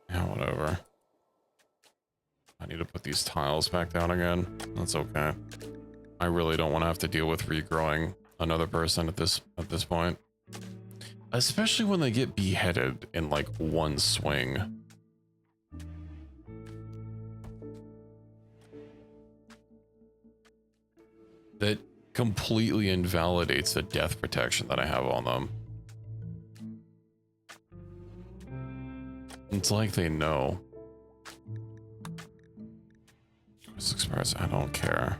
Speaker 1: Yeah, whatever. I need to put these tiles back down again. That's okay. I really don't want to have to deal with regrowing another person at this point. Especially when they get beheaded in like one swing. That completely invalidates the death protection that I have on them. It's like they know. Express, I don't care.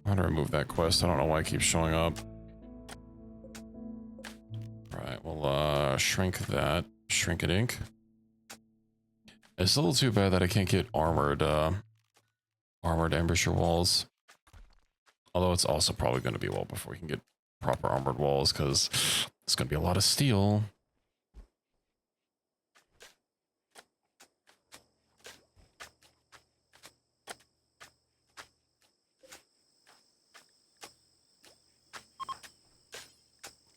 Speaker 1: I'm gonna remove that quest. I don't know why it keeps showing up. Right, we'll shrink that. Shrink it ink. It's a little too bad that I can't get armored embouchure walls. Although it's also probably gonna be a while before we can get proper armored walls, because it's gonna be a lot of steel.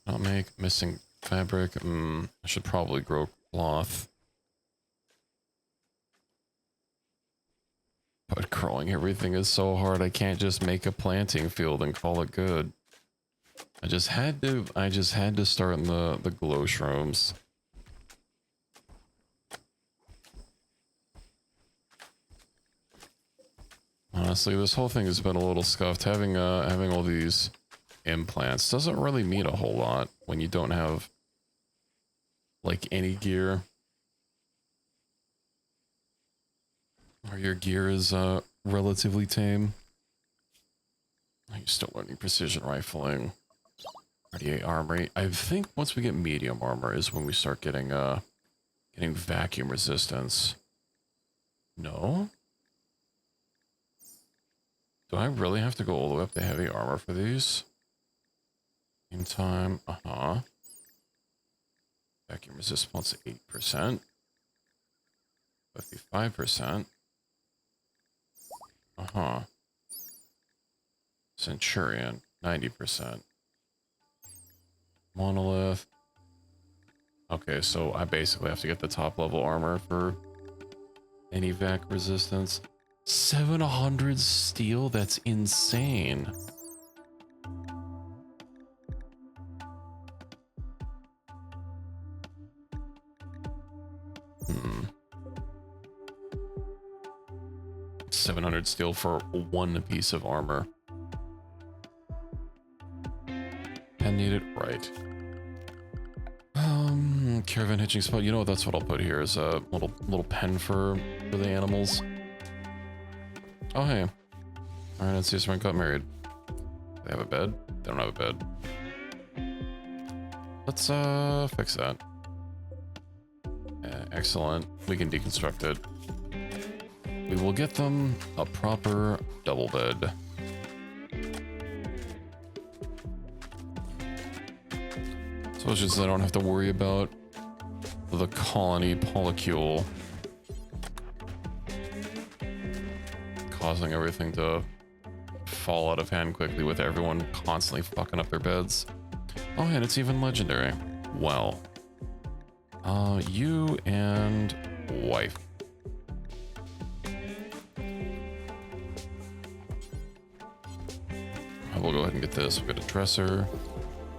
Speaker 1: Not make missing fabric. I should probably grow cloth. But growing everything is so hard. I can't just make a planting field and call it good. I just had to start in the glow shrooms. Honestly, this whole thing has been a little scuffed. Having all these implants doesn't really mean a whole lot when you don't have like any gear, or your gear is relatively tame. You're still learning precision rifling. 38 armory. I think once we get medium armor is when we start getting vacuum resistance. No? Do I really have to go all the way up to heavy armor for these? Same time, Vacuum resistance 8%. 55%. Centurion, 90%. Monolith. Okay, so I basically have to get the top level armor for any vac resistance. 700 steel? That's insane. Hmm. 700 steel for one piece of armor. Pen needed, right. Caravan hitching spot. You know what? That's what I'll put here is a little pen for the animals. Oh hey. Alright, let's see if someone got married. They have a bed? They don't have a bed. Let's fix that. Excellent. We can deconstruct it. We will get them a proper double bed. So it's just I don't have to worry about the colony polycule causing everything to fall out of hand quickly with everyone constantly fucking up their beds. Oh, and it's even legendary. Well, you and wife. We'll go ahead and get this. We'll get a dresser.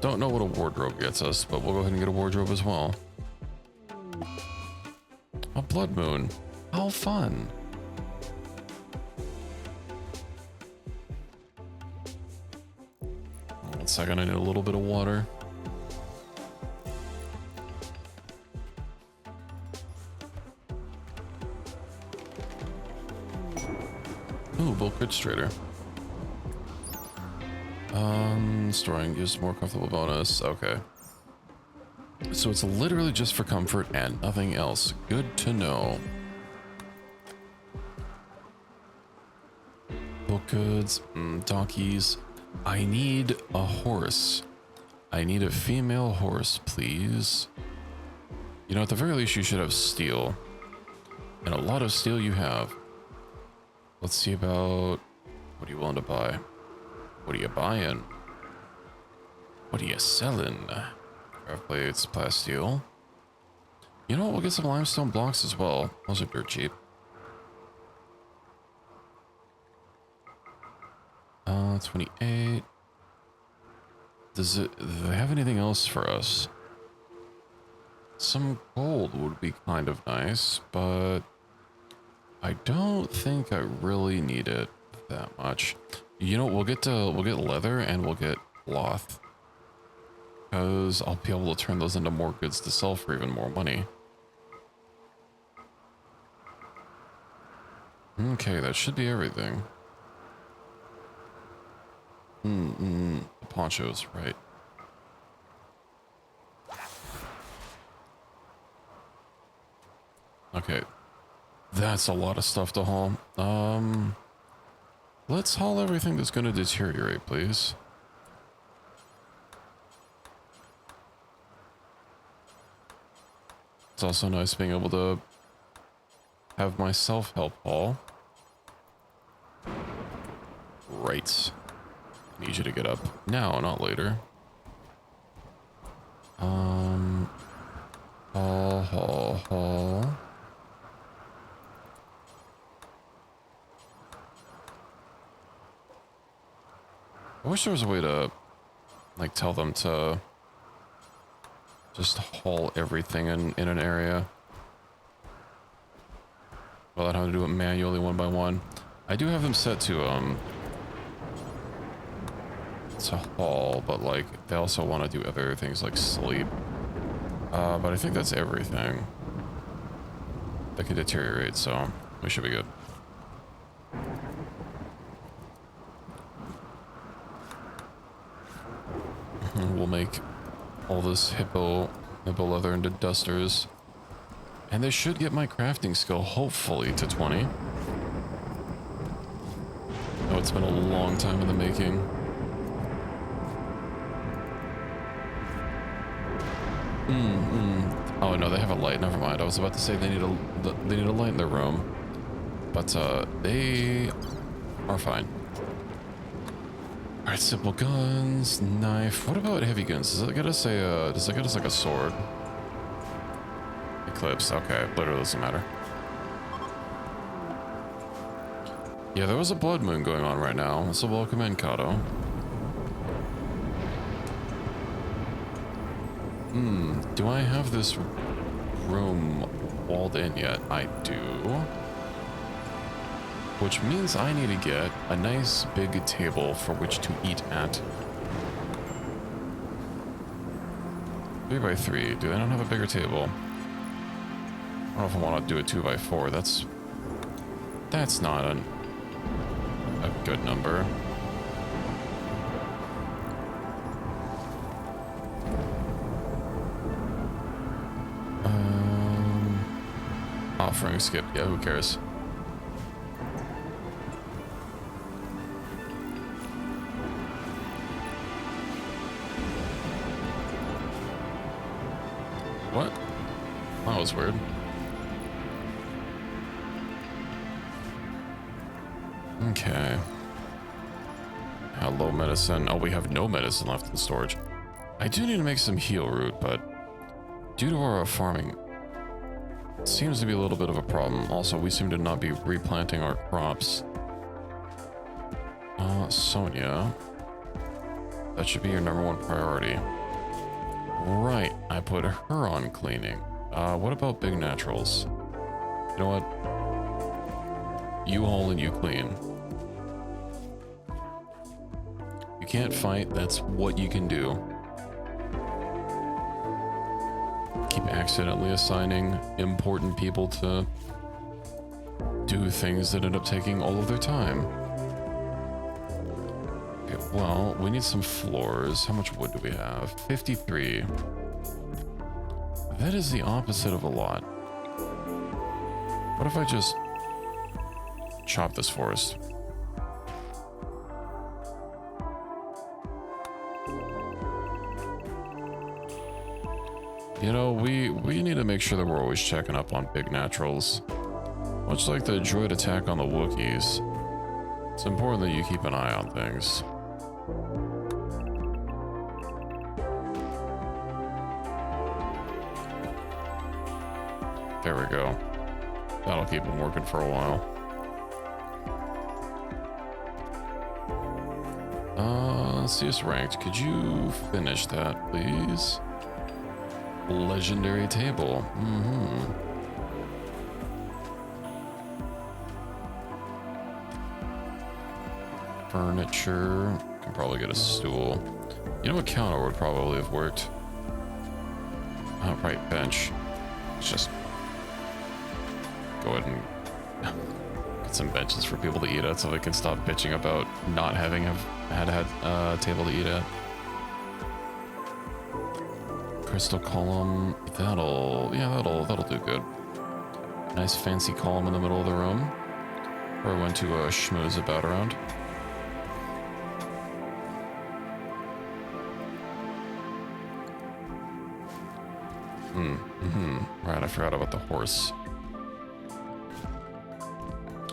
Speaker 1: Don't know what a wardrobe gets us, but we'll go ahead and get a wardrobe as well. A blood moon. How fun. One second, I need a little bit of water. Ooh, bulk registrator. Storing gives more comfortable bonus. Okay. So it's literally just for comfort and nothing else. Good to know. Book goods, donkeys. I need a horse. I need a female horse, please. You know, at the very least, you should have steel. And a lot of steel you have. Let's see about... What are you willing to buy? What are you buying? What are you selling? Craft plates, plasteel. You know what? We'll get some limestone blocks as well. Those are dirt cheap. 28. Do they have anything else for us? Some gold would be kind of nice, but I don't think I really need it that much. You know, we'll get leather and we'll get cloth, because I'll be able to turn those into more goods to sell for even more money. Okay, that should be everything. The ponchos, right. Okay. That's a lot of stuff to haul. Let's haul everything that's going to deteriorate, please. It's also nice being able to have my self-help haul. Right. Need you to get up now, not later. Haul. I wish there was a way to, like, tell them to just haul everything in an area without having to do it manually one by one. I do have them set to haul, but like they also want to do other things like sleep. But I think that's everything that could deteriorate, so we should be good. And we'll make all this hippo leather into dusters. And this should get my crafting skill, hopefully, to 20. Oh, it's been a long time in the making. Oh no, they have a light. Never mind. I was about to say they need a light in their room, but they are fine. All right, simple guns, knife. What about heavy guns? Does it get us like a sword? Eclipse. Okay, literally doesn't matter. Yeah, there was a blood moon going on right now. So welcome in, Kato. Do I have this room walled in yet? I do. Which means I need to get a nice big table for which to eat at. 3x3. Do they not have a bigger table? I don't know if I want to do a 2x4. That's not a good number. Offering skip. Yeah, who cares? What? That was weird. Okay. Hello, medicine. Oh, we have no medicine left in storage. I do need to make some heal root, but due to our farming, it seems to be a little bit of a problem. Also, we seem to not be replanting our crops. Sonia. That should be your #1 priority. Right, I put her on cleaning. What about big naturals? You know what? You haul and you clean. You can't fight, that's what you can do. Keep accidentally assigning important people to do things that end up taking all of their time. Okay, well, we need some floors. How much wood do we have? 53. That is the opposite of a lot. What if I just chop this forest? You know, we need to make sure that we're always checking up on big naturals. Much like the droid attack on the Wookiees, it's important that you keep an eye on things. There we go. That'll keep them working for a while. Let's see us ranked. Could you finish that, please? Legendary table. Furniture. Can probably get a stool. You know, a counter would probably have worked. Oh, right, bench. Let's just go ahead and get some benches for people to eat at so they can stop bitching about not having had a table to eat at. Crystal column. That'll do good. Nice fancy column in the middle of the room. Or went to schmooze about around. Right, I forgot about the horse.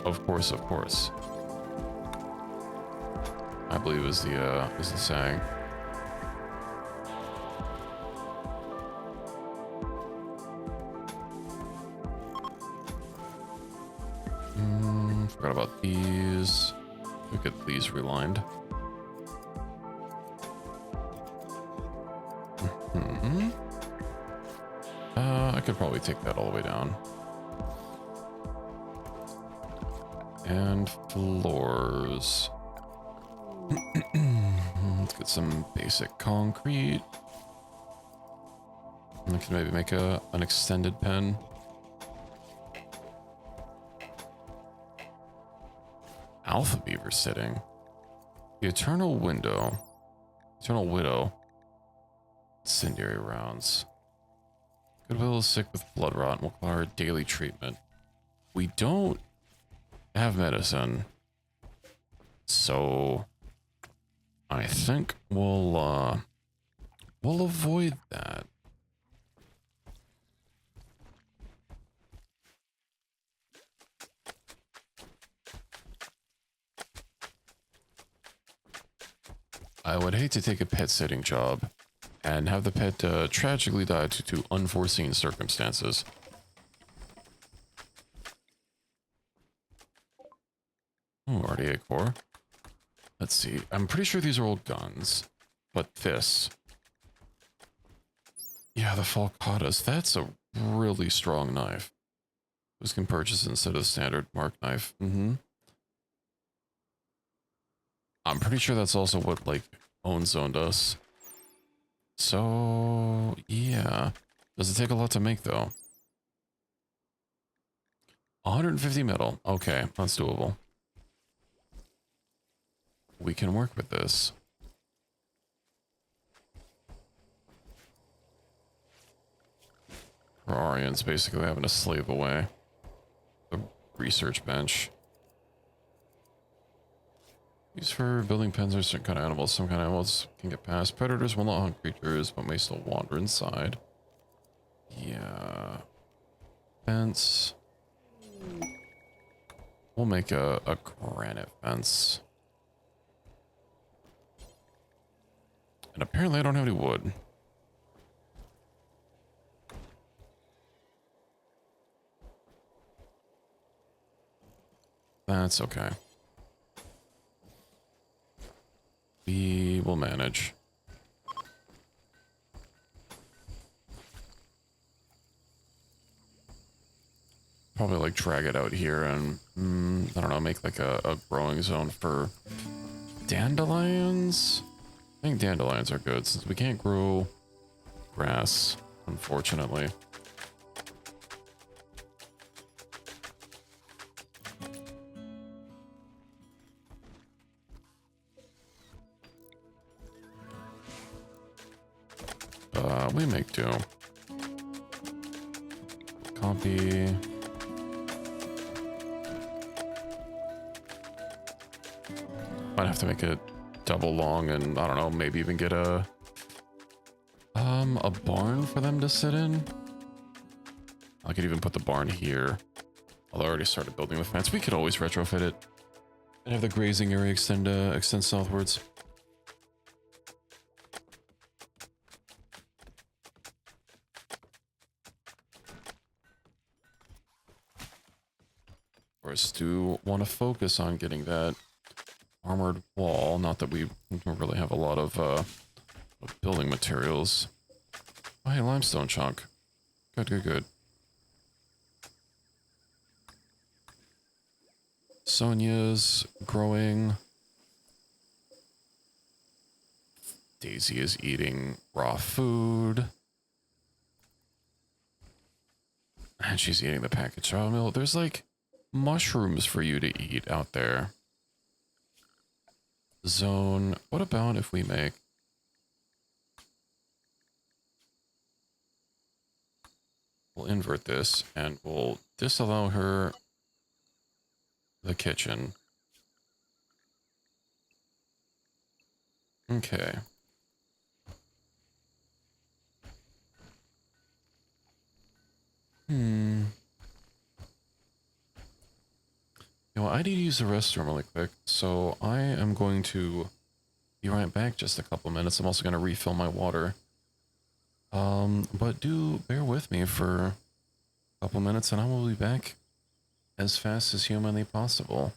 Speaker 1: Of course. I believe is the saying. Forgot about these. We get these relined. I could probably take that all the way down. And floors. Let's get some basic concrete. I can maybe make an extended pen. Alpha beaver sitting. The eternal widow. Incendiary rounds. Goodwill is sick with blood rot and will require daily treatment. We don't have medicine. So I think we'll avoid that. I would hate to take a pet sitting job and have the pet tragically die due to unforeseen circumstances. Oh, RDA core. Let's see. I'm pretty sure these are old guns. But this. Yeah, the Falcatas. That's a really strong knife. Those can purchase instead of the standard mark knife. I'm pretty sure that's also what, like, Own Zone does. So, yeah. Does it take a lot to make, though? 150 metal. Okay, that's doable. We can work with this. Arian's basically having to slave away the research bench. Used for building pens or certain kind of animals. Some kind of animals can get past. Predators will not hunt creatures, but may still wander inside. Yeah. Fence. We'll make a granite fence. And apparently I don't have any wood. That's okay. We will manage. Probably like drag it out here and I don't know, make like a growing zone for dandelions. I think dandelions are good since we can't grow grass, unfortunately. We make do. Copy. Might have to make it double long and I don't know, maybe even get a barn for them to sit in. I could even put the barn here. Although I already started building the fence. We could always retrofit it and have the grazing area extend southwards. Of course, do want to focus on getting that armored wall. Not that we don't really have a lot of building materials. Oh, hey, limestone chunk. Good, good, good. Sonia's growing. Daisy is eating raw food. And she's eating the packaged raw meal. There's like mushrooms for you to eat out there. Zone. What about if we make... We'll invert this and we'll disallow her the kitchen. Okay. You know, I need to use the restroom really quick, so I am going to be right back just a couple minutes. I'm also going to refill my water. But do bear with me for a couple minutes and I will be back as fast as humanly possible.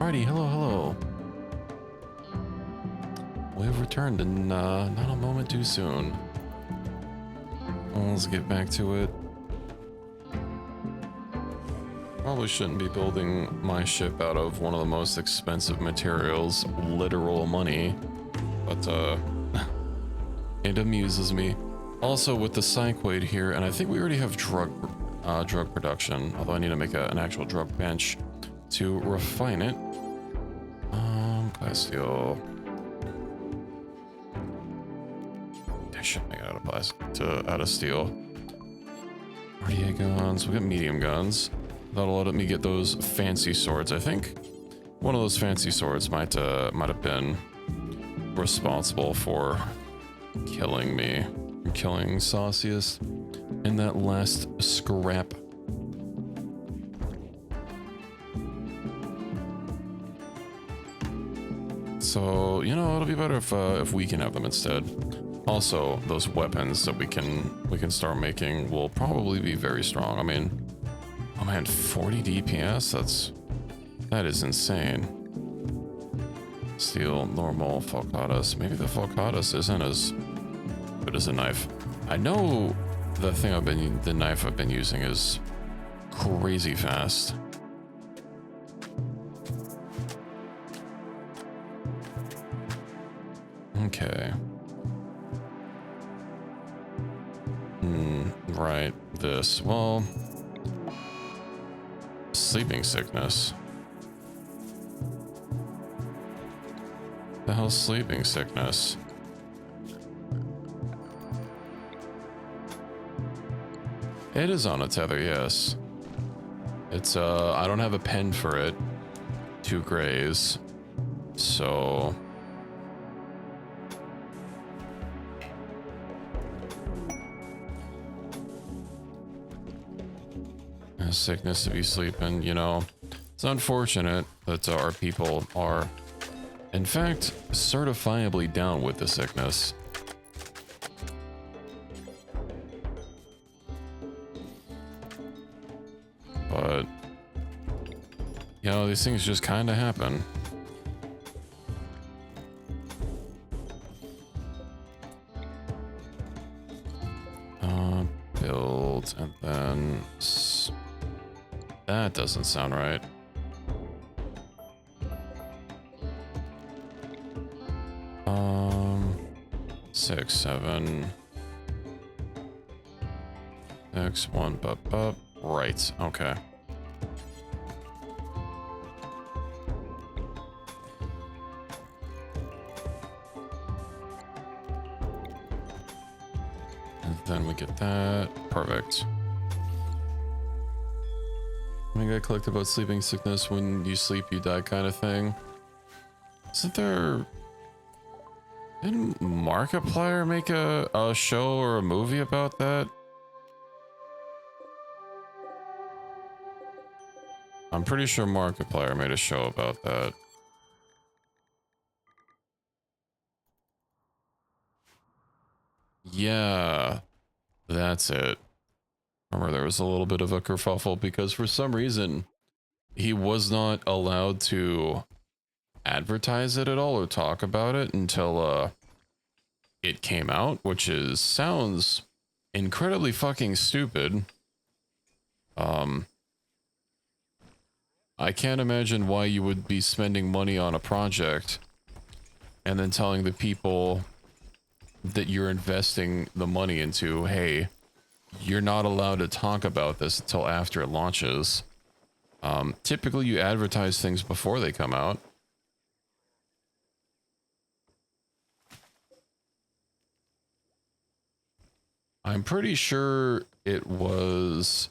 Speaker 1: Alrighty, hello, hello. We've returned and not a moment too soon. Well, let's get back to it. Probably shouldn't be building my ship out of one of the most expensive materials, literal money, but it amuses me. Also with the cyclade here, and I think we already have drug production, although I need to make an actual drug bench to refine it. Glass steel. I should make it out of plastic out of steel. RDA guns. We got medium guns. That'll let me get those fancy swords. I think one of those fancy swords might have been responsible for killing me, killing Saucius in that last scrap. So, you know, it'll be better if we can have them instead. Also, those weapons that we can start making will probably be very strong. I mean, oh man, 40 DPS? That is insane. Steel, normal, Falcatus. Maybe the Falcatus isn't as good as a knife. I know the knife I've been using is crazy fast. Okay. Right, this. Well, sleeping sickness. The hell's sleeping sickness? It is on a tether, yes. It's I don't have a pen for it to graze, so sickness to be sleeping, you know. It's unfortunate that our people are, in fact, certifiably down with the sickness. But, you know, these things just kind of happen. Build, and then... That doesn't sound right. Six, seven. X, one, bup. Right, okay. And then we get that. Perfect. I think I collect about sleeping sickness. When you sleep, you die kind of thing. Isn't there... Didn't Markiplier make a show or a movie about that? I'm pretty sure Markiplier made a show about that. Yeah, that's it. Remember, there was a little bit of a kerfuffle because for some reason he was not allowed to advertise it at all or talk about it until it came out, which sounds incredibly fucking stupid. I can't imagine why you would be spending money on a project and then telling the people that you're investing the money into, hey, you're not allowed to talk about this until after it launches. Typically you advertise things before they come out. I'm pretty sure it was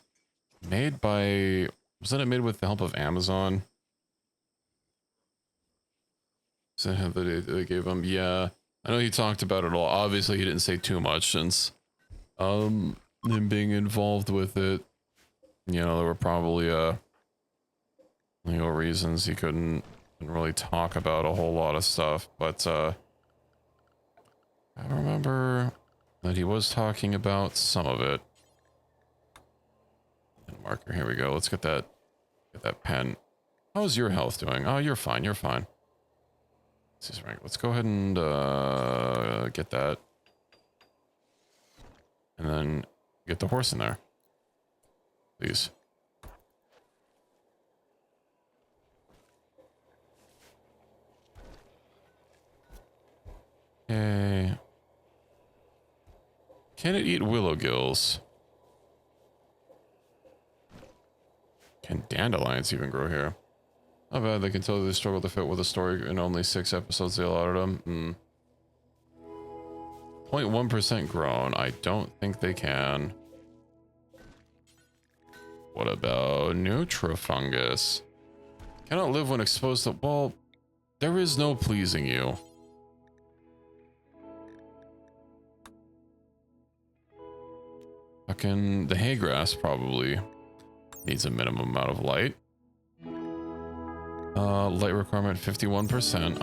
Speaker 1: made by... Wasn't it made with the help of Amazon? Is that how they gave him? Yeah. I know he talked about it all. Obviously, he didn't say too much since him being involved with it. You know, there were probably legal reasons he couldn't really talk about a whole lot of stuff. But I remember that he was talking about some of it. And marker, here we go. Let's get that pen. How's your health doing? Oh, you're fine. You're fine. Let's go ahead and get that. And then get the horse in there. Please. Okay. Can it eat willow gills? Can dandelions even grow here? Not bad, they can totally struggle to fit with a story in only 6 episodes they allotted them. 0.1% grown. I don't think they can. What about Nutrifungus? Cannot live when exposed to... Well, there is no pleasing you. Fucking the hay grass probably needs a minimum amount of light. Light requirement 51%.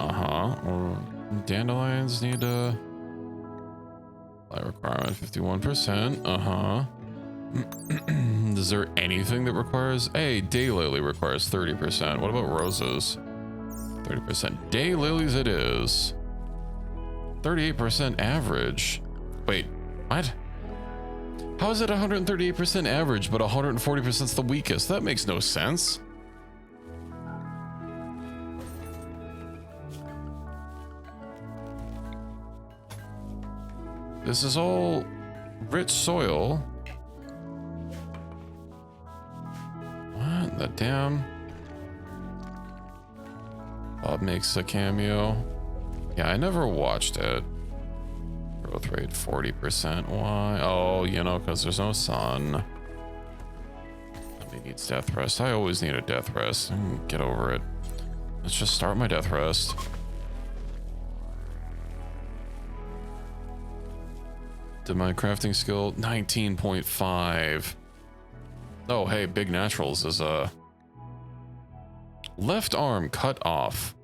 Speaker 1: Or dandelions need a light requirement 51%. Is there anything that requires? Hey, daylily requires 30%. What about roses? 30%. Daylilies it is. 38% average. Wait, what? How is it 138% average, but 140% is the weakest? That makes no sense. This is all rich soil. What the damn? Bob makes a cameo. Yeah, I never watched it. Growth rate 40%. Why? Oh, you know, because there's no sun. Somebody needs death rest. I always need a death rest. Get over it. Let's just start my death rest. Did my crafting skill 19.5. Oh, hey, Big Naturals is a left arm cut off.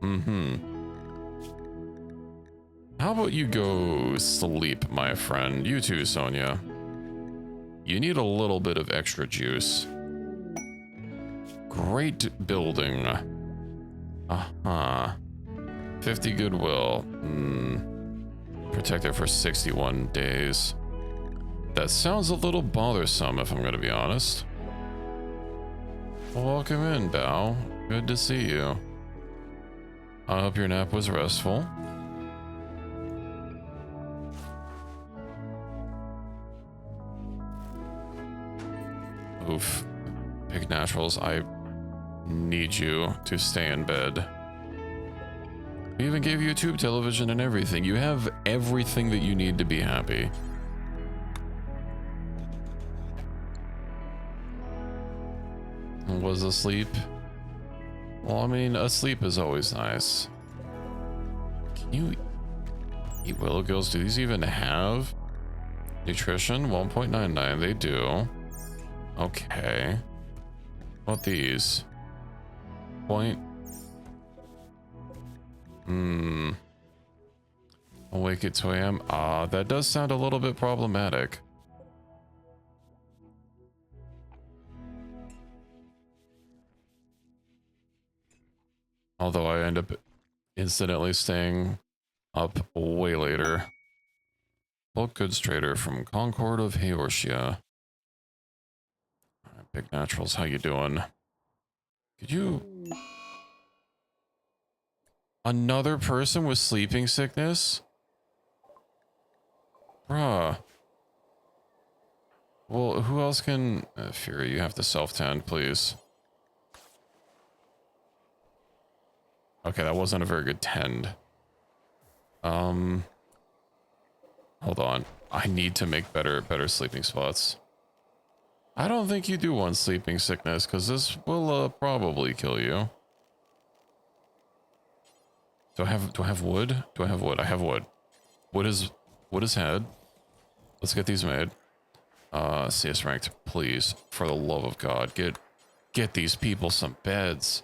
Speaker 1: How about you go sleep, my friend? You too, Sonia. You need a little bit of extra juice. Great building. 50 goodwill. Protected for 61 days. That sounds a little bothersome, if I'm going to be honest. Welcome in, Bao. Good to see you. I hope your nap was restful. Oof. Big Naturals, I need you to stay in bed. We even gave you a tube television and everything. You have everything that you need to be happy. Was asleep? Well, I mean, asleep is always nice. Can you eat willow gills? Do these even have nutrition? 1.99, they do. Okay. What about these? Awake at 2 a.m. That does sound a little bit problematic. Although I end up incidentally staying up way later. Bulk goods trader from Concord of Heortia. Alright, Big Naturals, how you doing? Could you... Another person with sleeping sickness? Bruh. Well, who else can... Fury, you have to self-tend, please. Okay, that wasn't a very good tend. Hold on. I need to make better sleeping spots. I don't think you do want sleeping sickness, because this will probably kill you. Do I have wood? Do I have wood? I have wood. Wood is head. Let's get these made. CS ranked, please, for the love of God, get these people some beds.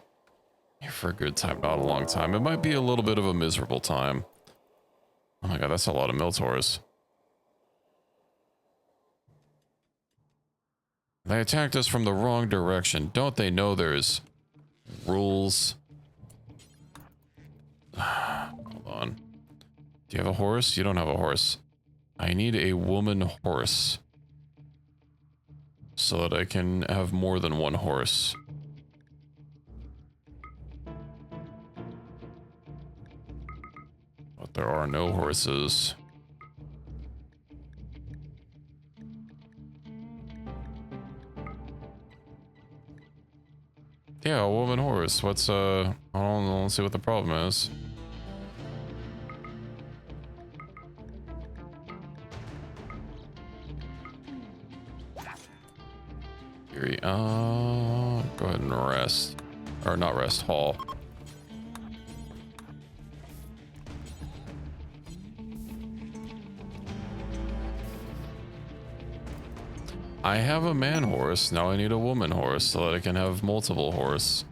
Speaker 1: Here for a good time, not a long time. It might be a little bit of a miserable time. Oh my god, that's a lot of Miltors. They attacked us from the wrong direction. Don't they know there's Rules. Hold on. Do you have a horse? You don't have a horse. I need a woman horse. So that I can have more than one horse. But there are no horses. Yeah, a woman horse. What's I don't see what the problem is. Here, go ahead and rest. Or not rest, haul. I have a man horse, now I need a woman horse so that I can have multiple horse.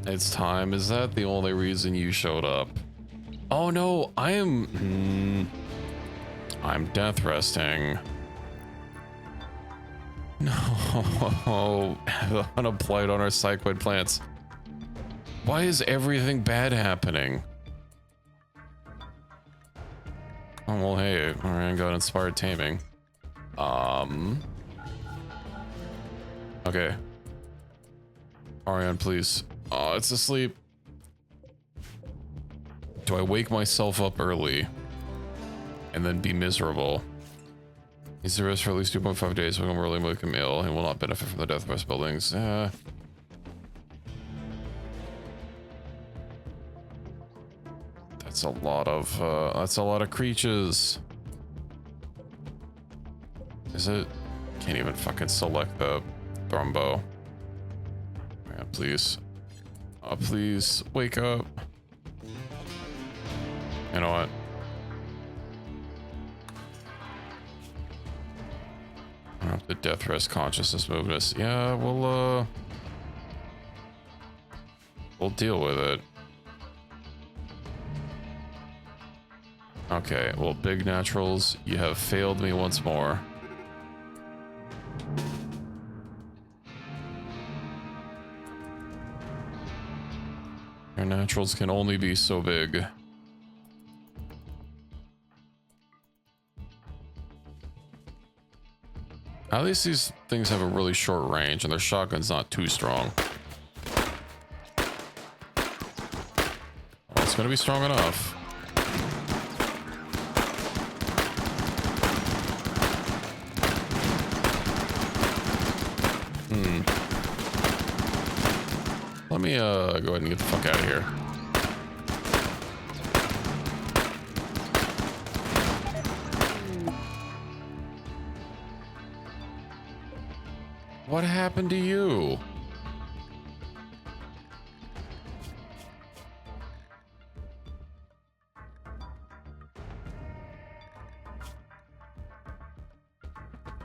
Speaker 1: It's time. Is that the only reason you showed up? Oh no, I'm death resting. No, unapplied on our cycloid plants. Why is everything bad happening? Oh, well, hey, we're gonna go inspired taming. Okay. Ariane, please. Oh, it's asleep. Do I wake myself up early and then be miserable? He's the rest for at least 2.5 days. We'll early wake him ill and will not benefit from the death of us buildings. That's a lot of creatures. Is it? Can't even fucking select the Thrumbo. Yeah, please. Oh, please wake up. You know what? I don't have the death rest consciousness movements. Yeah, we'll deal with it. Okay, well, big naturals, you have failed me once more. Your naturals can only be so big. At least these things have a really short range and their shotgun's not too strong. Well, it's gonna be strong enough. Let me go ahead and get the fuck out of here. What happened to you?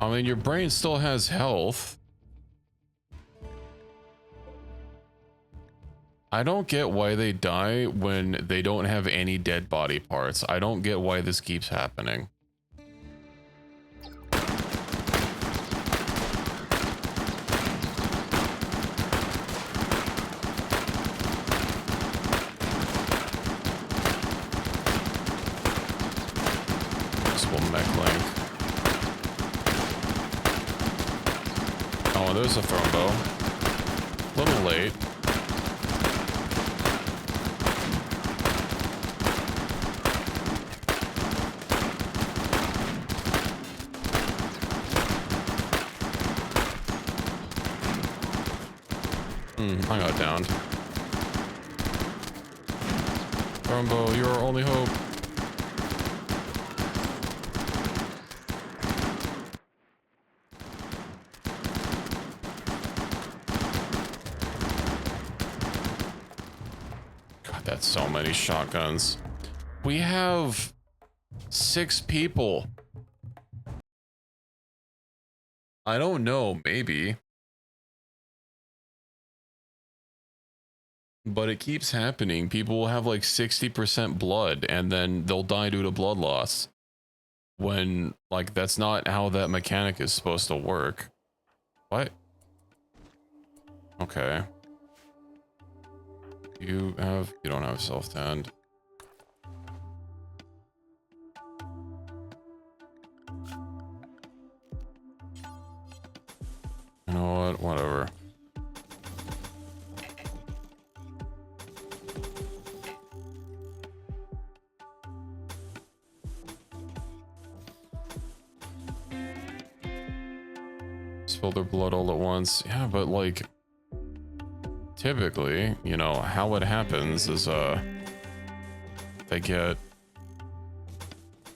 Speaker 1: I mean, your brain still has health. I don't get why they die when they don't have any dead body parts. I don't get why this keeps happening. Oh, there's a Thrumbo. A little late. I got downed. Thrumbos, you're our only hope. God, that's so many shotguns. We have 6 people. I don't know, maybe. But it keeps happening. People will have like 60% blood and then they'll die due to blood loss. when, like, that's not how that mechanic is supposed to work. What? Okay. You don't have self-tend. You know what? Whatever. Spill their blood all at once. Yeah, but like, typically, you know, how it happens is, they get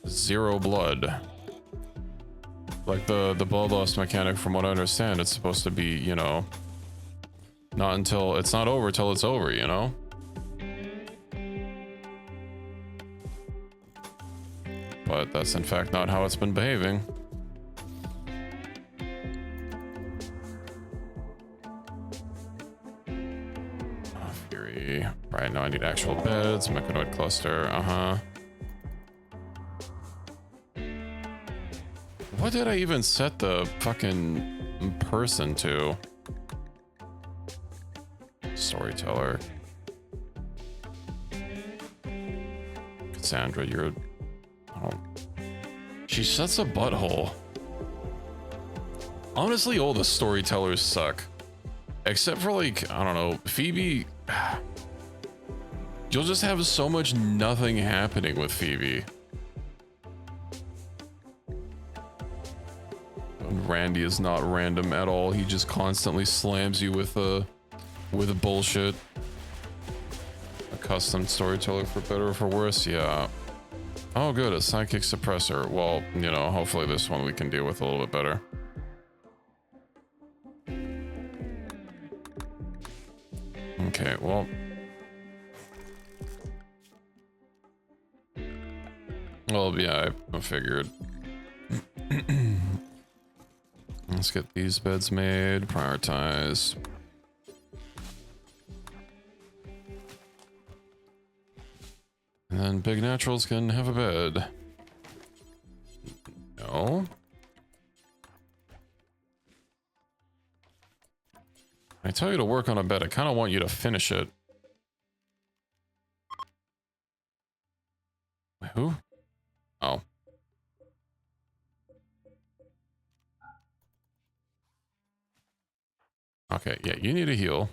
Speaker 1: 0 blood. Like the blood loss mechanic, from what I understand, it's supposed to be, you know, not until it's not over till it's over, you know? But that's in fact not how it's been behaving. Oh, Fury. Right, now I need actual beds, mechanoid cluster, What did I even set the fucking person to? Storyteller. Cassandra, you're... Oh. She sets a butthole. Honestly, all the storytellers suck. Except for, like, I don't know, Phoebe... You'll just have so much nothing happening with Phoebe. Randy is not random at all. He just constantly slams you with bullshit. A custom storyteller, for better or for worse, yeah. Oh good, a psychic suppressor. Well, you know, hopefully this one we can deal with a little bit better. Okay, well. Well, yeah, I figured. Let's get these beds made, prioritize. And then Big Naturals can have a bed. No. I tell you to work on a bed, I kind of want you to finish it. Wait, who? Oh. Okay, yeah, you need to heal.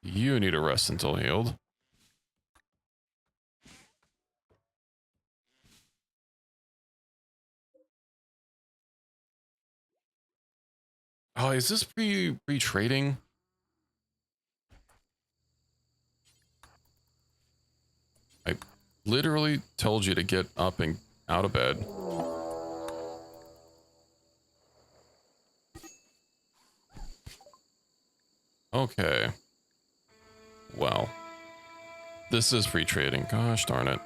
Speaker 1: You need to rest until healed. Oh, is this pre-trading? I literally told you to get up and out of bed. Okay. Well. This is free trading. Gosh darn it.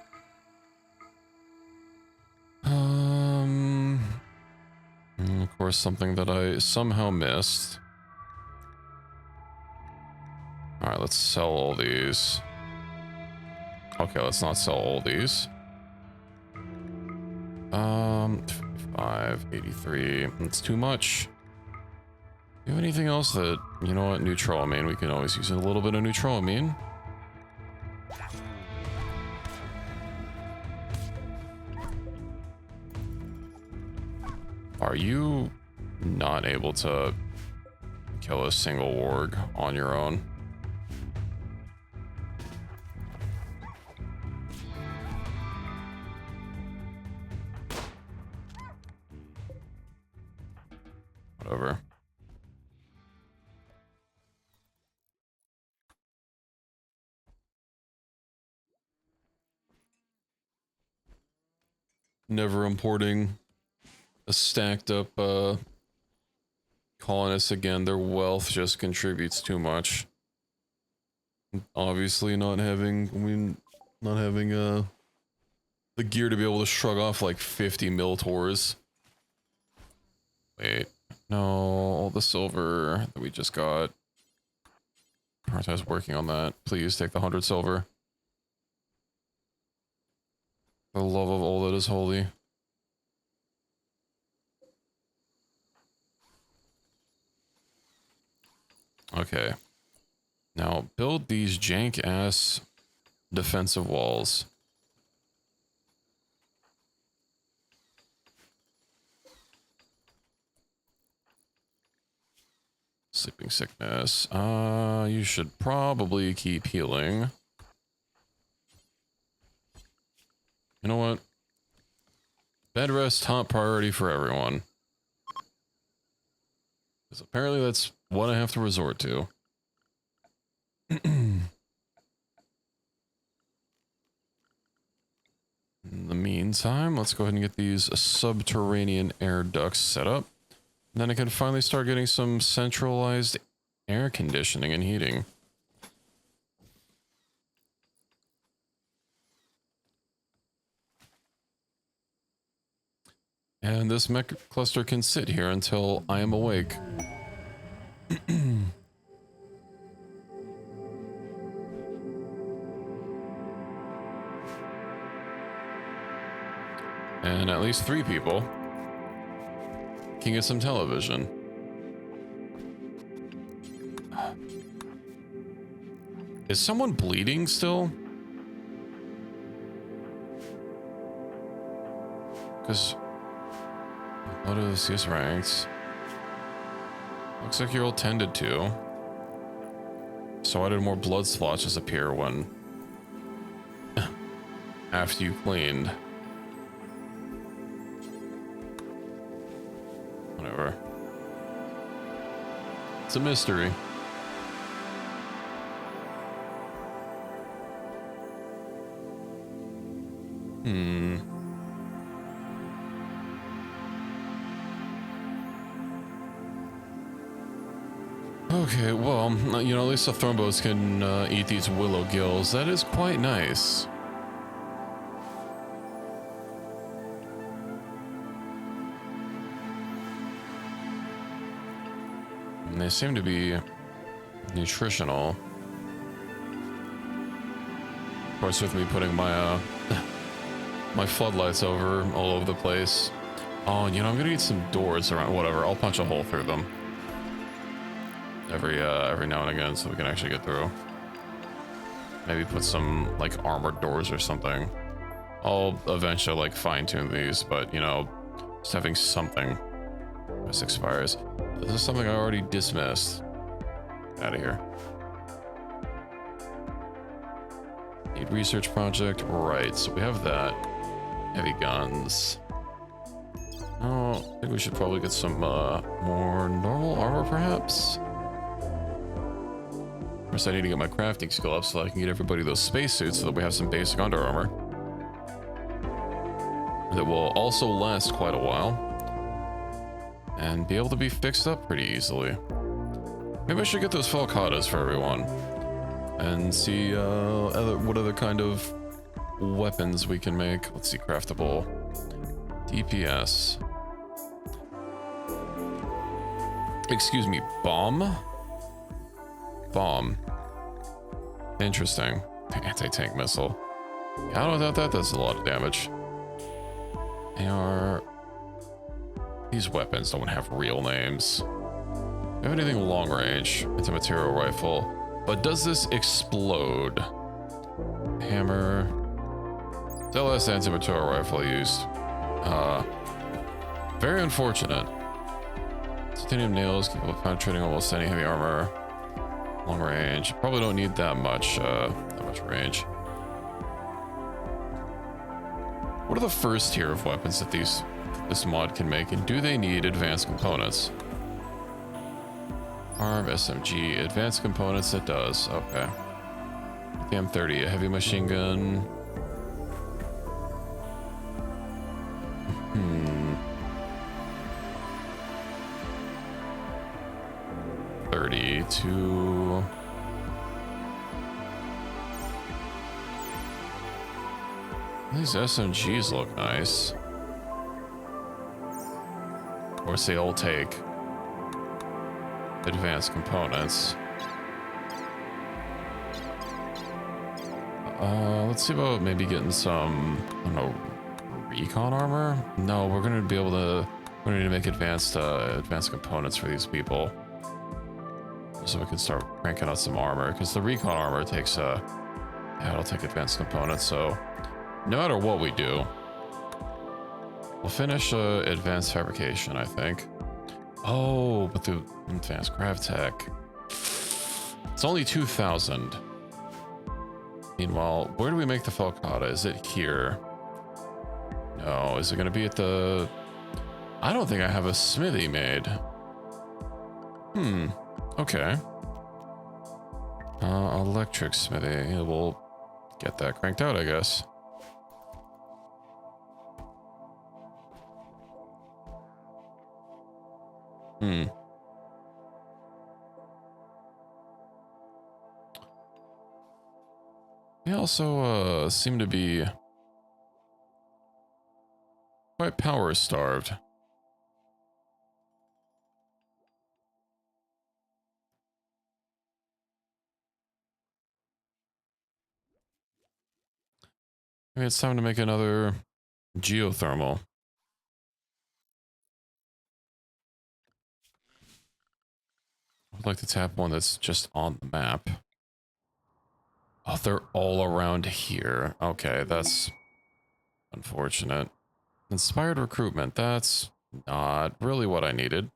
Speaker 1: Of course, something that I somehow missed. Alright, let's sell all these. Okay, let's not sell all these. 55, 83. It's too much. Do you have anything else that, you know what, neutroamine? We can always use a little bit of neutroamine. Are you not able to kill a single warg on your own? Whatever. Never importing a stacked up colonists again. Their wealth just contributes too much. Obviously not having, the gear to be able to shrug off like 50 mil tours. Wait, no, all the silver that we just got. Prioritize working on that. Please take the 100 silver. For the love of all that is holy. Okay. Now build these jank ass defensive walls. Sleeping sickness. You should probably keep healing. You know what? Bed rest top priority for everyone. Because apparently that's what I have to resort to. In the meantime, let's go ahead and get these subterranean air ducts set up. Then I can finally start getting some centralized air conditioning and heating. And this mech cluster can sit here until I am awake. And at least 3 people can get some television. Is someone bleeding still? Because what is these ranks? Looks like you're all tended to. So why did more blood splotches appear when after you cleaned? Whatever. It's a mystery. Okay, well, you know, at least the Thrumbos can eat these willow gills. That is quite nice. And they seem to be nutritional. Of course, with me putting my my floodlights all over the place. Oh, you know, I'm gonna need some doors around. Whatever, I'll punch a hole through them every now and again, so we can actually get through. Maybe put some like armored doors or something. I'll eventually like fine tune these, but you know, just having something. This expires. This is something I already dismissed. Out of here. Need research project, right? So we have that. Heavy guns. Oh, I think we should probably get some more normal armor, perhaps. First, I need to get my crafting skill up so I can get everybody those spacesuits so that we have some basic under armor. That will also last quite a while. And be able to be fixed up pretty easily. Maybe I should get those falcatas for everyone. And see what other kind of weapons we can make. Let's see, craftable. DPS. Excuse me, bomb? Bomb. Interesting. Anti-tank missile. Yeah, I don't doubt that does a lot of damage. AR. These weapons don't have real names. Do you have anything long range? It's a material rifle. But does this explode? Hammer. It's the last anti-material rifle I used. Very unfortunate. Titanium nails, capable of penetrating almost any heavy armor. Long range. Probably don't need that much range. What are the first tier of weapons that this mod can make, and do they need advanced components? Arm, SMG, advanced components, it does. Okay. The M30, a heavy machine gun. 32. These SMGs look nice. Of course, they all take advanced components. Let's see about maybe getting some, I don't know, recon armor? No, we're gonna be able to, we're gonna need to make advanced components for these people. so we can start cranking out some armor, because the recon armor takes yeah, it'll take advanced components, so no matter what we do, we'll finish advanced fabrication, I think. Oh, but the advanced grav tech, it's only 2,000. Meanwhile, where do we make the falcata? Is it here? No, is it going to be at the... I don't think I have a smithy made. Okay. Electric smithy. We'll get that cranked out, I guess. They also seem to be quite power starved. Maybe it's time to make another geothermal. I'd like to tap one that's just on the map. Oh, they're all around here. Okay, that's unfortunate. Inspired recruitment. That's not really what I needed.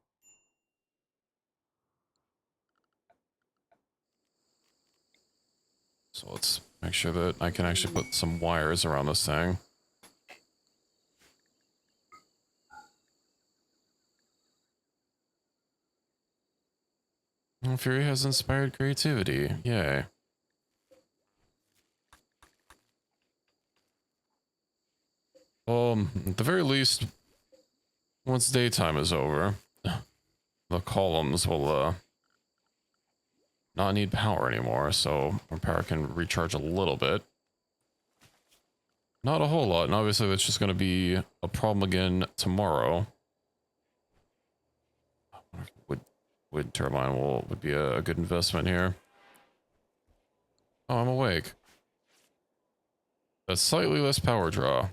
Speaker 1: So let's make sure that I can actually put some wires around this thing. Well, Fury has inspired creativity. Yay. At the very least, once daytime is over, the columns will not need power anymore, so our power can recharge a little bit. Not a whole lot, and obviously that's just going to be a problem again tomorrow. Wind turbine would be a good investment here. Oh, I'm awake. That's slightly less power draw.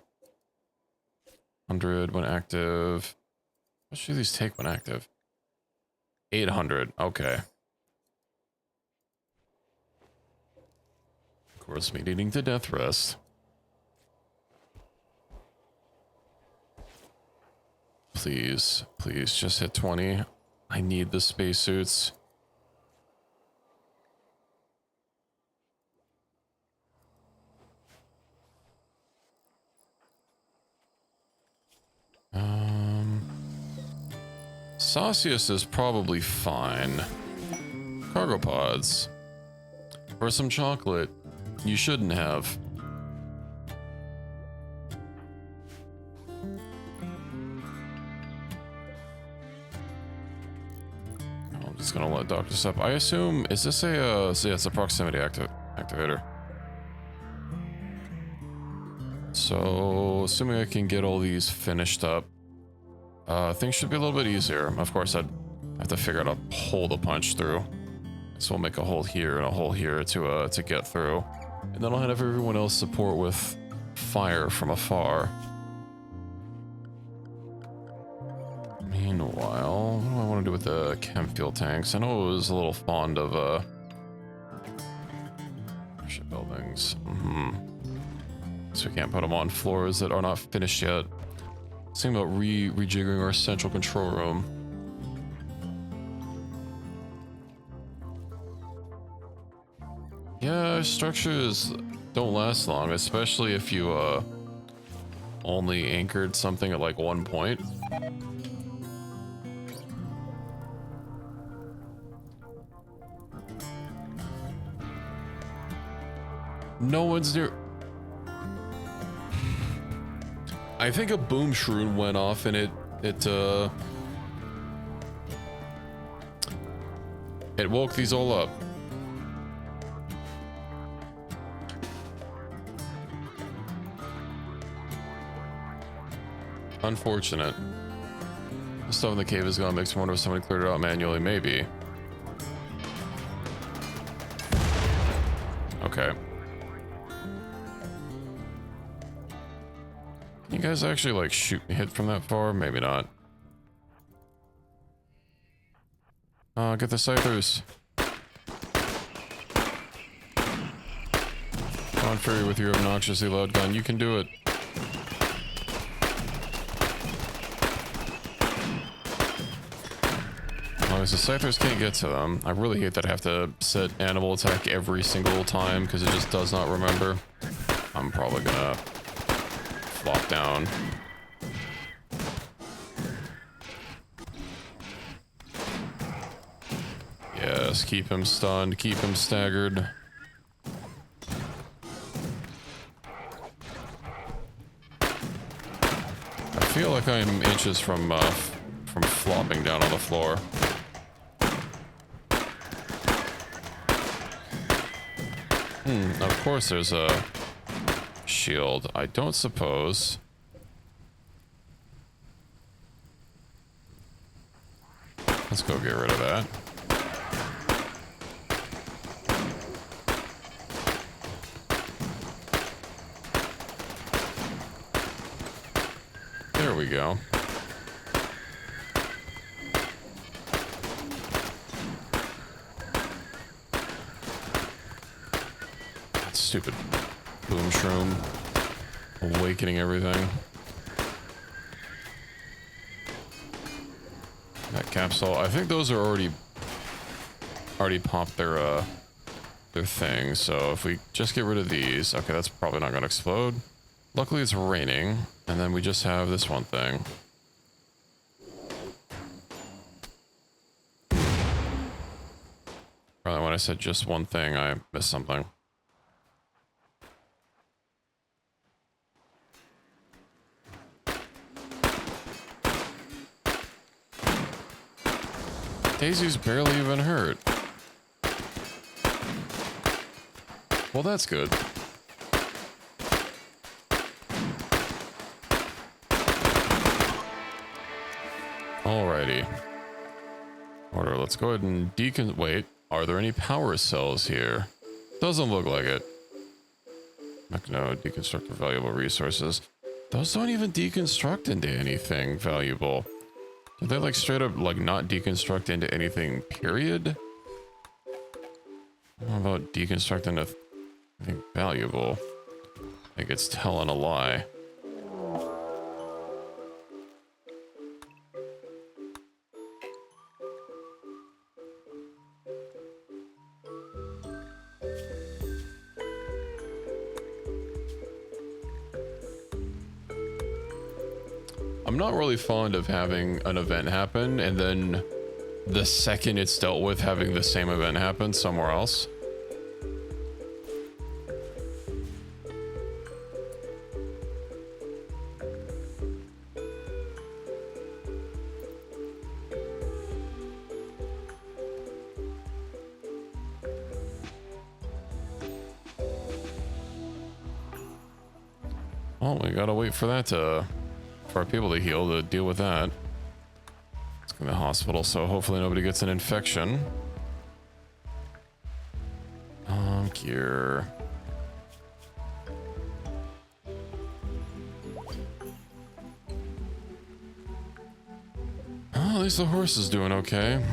Speaker 1: 100 when active. How much do these take when active? 800. Okay. Of course, me needing to death rest. Please, please, just hit 20. I need the spacesuits. Saucius is probably fine. Cargo pods. Or some chocolate. You shouldn't have. I'm just gonna let Dr. Step. I assume, is this a, so yeah, it's a proximity activator. So, assuming I can get all these finished up, things should be a little bit easier. Of course, I'd have to figure out a hole to punch through. So we'll make a hole here and a hole here to get through. And then I'll have everyone else support with fire from afar. Meanwhile, what do I want to do with the chem fuel tanks? I know I was a little fond of shipbuildings. So we can't put them on floors that are not finished yet. Thinking about rejiggering our central control room. Yeah, structures don't last long, especially if you only anchored something at like one point. No one's near. I think a boom shroom went off and it woke these all up. Unfortunate. The stuff in the cave is gonna make me wonder if somebody cleared it out manually, maybe. Okay. You guys actually like shoot me hit from that far? Maybe not. Get the ciphers. Come on, Fury, with your obnoxiously loud gun. You can do it. As long as the Scythers can't get to them. I really hate that I have to set animal attack every single time because it just does not remember. I'm probably gonna flop down. Yes, keep him stunned, keep him staggered. I feel like I'm inches from flopping down on the floor. Of course there's a shield. I don't suppose. Let's go get rid of that. There we go. Stupid boom shroom awakening everything. That capsule, I think those are already popped their thing. So if we just get rid of these, okay, that's probably not gonna explode. Luckily it's raining, and then we just have this one thing. Probably when I said just one thing, I missed something. Daisy's barely even hurt. Well, that's good. Alrighty. Order, let's go ahead and wait, are there any power cells here? Doesn't look like it. Mechnode, deconstruct valuable resources. Those don't even deconstruct into anything valuable. Do they like straight up like not deconstruct into anything, period? How about deconstruct into anything valuable? I think it's telling a lie. I'm not really fond of having an event happen and then the second it's dealt with having the same event happen somewhere else. Well, we gotta wait for that for our people to heal to deal with that. It's in the hospital, so hopefully nobody gets an infection. Gear. At least the horse is doing okay.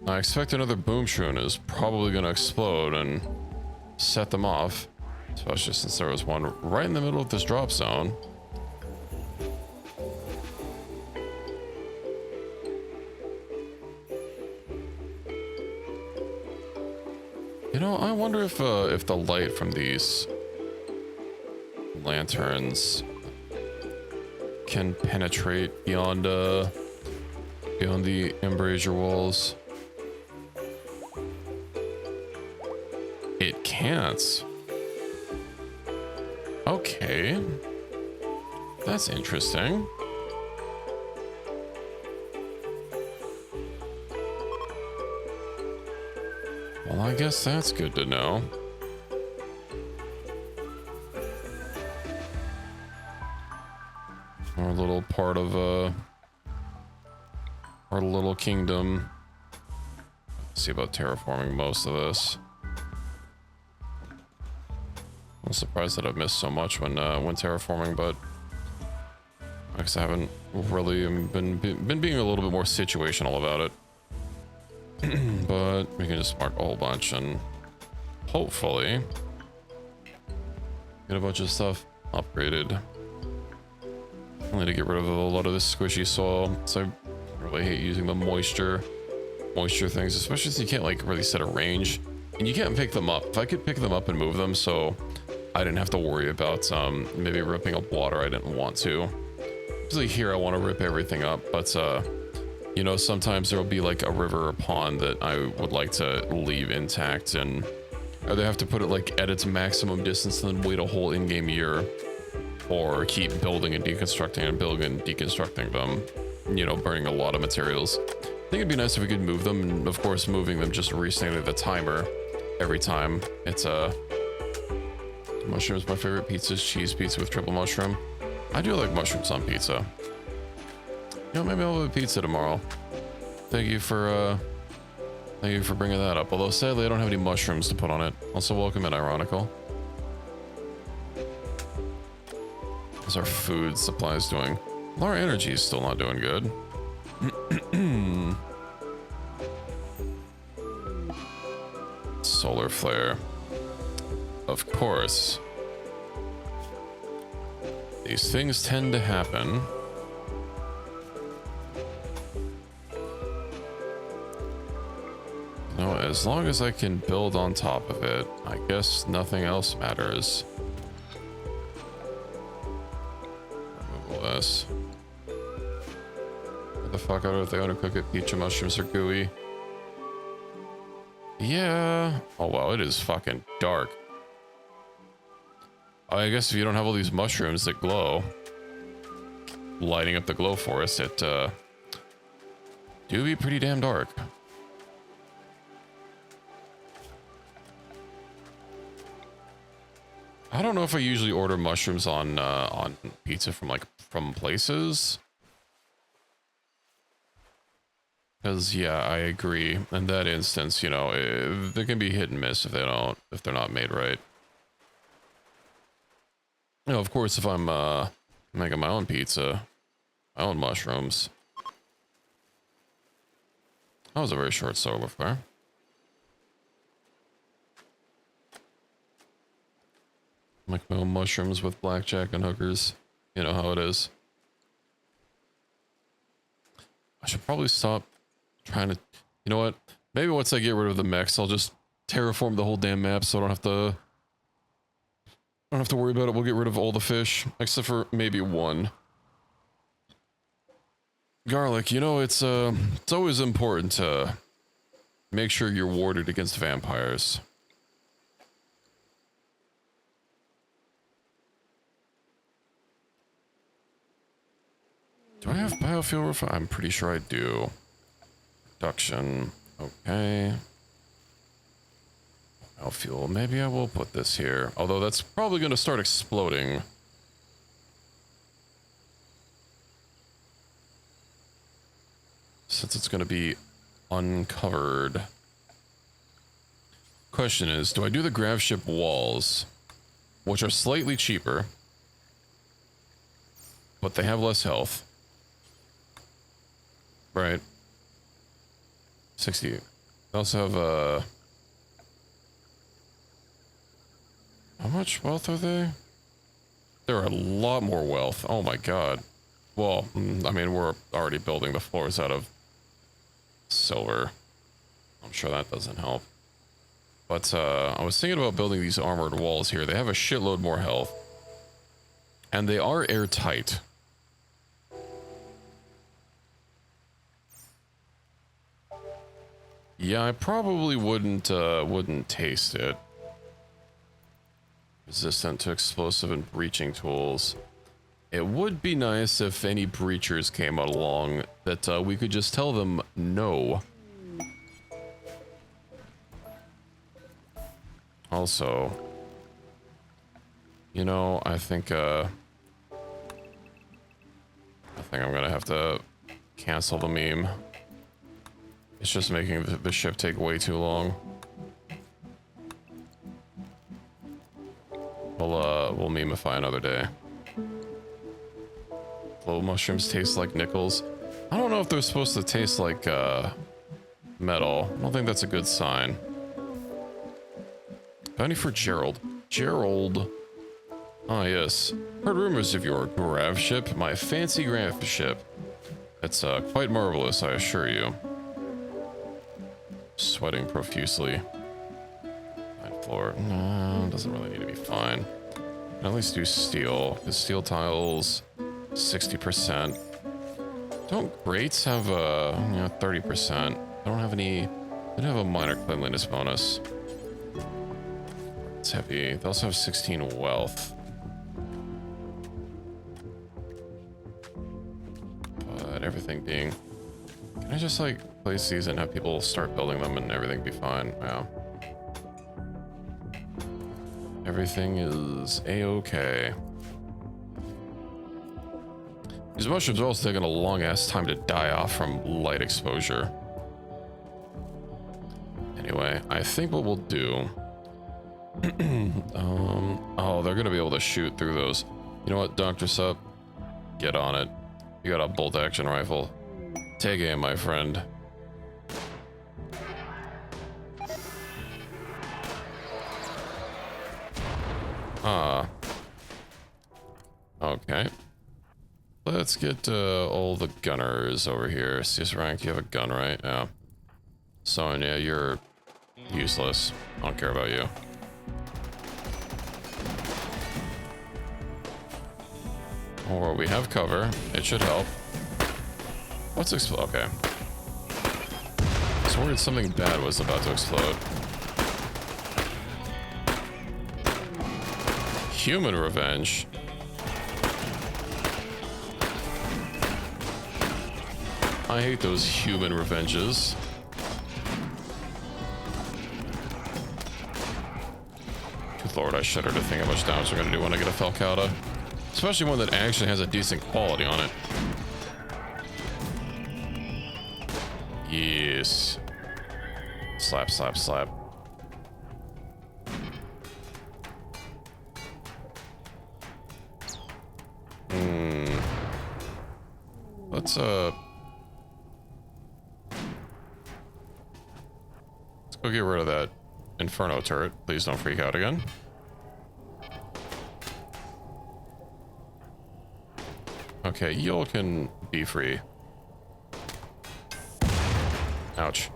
Speaker 1: I expect another boom shroom is probably gonna explode and set them off. Especially since there was one right in the middle of this drop zone. You know, I wonder if the light from these lanterns can penetrate beyond the embrasure walls. It can't. Okay. That's interesting. Well, I guess that's good to know. Our little part of our little kingdom. Let's see about terraforming most of this. I'm surprised that I've missed so much when terraforming, but I guess I haven't really been being a little bit more situational about it. But we can just mark a whole bunch and hopefully Get a bunch of stuff upgraded. I need to get rid of a lot of this squishy soil, so I really hate using the moisture things, especially since you can't like really set a range and you can't pick them up. If I could pick them up and move them so I didn't have to worry about maybe ripping up water I didn't want to. Usually here I want to rip everything up, but you know, sometimes there'll be like a river or pond that I would like to leave intact, and either have to put it like at its maximum distance and then wait a whole in-game year, or keep building and deconstructing and building and deconstructing them, you know, burning a lot of materials. I think it'd be nice if we could move them, and of course moving them just restarting the timer every time. It's mushrooms, my favorite pizza is cheese pizza with triple mushroom. I do like mushrooms on pizza. You know, maybe I'll have a pizza tomorrow. Thank you for bringing that up. Although sadly I don't have any mushrooms to put on it. Also welcome in, Ironical. How's our food supplies doing? Well, our energy is still not doing good. Solar flare. Of course. These things tend to happen. You know, as long as I can build on top of it, I guess nothing else matters. Remove all this. What the fuck are they gonna cook it? Pizza mushrooms are gooey. Yeah. Oh wow, it is fucking dark. I guess if you don't have all these mushrooms that glow, lighting up the glow forest, it do be pretty damn dark. I don't know if I usually order mushrooms on pizza from places. Because yeah, I agree. In that instance, you know, they can be hit and miss if they're not made right. You know, of course, if I'm making my own pizza, my own mushrooms. That was a very short solar flare. Make my own mushrooms with blackjack and hookers. You know how it is. I should probably stop trying to... You know what? Maybe once I get rid of the mechs, I'll just terraform the whole damn map so I don't have to... worry about it. We'll get rid of all the fish, except for maybe one. Garlic, you know, it's always important to make sure you're warded against vampires. Do I have biofuel refinery? I'm pretty sure I do. Production. Okay. Biofuel. Maybe I will put this here. Although that's probably going to start exploding. Since it's going to be uncovered. Question is, do I do the grav ship walls, which are slightly cheaper, but they have less health? Right. 60. They also have how much wealth are they? They're a lot more wealth. Oh my god. Well, I mean, we're already building the floors out of silver. I'm sure that doesn't help. But I was thinking about building these armored walls here. They have a shitload more health. And they are airtight. Yeah, I probably wouldn't taste it. Resistant to explosive and breaching tools. It would be nice if any breachers came along that we could just tell them no. Also, you know, I think I'm gonna have to cancel the meme. It's just making the ship take way too long. We'll memeify another day. Glow mushrooms taste like nickels. I don't know if they're supposed to taste like metal. I don't think that's a good sign. Bounty for Gerald. Gerald. Ah, yes. Heard rumors of your grav ship, my fancy grav ship. It's quite marvelous, I assure you. Sweating profusely. Fine floor. No, doesn't really need to be fine. At least do steel. The steel tiles, 60%. Don't grates have a 30%? I don't have any. They don't have a minor cleanliness bonus. It's heavy. They also have 16 wealth. But everything being. Can I just like place these and have people start building them and everything be fine? Wow. Everything is a-okay. These mushrooms are also taking a long ass time to die off from light exposure. Anyway, I think what we'll do. Oh, they're gonna be able to shoot through those. You know what, Dr. Sup? Get on it. You got a bolt action rifle. Take aim, my friend. Okay. Let's get all the gunners over here. CS rank, you have a gun, right? Yeah. Sonya, you're useless. I don't care about you. Or we have cover. It should help. What's explode? Okay. I was worried something bad was about to explode. Human revenge. I hate those human revenges. Good lord, I shudder to think how much damage we're gonna do when I get a Falcata. Especially one that actually has a decent quality on it. Yes. Slap, slap, slap. Let's go get rid of that Inferno turret. Please don't freak out again. Okay, you can be free. Ouch.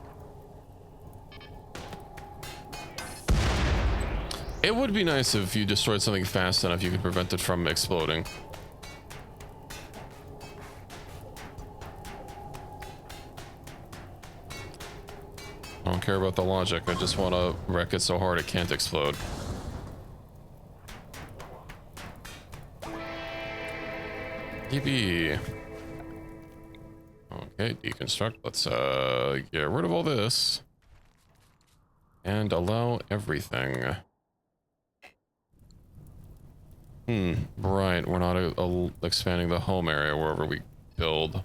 Speaker 1: It would be nice if you destroyed something fast enough you could prevent it from exploding. I don't care about the logic, I just want to wreck it so hard it can't explode. DB. Okay, deconstruct. Let's get rid of all this. And allow everything. Right, we're not expanding the home area wherever we build.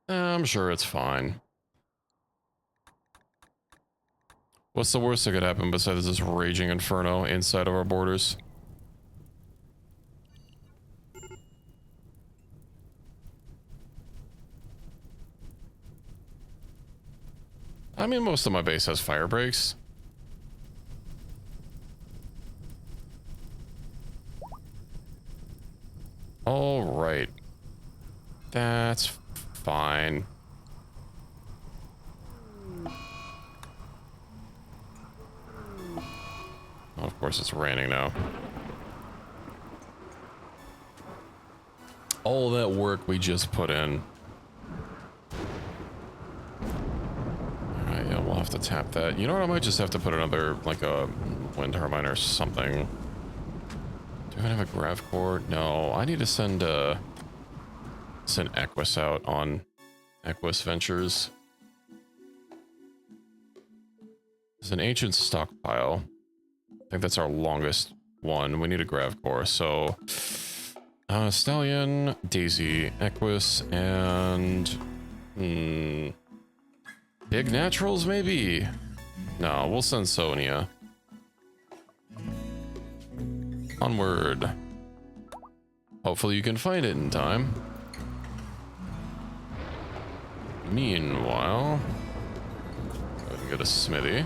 Speaker 1: I'm sure it's fine. What's the worst that could happen besides this raging inferno inside of our borders? I mean, most of my base has fire breaks. All right. That's fine. Oh, of course, it's raining now. All that work we just put in. Alright, yeah, we'll have to tap that. You know what? I might just have to put another, like a wind turbine or something. Do I have a grav core? No, I need to send Equus out on Equus Ventures. There's an ancient stockpile. I think that's our longest one. We need a grav core, so Stallion, Daisy, Equus, and big naturals maybe. No, we'll send Sonia. Onward. Hopefully you can find it in time. Meanwhile, go ahead and get a smithy.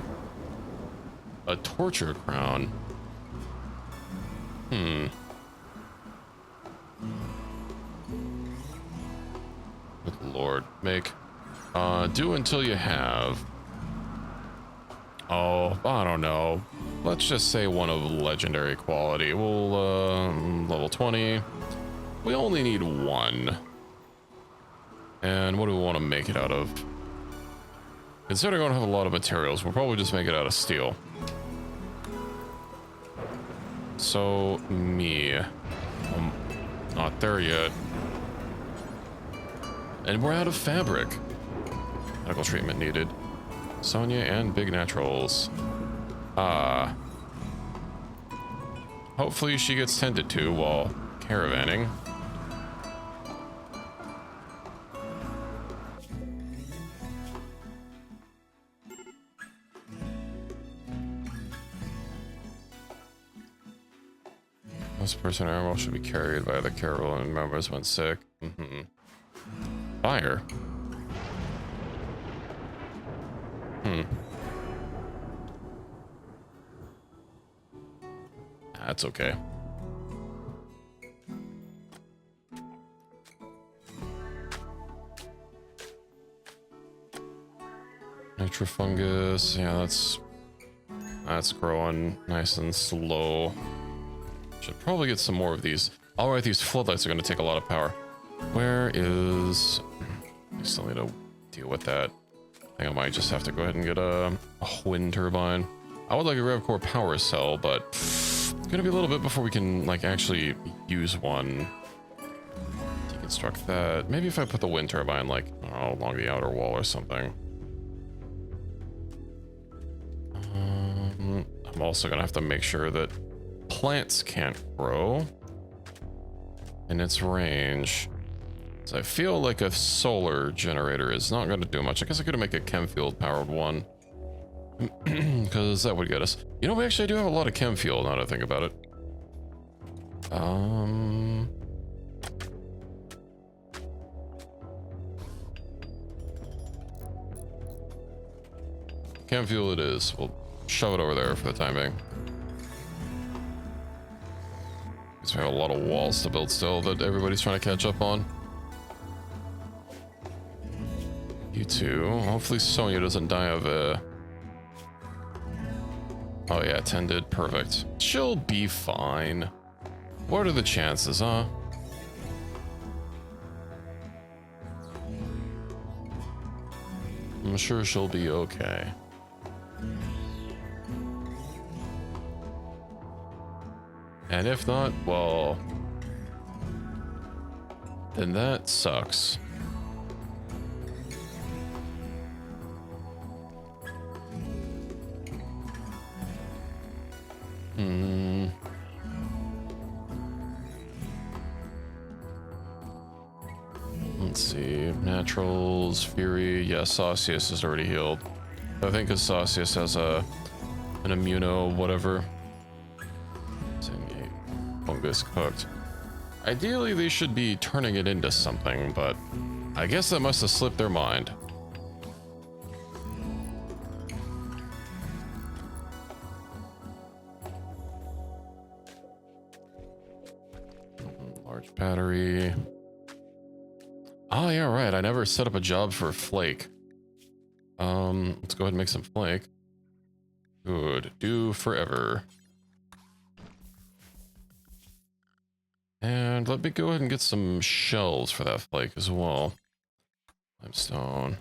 Speaker 1: A torture crown. Good lord. Make. Do until you have. Oh, I don't know. Let's just say one of legendary quality. We'll, level 20. We only need one. And what do we want to make it out of? Considering I don't have a lot of materials, we'll probably just make it out of steel. So, me. I'm not there yet. And we're out of fabric. Medical treatment needed. Sonia and Big Naturals. Hopefully she gets tended to while caravanning. This person in Rimworld should be carried by the caravan members when sick. Fire. That's okay. Nitrofungus, yeah, that's growing nice and slow. Should probably get some more of these. All right, these floodlights are going to take a lot of power. Where is? I still need to deal with that. I think I might just have to go ahead and get a wind turbine. I would like a rev core power cell, but it's gonna be a little bit before we can like actually use one. Deconstruct that. Maybe if I put the wind turbine like, I don't know, along the outer wall or something. I'm also gonna have to make sure that plants can't grow in its range. So I feel like a solar generator is not going to do much. I guess I could make a chem field powered one. Because that would get us. You know, we actually do have a lot of chem fuel now that I think about it. Chem fuel it is. We'll shove it over there for the time being. Because we have a lot of walls to build still that everybody's trying to catch up on. You too. Hopefully Sonia doesn't die of a... Oh yeah, tended. Perfect. She'll be fine. What are the chances, huh? I'm sure she'll be okay. And if not, well... then that sucks. Let's see. Naturals, Fury. Yeah, Saucius is already healed. I think because Saucius has an immuno whatever. Fungus cooked. Ideally, they should be turning it into something, but I guess that must have slipped their mind. Large battery. Oh yeah, right. I never set up a job for flake. Let's go ahead and make some flake. Good. Do forever. And let me go ahead and get some shells for that flake as well. Limestone.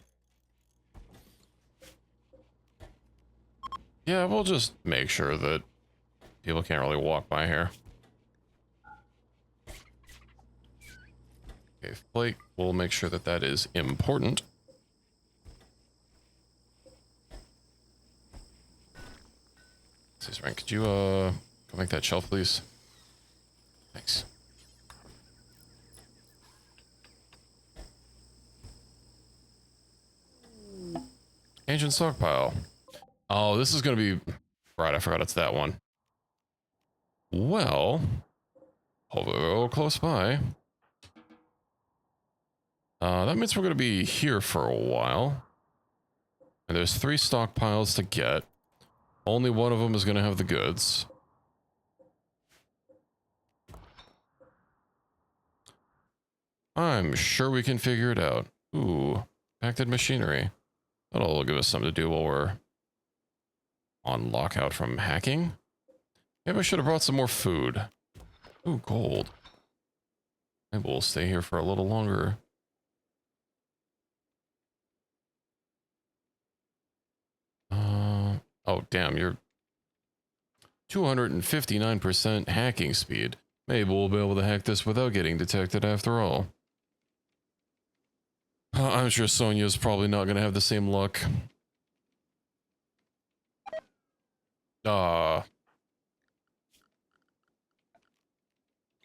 Speaker 1: Yeah, we'll just make sure that people can't really walk by here. Okay, flake. We'll make sure that that is important. Rank, could you go make that shelf, please? Thanks. Ancient stockpile. Oh, this is gonna be right. I forgot it's that one. Well, although close by. That means we're gonna be here for a while. And there's 3 stockpiles to get. Only one of them is going to have the goods. I'm sure we can figure it out. Ooh, patented machinery. That'll give us something to do while we're on lockout from hacking. Maybe I should have brought some more food. Ooh, gold. Maybe we'll stay here for a little longer. Oh, damn, you're 259% hacking speed. Maybe we'll be able to hack this without getting detected after all. I'm sure Sonia's probably not going to have the same luck.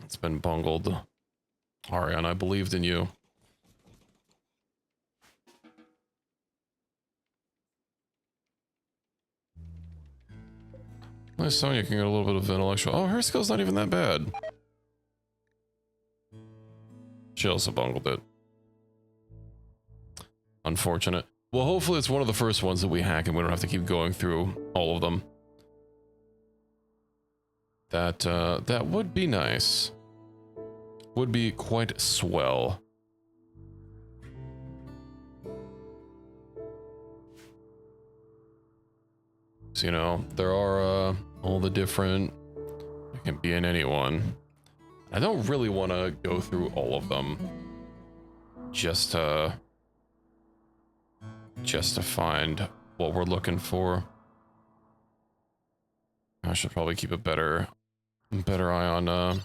Speaker 1: It's been bungled. Ariane, I believed in you. Nice, Sonia can get a little bit of intellectual. Oh, her skill's not even that bad. She also bungled it. Unfortunate. Well, hopefully it's one of the first ones that we hack and we don't have to keep going through all of them. That would be nice. Would be quite swell. So, you know, there are all the different... It can be in anyone. I don't really want to go through all of them. Just to find what we're looking for. I should probably keep a better eye on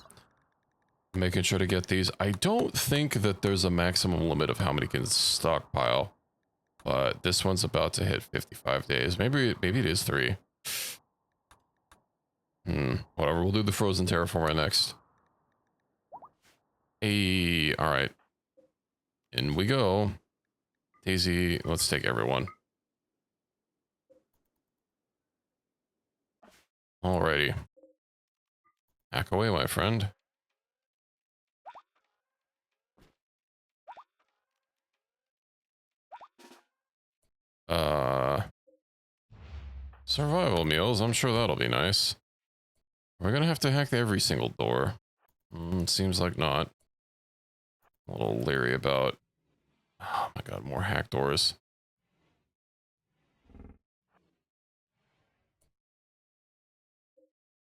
Speaker 1: making sure to get these. I don't think that there's a maximum limit of how many can stockpile. But this one's about to hit 55 days. Maybe it is 3. Whatever, we'll do the frozen terraformer next. Hey, alright. In we go. Daisy, let's take everyone. Alrighty. Hack away, my friend. Survival meals, I'm sure that'll be nice. We're gonna have to hack every single door. Seems like not. A little leery about... Oh my god, more hack doors.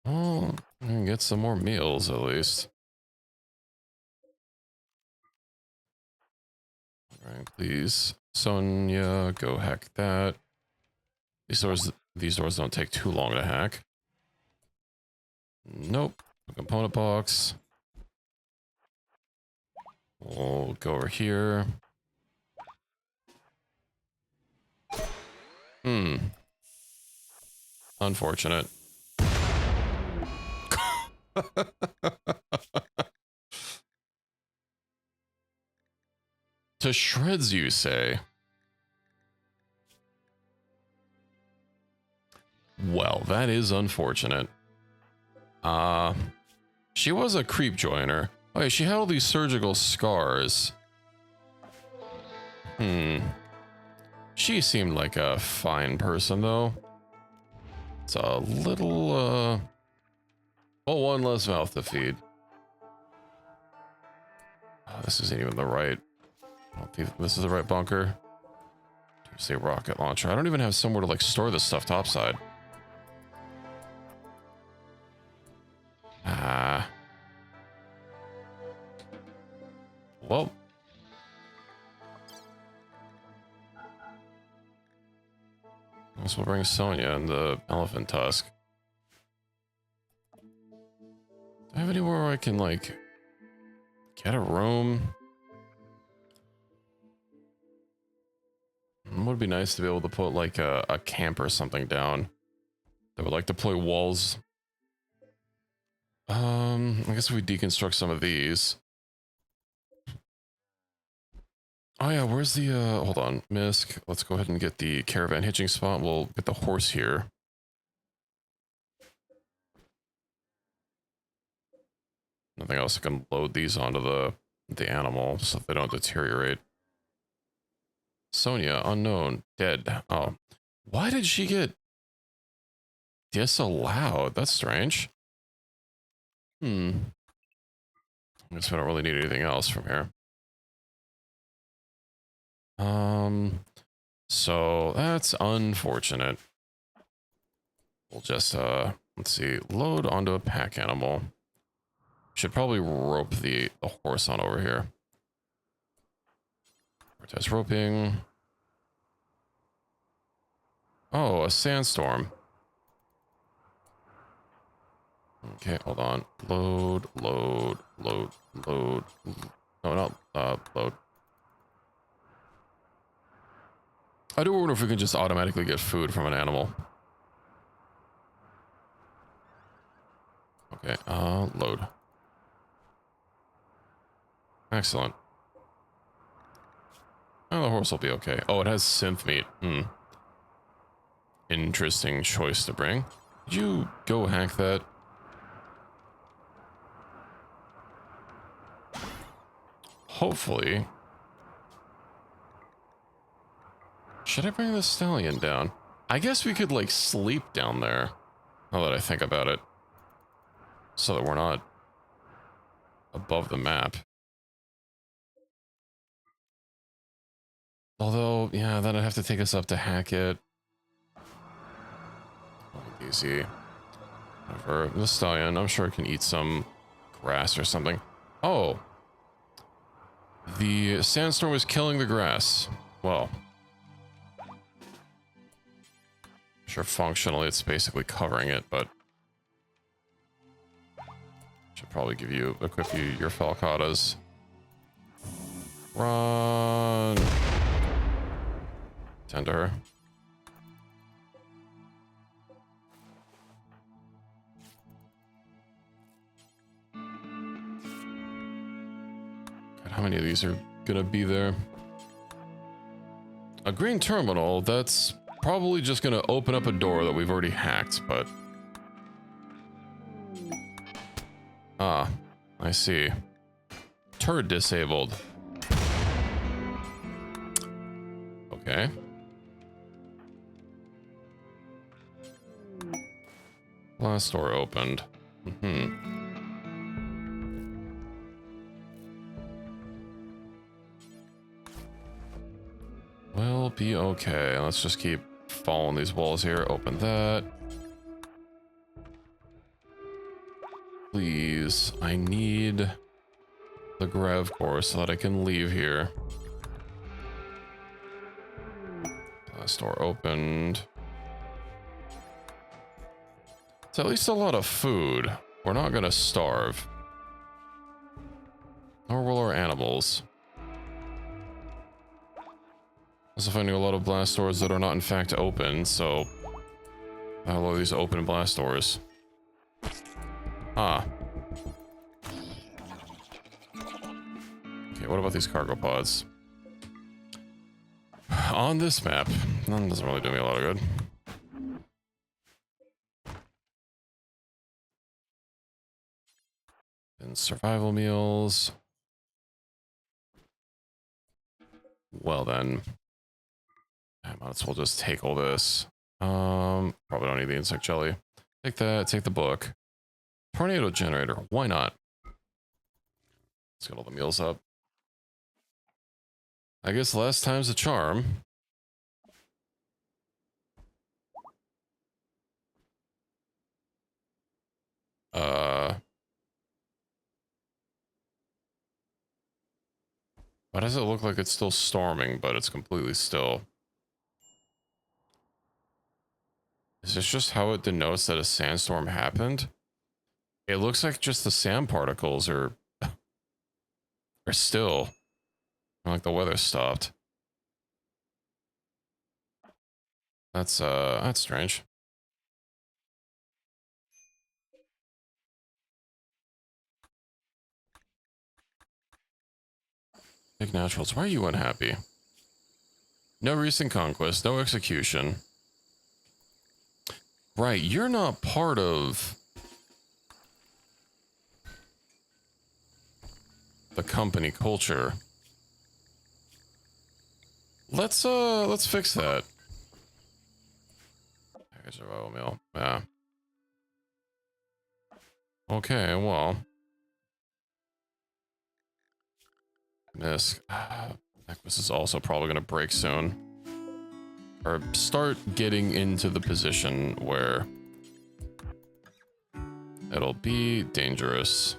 Speaker 1: Oh, I can get some more meals at least. Alright, please. Sonia, go hack that. These doors don't take too long to hack. Nope. Component box. We'll go over here. Unfortunate. To shreds, you say? Well, that is unfortunate. She was a creep joiner. Oh, yeah, she had all these surgical scars. She seemed like a fine person, though. It's a little, oh, one less mouth to feed. Oh, this isn't even the right... I don't think this is the right bunker. Say rocket launcher. I don't even have somewhere to, like, store this stuff topside. Well. I guess we'll bring Sonia and the elephant tusk. Do I have anywhere where I can, like, get a room? It would be nice to be able to put, like, a camp or something down that would, like, deploy walls. I guess if we deconstruct some of these. Oh yeah, where's the, hold on, Misk. Let's go ahead and get the caravan hitching spot. We'll get the horse here. Nothing else. I can load these onto the animal so they don't deteriorate. Sonia, unknown, dead. Oh, why did she get... disallowed. That's strange. I guess we don't really need anything else from here. So that's unfortunate. We'll just, let's see, load onto a pack animal. Should probably rope the horse on over here. Test roping. Oh, a sandstorm. Okay, hold on. Load. No, not, load. I do wonder if we can just automatically get food from an animal. Okay, load. Excellent. Oh, the horse will be okay. Oh, it has synth meat. Interesting choice to bring. Did you go hack that? Hopefully. Should I bring the stallion down? I guess we could, like, sleep down there. Now that I think about it. So that we're not above the map. Although, yeah, then I'd have to take us up to hack it. Easy. Whatever. The stallion, I'm sure it can eat some grass or something. Oh. The sandstorm is killing the grass. Well. Sure, functionally it's basically covering it, but... Should probably equip you your falcatas. Run! Tend to her. God, how many of these are gonna be there? A green terminal, that's probably just gonna open up a door that we've already hacked, but... Ah, I see. Turret disabled. Okay. Last door opened. We'll be okay. Let's just keep following these walls here. Open that. Please, I need the grav core so that I can leave here. Last door opened. It's at least a lot of food. We're not gonna starve. Nor will our animals. Also finding a lot of blast doors that are not in fact open, so... I have all these open blast doors. Ah. Okay, what about these cargo pods? On this map, that doesn't really do me a lot of good. And survival meals. Well then. I might as well just take all this. Probably don't need the insect jelly. Take that, take the book. Tornado generator, why not? Let's get all the meals up. I guess last time's a charm. Why does it look like it's still storming, but it's completely still? Is this just how it denotes that a sandstorm happened? It looks like just the sand particles are still. Like the weather stopped. That's strange. Big naturals, why are you unhappy? No recent conquest, no execution. Right, you're not part of the company culture. Let's fix that. Survival meal. Yeah. Okay, well. This is also probably going to break soon. Or start getting into the position where it'll be dangerous.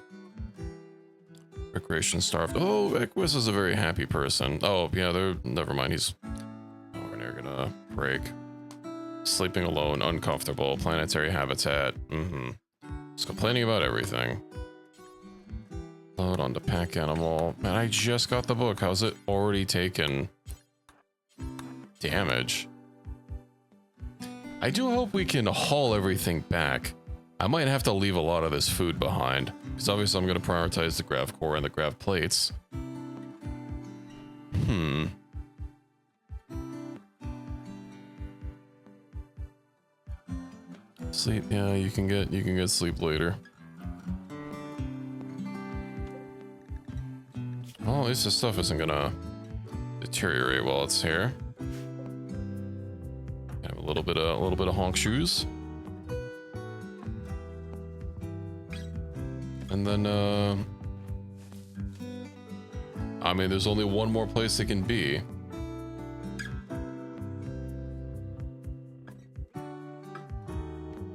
Speaker 1: Recreation starved. Oh, Equus is a very happy person. Oh, yeah, never mind. He's nowhere gonna break. Sleeping alone, uncomfortable, planetary habitat. Just complaining about everything. Load onto pack animal. Man, I just got the book. How's it already taken damage? I do hope we can haul everything back. I might have to leave a lot of this food behind, because obviously I'm going to prioritize the grav core and the grav plates. Sleep, yeah, you can get sleep later. Well, at least this stuff isn't gonna deteriorate while it's here. Have a little bit of honk shoes. And then, I mean, there's only one more place it can be.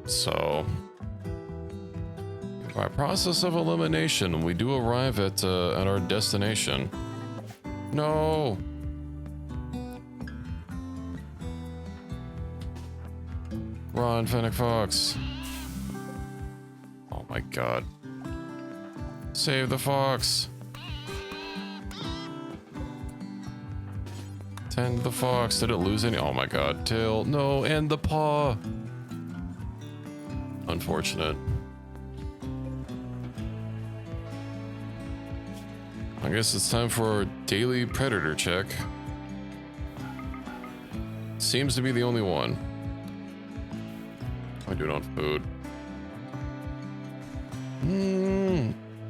Speaker 1: So, by process of elimination, we do arrive at our destination. No! Run, Fennec Fox. Oh my god. Save the fox. Tend the fox. Did it lose any? Oh my god. Tail. No, and the paw. Unfortunate. I guess it's time for our daily predator check. Seems to be the only one. I do not food.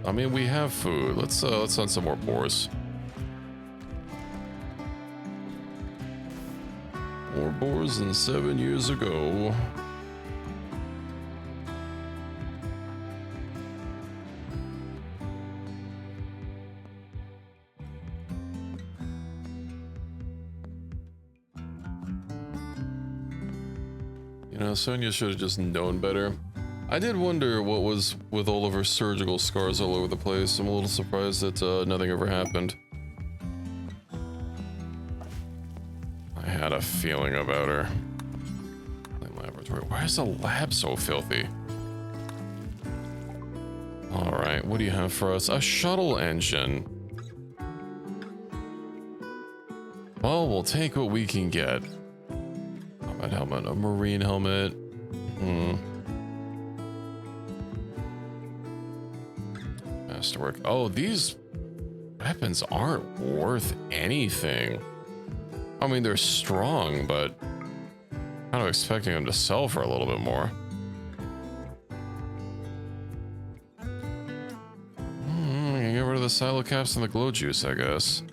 Speaker 1: I mean, we have food. Let's hunt some more boars. More boars than 7 years ago. You know, Sonya should have just known better. I did wonder what was with all of her surgical scars all over the place. I'm a little surprised that nothing ever happened. I had a feeling about her. Laboratory. Why is the lab so filthy? Alright, what do you have for us? A shuttle engine. Well, we'll take what we can get. Combat helmet, a marine helmet. Masterwork. Oh, these weapons aren't worth anything. I mean, they're strong, but I'm kind of expecting them to sell for a little bit more. I can get rid of the silo caps and the glow juice, I guess.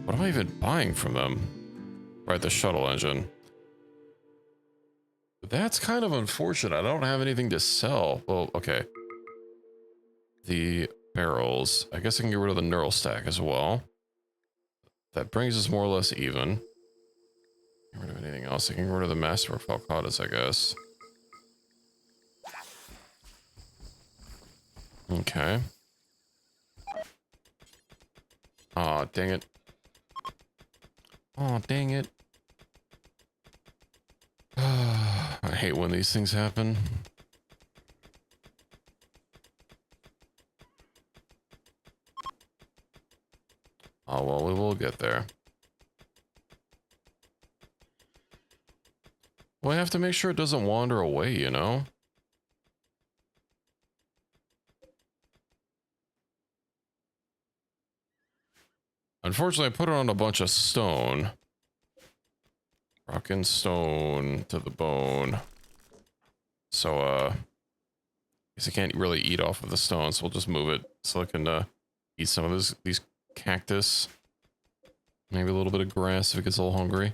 Speaker 1: What am I even buying from them? Right, the shuttle engine. That's kind of unfortunate. I don't have anything to sell. Well, okay. The barrels. I guess I can get rid of the neural stack as well. That brings us more or less even. Get rid of anything else. I can get rid of the Master of Falcatas, I guess. Okay. Aw, dang it. Aw, dang it. I hate when these things happen. Oh, well, we will get there. Well, I have to make sure it doesn't wander away, you know? Unfortunately, I put it on a bunch of stone. Rock and stone to the bone. So, I guess I can't really eat off of the stone, so we'll just move it so I can eat some of these cactus. Maybe a little bit of grass if it gets a little hungry.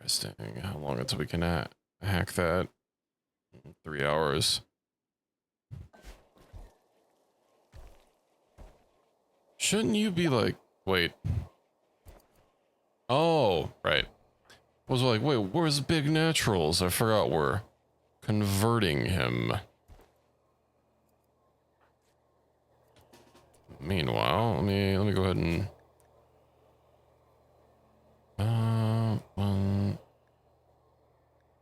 Speaker 1: Resting. How long until we can hack that? 3 hours. Shouldn't you be like, wait. Oh, right. I was like, wait, where's Big Naturals? I forgot we're converting him. Meanwhile, let me go ahead and 1,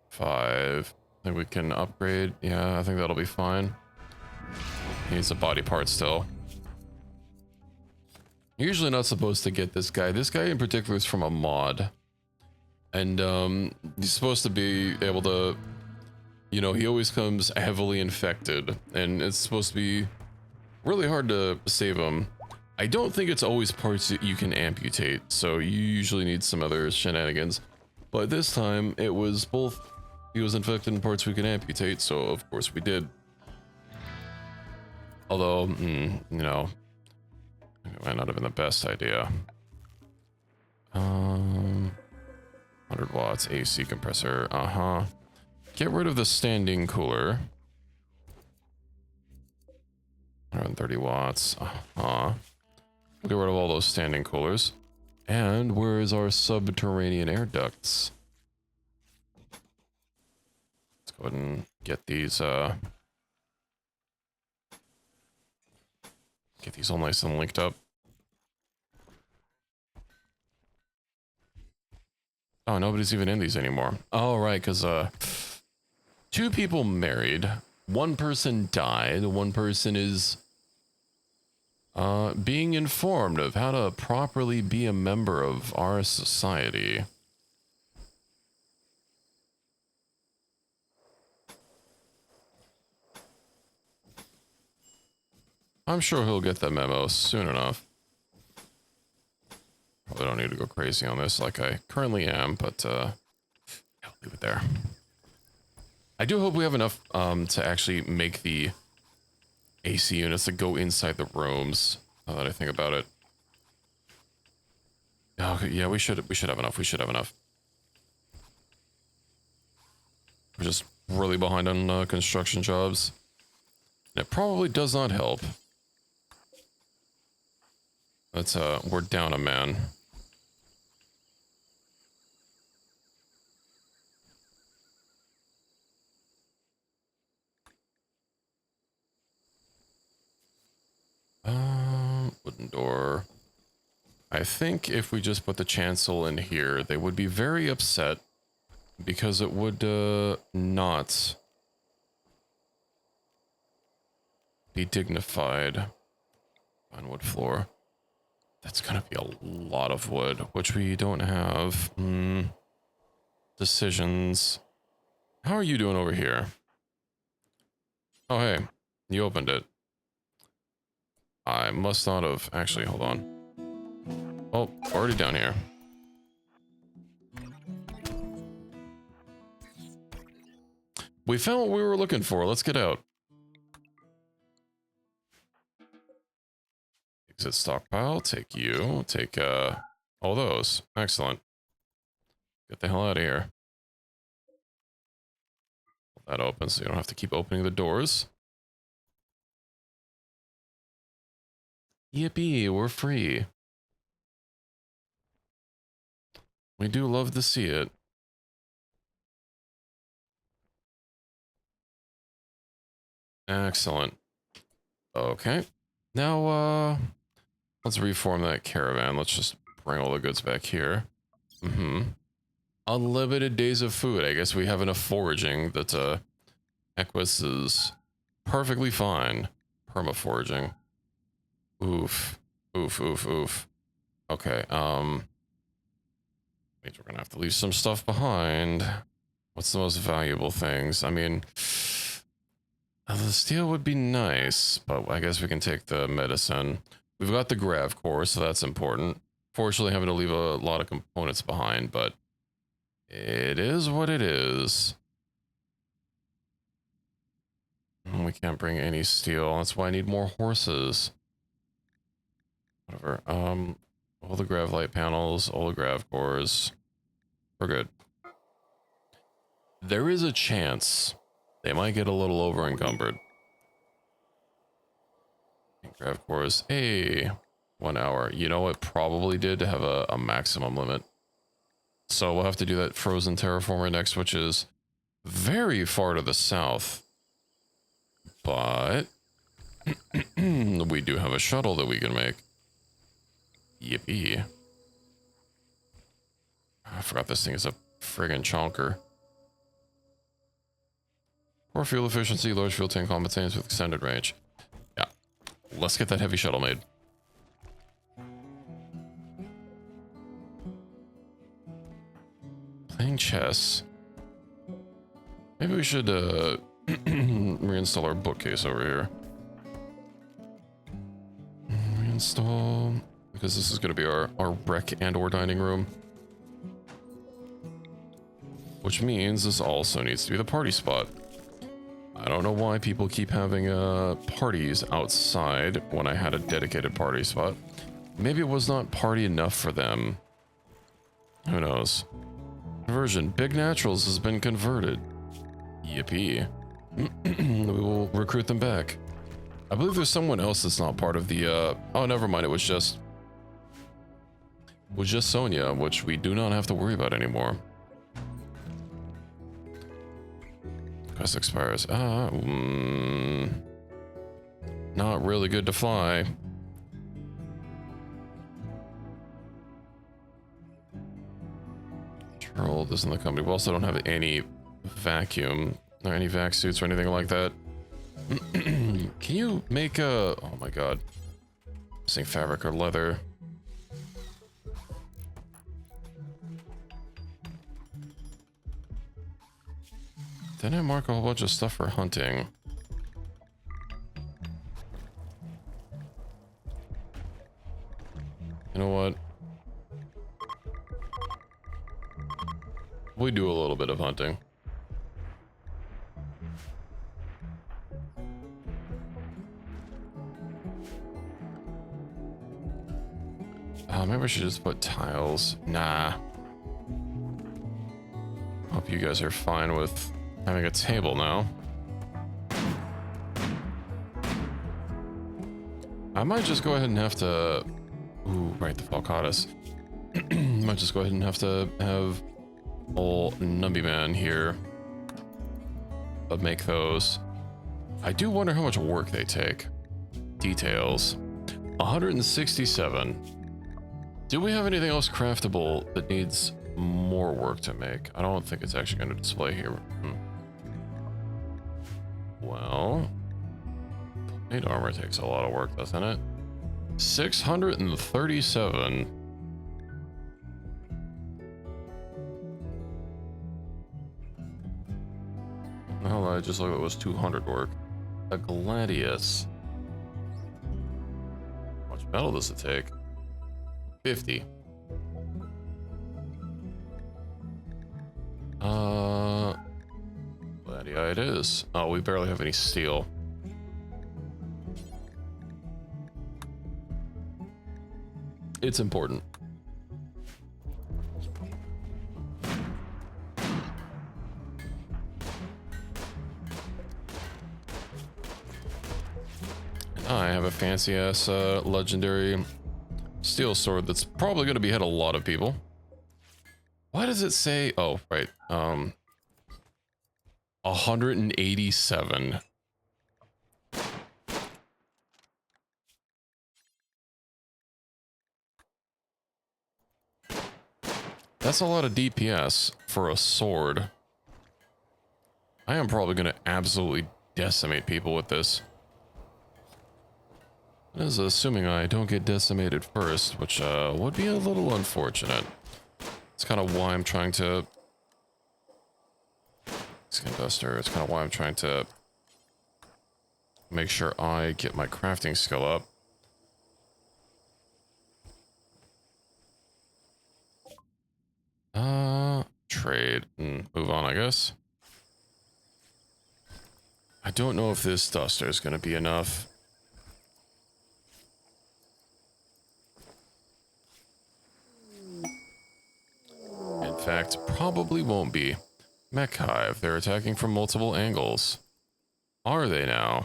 Speaker 1: 5. I think we can upgrade. Yeah, I think that'll be fine. He needs a body part still. You're usually not supposed to get this guy. This guy in particular is from a mod. And he's supposed to be able to, you know, he always comes heavily infected, and it's supposed to be really hard to save him. I don't think it's always parts that you can amputate, so you usually need some other shenanigans. But this time, it was both, he was infected in parts we can amputate, so of course we did. Although, you know, it might not have been the best idea. 100 watts AC compressor, Get rid of the standing cooler. 130 watts, Get rid of all those standing coolers. And where is our subterranean air ducts? Let's go ahead and get these, all nice and linked up. Oh, nobody's even in these anymore. Oh, right, because, 2 people married, 1 person died, 1 person is, being informed of how to properly be a member of our society. I'm sure he'll get that memo soon enough. Probably don't need to go crazy on this like I currently am, but I'll leave it there. I do hope we have enough to actually make the AC units that go inside the rooms. Now that I think about it. Okay, yeah, we should have enough. We should have enough. We're just really behind on construction jobs. It probably does not help. That's we're down a man. Wooden door. I think if we just put the chancel in here, they would be very upset because it would not be dignified. On wood floor. That's gonna be a lot of wood, which we don't have. Decisions. How are you doing over here? Oh, hey, you opened it. I must not have. Actually, hold on. Oh, already down here. We found what we were looking for. Let's get out. Exit stockpile. Take you. Take all those. Excellent. Get the hell out of here. That opens so you don't have to keep opening the doors. Yippee, we're free. We do love to see it. Excellent. Okay. Now, let's reform that caravan. Let's just bring all the goods back here. Unlimited days of food. I guess we have enough foraging that, Equus is perfectly fine. Perma-foraging. Oof. Oof, oof, oof. Okay, means we're gonna have to leave some stuff behind. What's the most valuable things? I mean, the steel would be nice, but I guess we can take the medicine. We've got the grav core, so that's important. Fortunately, having to leave a lot of components behind, but it is what it is. We can't bring any steel. That's why I need more horses. Whatever. All the grav light panels, all the grav cores. We're good. There is a chance They might get a little over encumbered. Grav cores. Hey, 1 hour. You know, it probably did have a maximum limit. So we'll have to do that frozen terraformer next, which is very far to the south. But we do have a shuttle that we can make. Yippee. I forgot this thing is a friggin' chonker. Poor fuel efficiency, large fuel tank competence with extended range. Yeah. Let's get that heavy shuttle made. Playing chess. Maybe we should reinstall our bookcase over here. Reinstall, because this is going to be our rec and or dining room. Which means this also needs to be the party spot. I don't know why people keep having parties outside when I had a dedicated party spot. Maybe it was not party enough for them. Who knows? Conversion. Big Naturals has been converted. Yippee. We will recruit them back. I believe there's someone else that's not part of the, oh, never mind. It was just Sonia, which we do not have to worry about anymore. Quest expires. Not really good to fly. Gerald isn't the company. We also don't have any vacuum or any vac suits or anything like that. Can you make a... Oh my god. Missing fabric or leather. Then I mark a whole bunch of stuff for hunting. You know what? We do a little bit of hunting. Maybe I should just put tiles. Nah. Hope you guys are fine with having a table now. I might just go ahead and have to... Ooh, right, the Falcatus. Might just go ahead and have to have old Numbiman here. But make those. I do wonder how much work they take. Details. 167. Do we have anything else craftable that needs more work to make? I don't think it's actually going to display here. Well, plate armor takes a lot of work, doesn't it? 637. Well, I just looked at it was 200 work. A Gladius. How much metal does it take? 50. Yeah, it is. Oh, we barely have any steel. It's important. I have a fancy ass legendary steel sword that's probably going to behead a lot of people. Why does it say... Oh, right. 187. That's a lot of DPS for a sword. I am probably going to absolutely decimate people with this. That is assuming I don't get decimated first, which would be a little unfortunate. It's kind of why I'm trying to... Skin Duster, it's kind of why I'm trying to make sure I get my crafting skill up. Trade and move on, I guess. I don't know if this duster is going to be enough. In fact, probably won't be. Mech Hive. They're attacking from multiple angles. Are they now?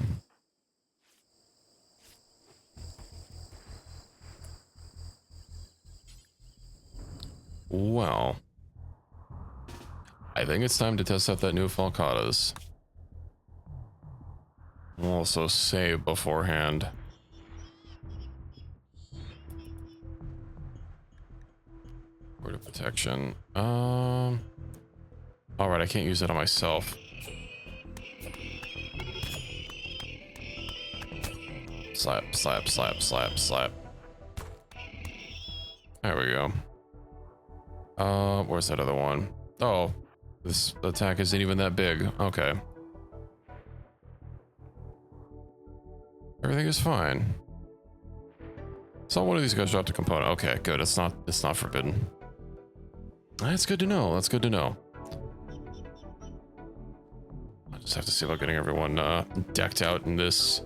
Speaker 1: Well, I think it's time to test out that new Falcatas. We'll also save beforehand. Word of protection. Alright, I can't use it on myself. Slap, slap, slap, slap, slap. There we go. Where's that other one? Oh, this attack isn't even that big. Okay. Everything is fine. Saw one of these guys dropped a component. Okay, good. It's not forbidden. That's good to know. That's good to know. I just have to see about getting everyone decked out in this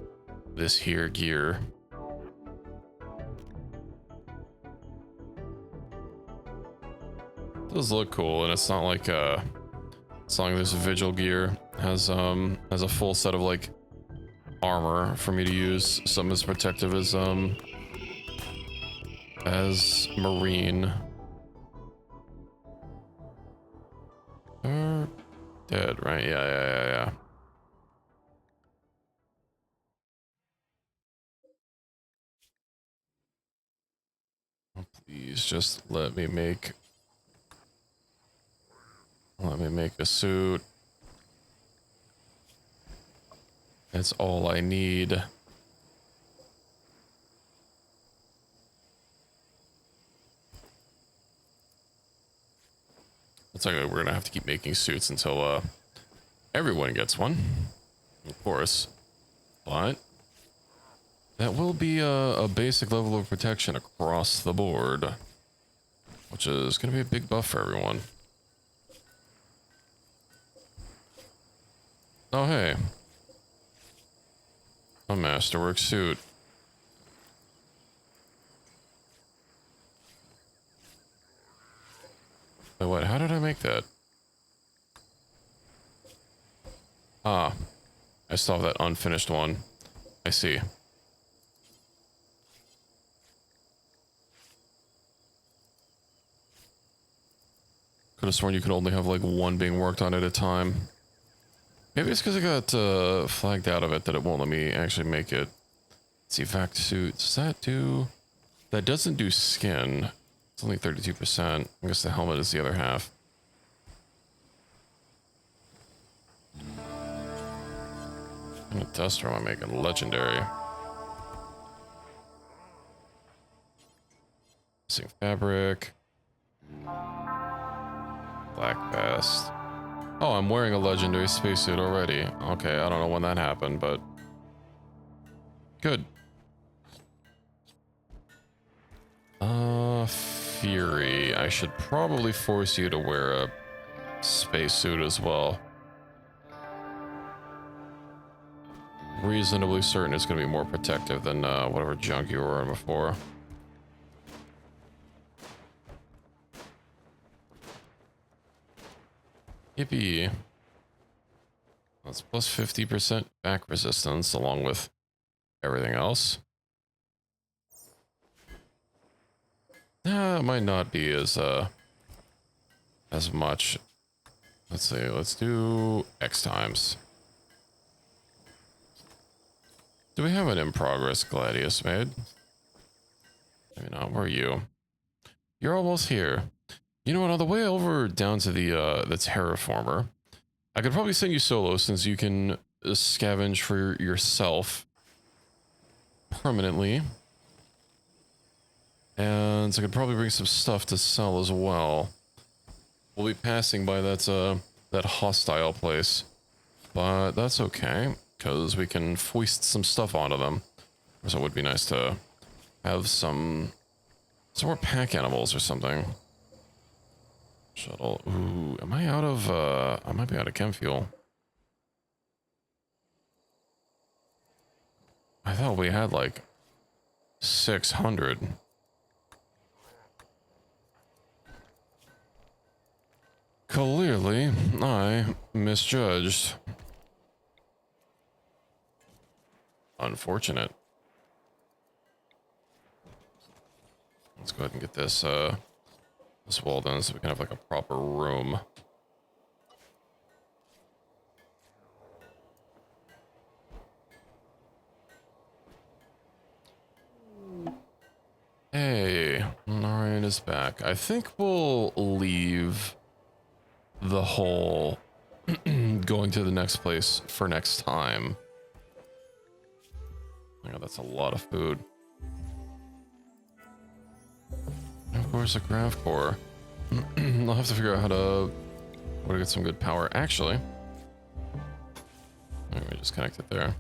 Speaker 1: here gear. It does look cool, and it's not like this vigil gear has a full set of like armor for me to use. Some as protective as marine. They're dead, right? Yeah. Oh, please just let me make a suit. That's all I need. It's like we're gonna have to keep making suits until everyone gets one, of course. But that will be a basic level of protection across the board, which is gonna be a big buff for everyone. Oh hey, a masterwork suit. Wait, what? How did I make that? Ah, I still have that unfinished one. I see. Could have sworn you could only have like one being worked on at a time. Maybe it's because I got flagged out of it that it won't let me actually make it. Let's see, vac suit. Does that do... That doesn't do skin. It's only 32%. I guess the helmet is the other half. And a duster am I making? Legendary. Missing fabric. Black vest. Oh, I'm wearing a legendary spacesuit already. Okay, I don't know when that happened, but... Good. Fury. I should probably force you to wear a spacesuit as well. Reasonably certain it's going to be more protective than whatever junk you were wearing before. Yippee. That's plus 50% back resistance along with everything else. It might not be as much. Let's see, let's do X times. Do we have an in progress Gladius made? Maybe not. Where are you? You're almost here. You know what, on the way over down to the terraformer, I could probably send you solo since you can scavenge for yourself permanently. And I could probably bring some stuff to sell as well. We'll be passing by that hostile place. But that's okay, because we can foist some stuff onto them. So it would be nice to have some more pack animals or something. Shuttle. Ooh, am I out of, I might be out of chem fuel. I thought we had like 600. Clearly, I misjudged. Unfortunate. Let's go ahead and get this this wall done so we can have like a proper room. Hey, Narayan is back. I think we'll leave the whole going to the next place for next time. Oh, that's a lot of food. And of course, a grav core. I'll have to figure out how to get some good power. Actually, let me just connect it there.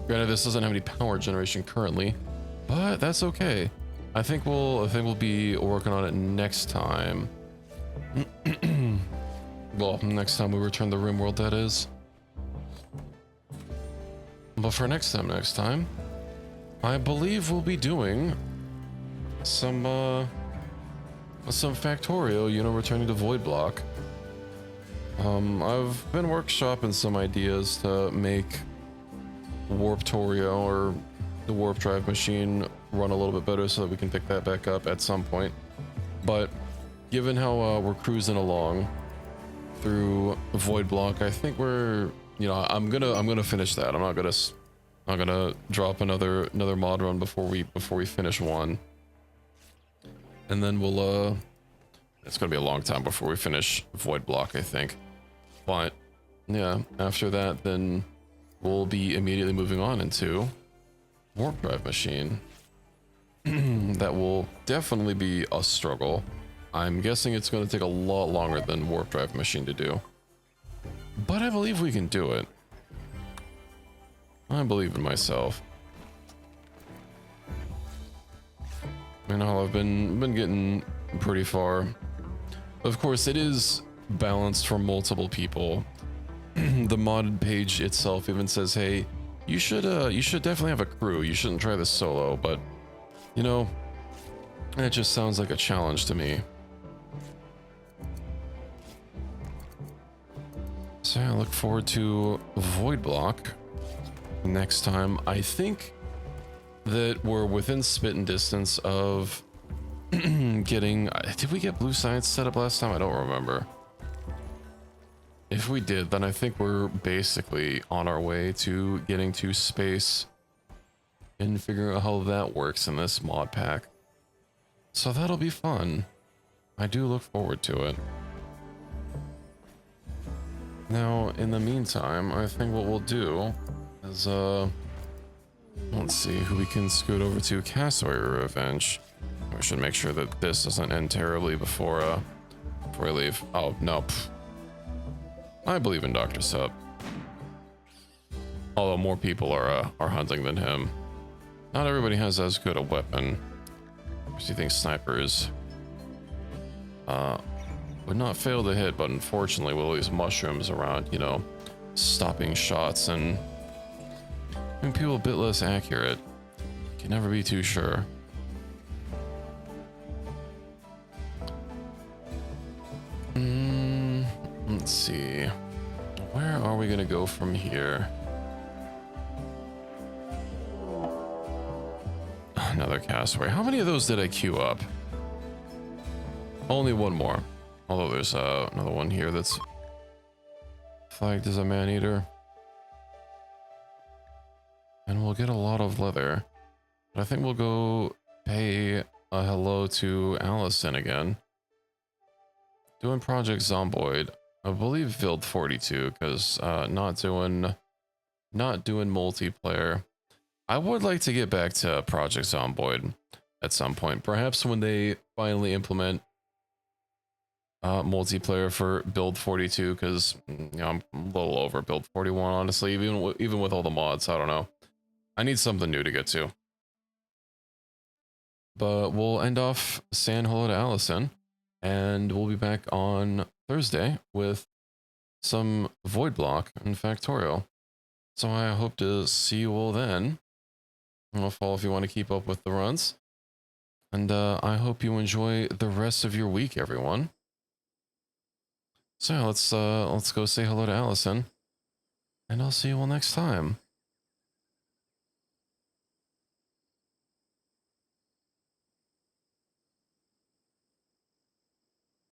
Speaker 1: Granted, this doesn't have any power generation currently, but that's okay. I think we'll be working on it next time. Well, next time we return to Rimworld, that is. But for next time, I believe we'll be doing some Factorio, you know, returning to Void Block. I've been workshopping some ideas to make Warptorio or the Warp Drive machine run a little bit better so that we can pick that back up at some point. But given how we're cruising along through Void Block, I think we're, you know, I'm gonna finish that. I'm not gonna drop another mod run before we finish one. And then we'll it's gonna be a long time before we finish Void Block, I think. But yeah, after that, then we'll be immediately moving on into Warp Drive machine. That will definitely be a struggle. I'm guessing it's going to take a lot longer than Warp Drive machine to do. But I believe we can do it. I believe in myself. You know, I've been getting pretty far. Of course, it is balanced for multiple people. The modded page itself even says, hey, you should definitely have a crew. You shouldn't try this solo, but you know, it just sounds like a challenge to me. So I look forward to Void Block next time. I think that we're within spitting distance of getting... Did we get blue science set up last time? I don't remember. If we did, then I think we're basically on our way to getting to space and figuring out how that works in this mod pack. So that'll be fun. I do look forward to it. Now, in the meantime, I think what we'll do is, let's see who we can scoot over to. Castaway Revenge. We should make sure that this doesn't end terribly before we leave. Oh, no. I believe in Dr. Sup. Although more people are hunting than him. Not everybody has as good a weapon. Do you think snipers would not fail to hit, but unfortunately with all these mushrooms around, you know, stopping shots and making people a bit less accurate. You can never be too sure. Let's see. Where are we gonna go from here? Another castaway. How many of those did I queue up? Only one more. Although there's another one here that's flagged as a man-eater. And we'll get a lot of leather. But I think we'll go pay a hello to Allison again. Doing Project Zomboid. I believe build 42 because not doing multiplayer. I would like to get back to Project Zomboid at some point. Perhaps when they finally implement multiplayer for build 42, because you know, I'm a little over build 41, honestly. Even with all the mods, I don't know. I need something new to get to. But we'll end off saying hello to Allison, and we'll be back on Thursday with some Void Block and Factorio. So I hope to see you all then. I'll follow if you want to keep up with the runs. And I hope you enjoy the rest of your week, everyone. So yeah, let's go say hello to Allison, and I'll see you all next time.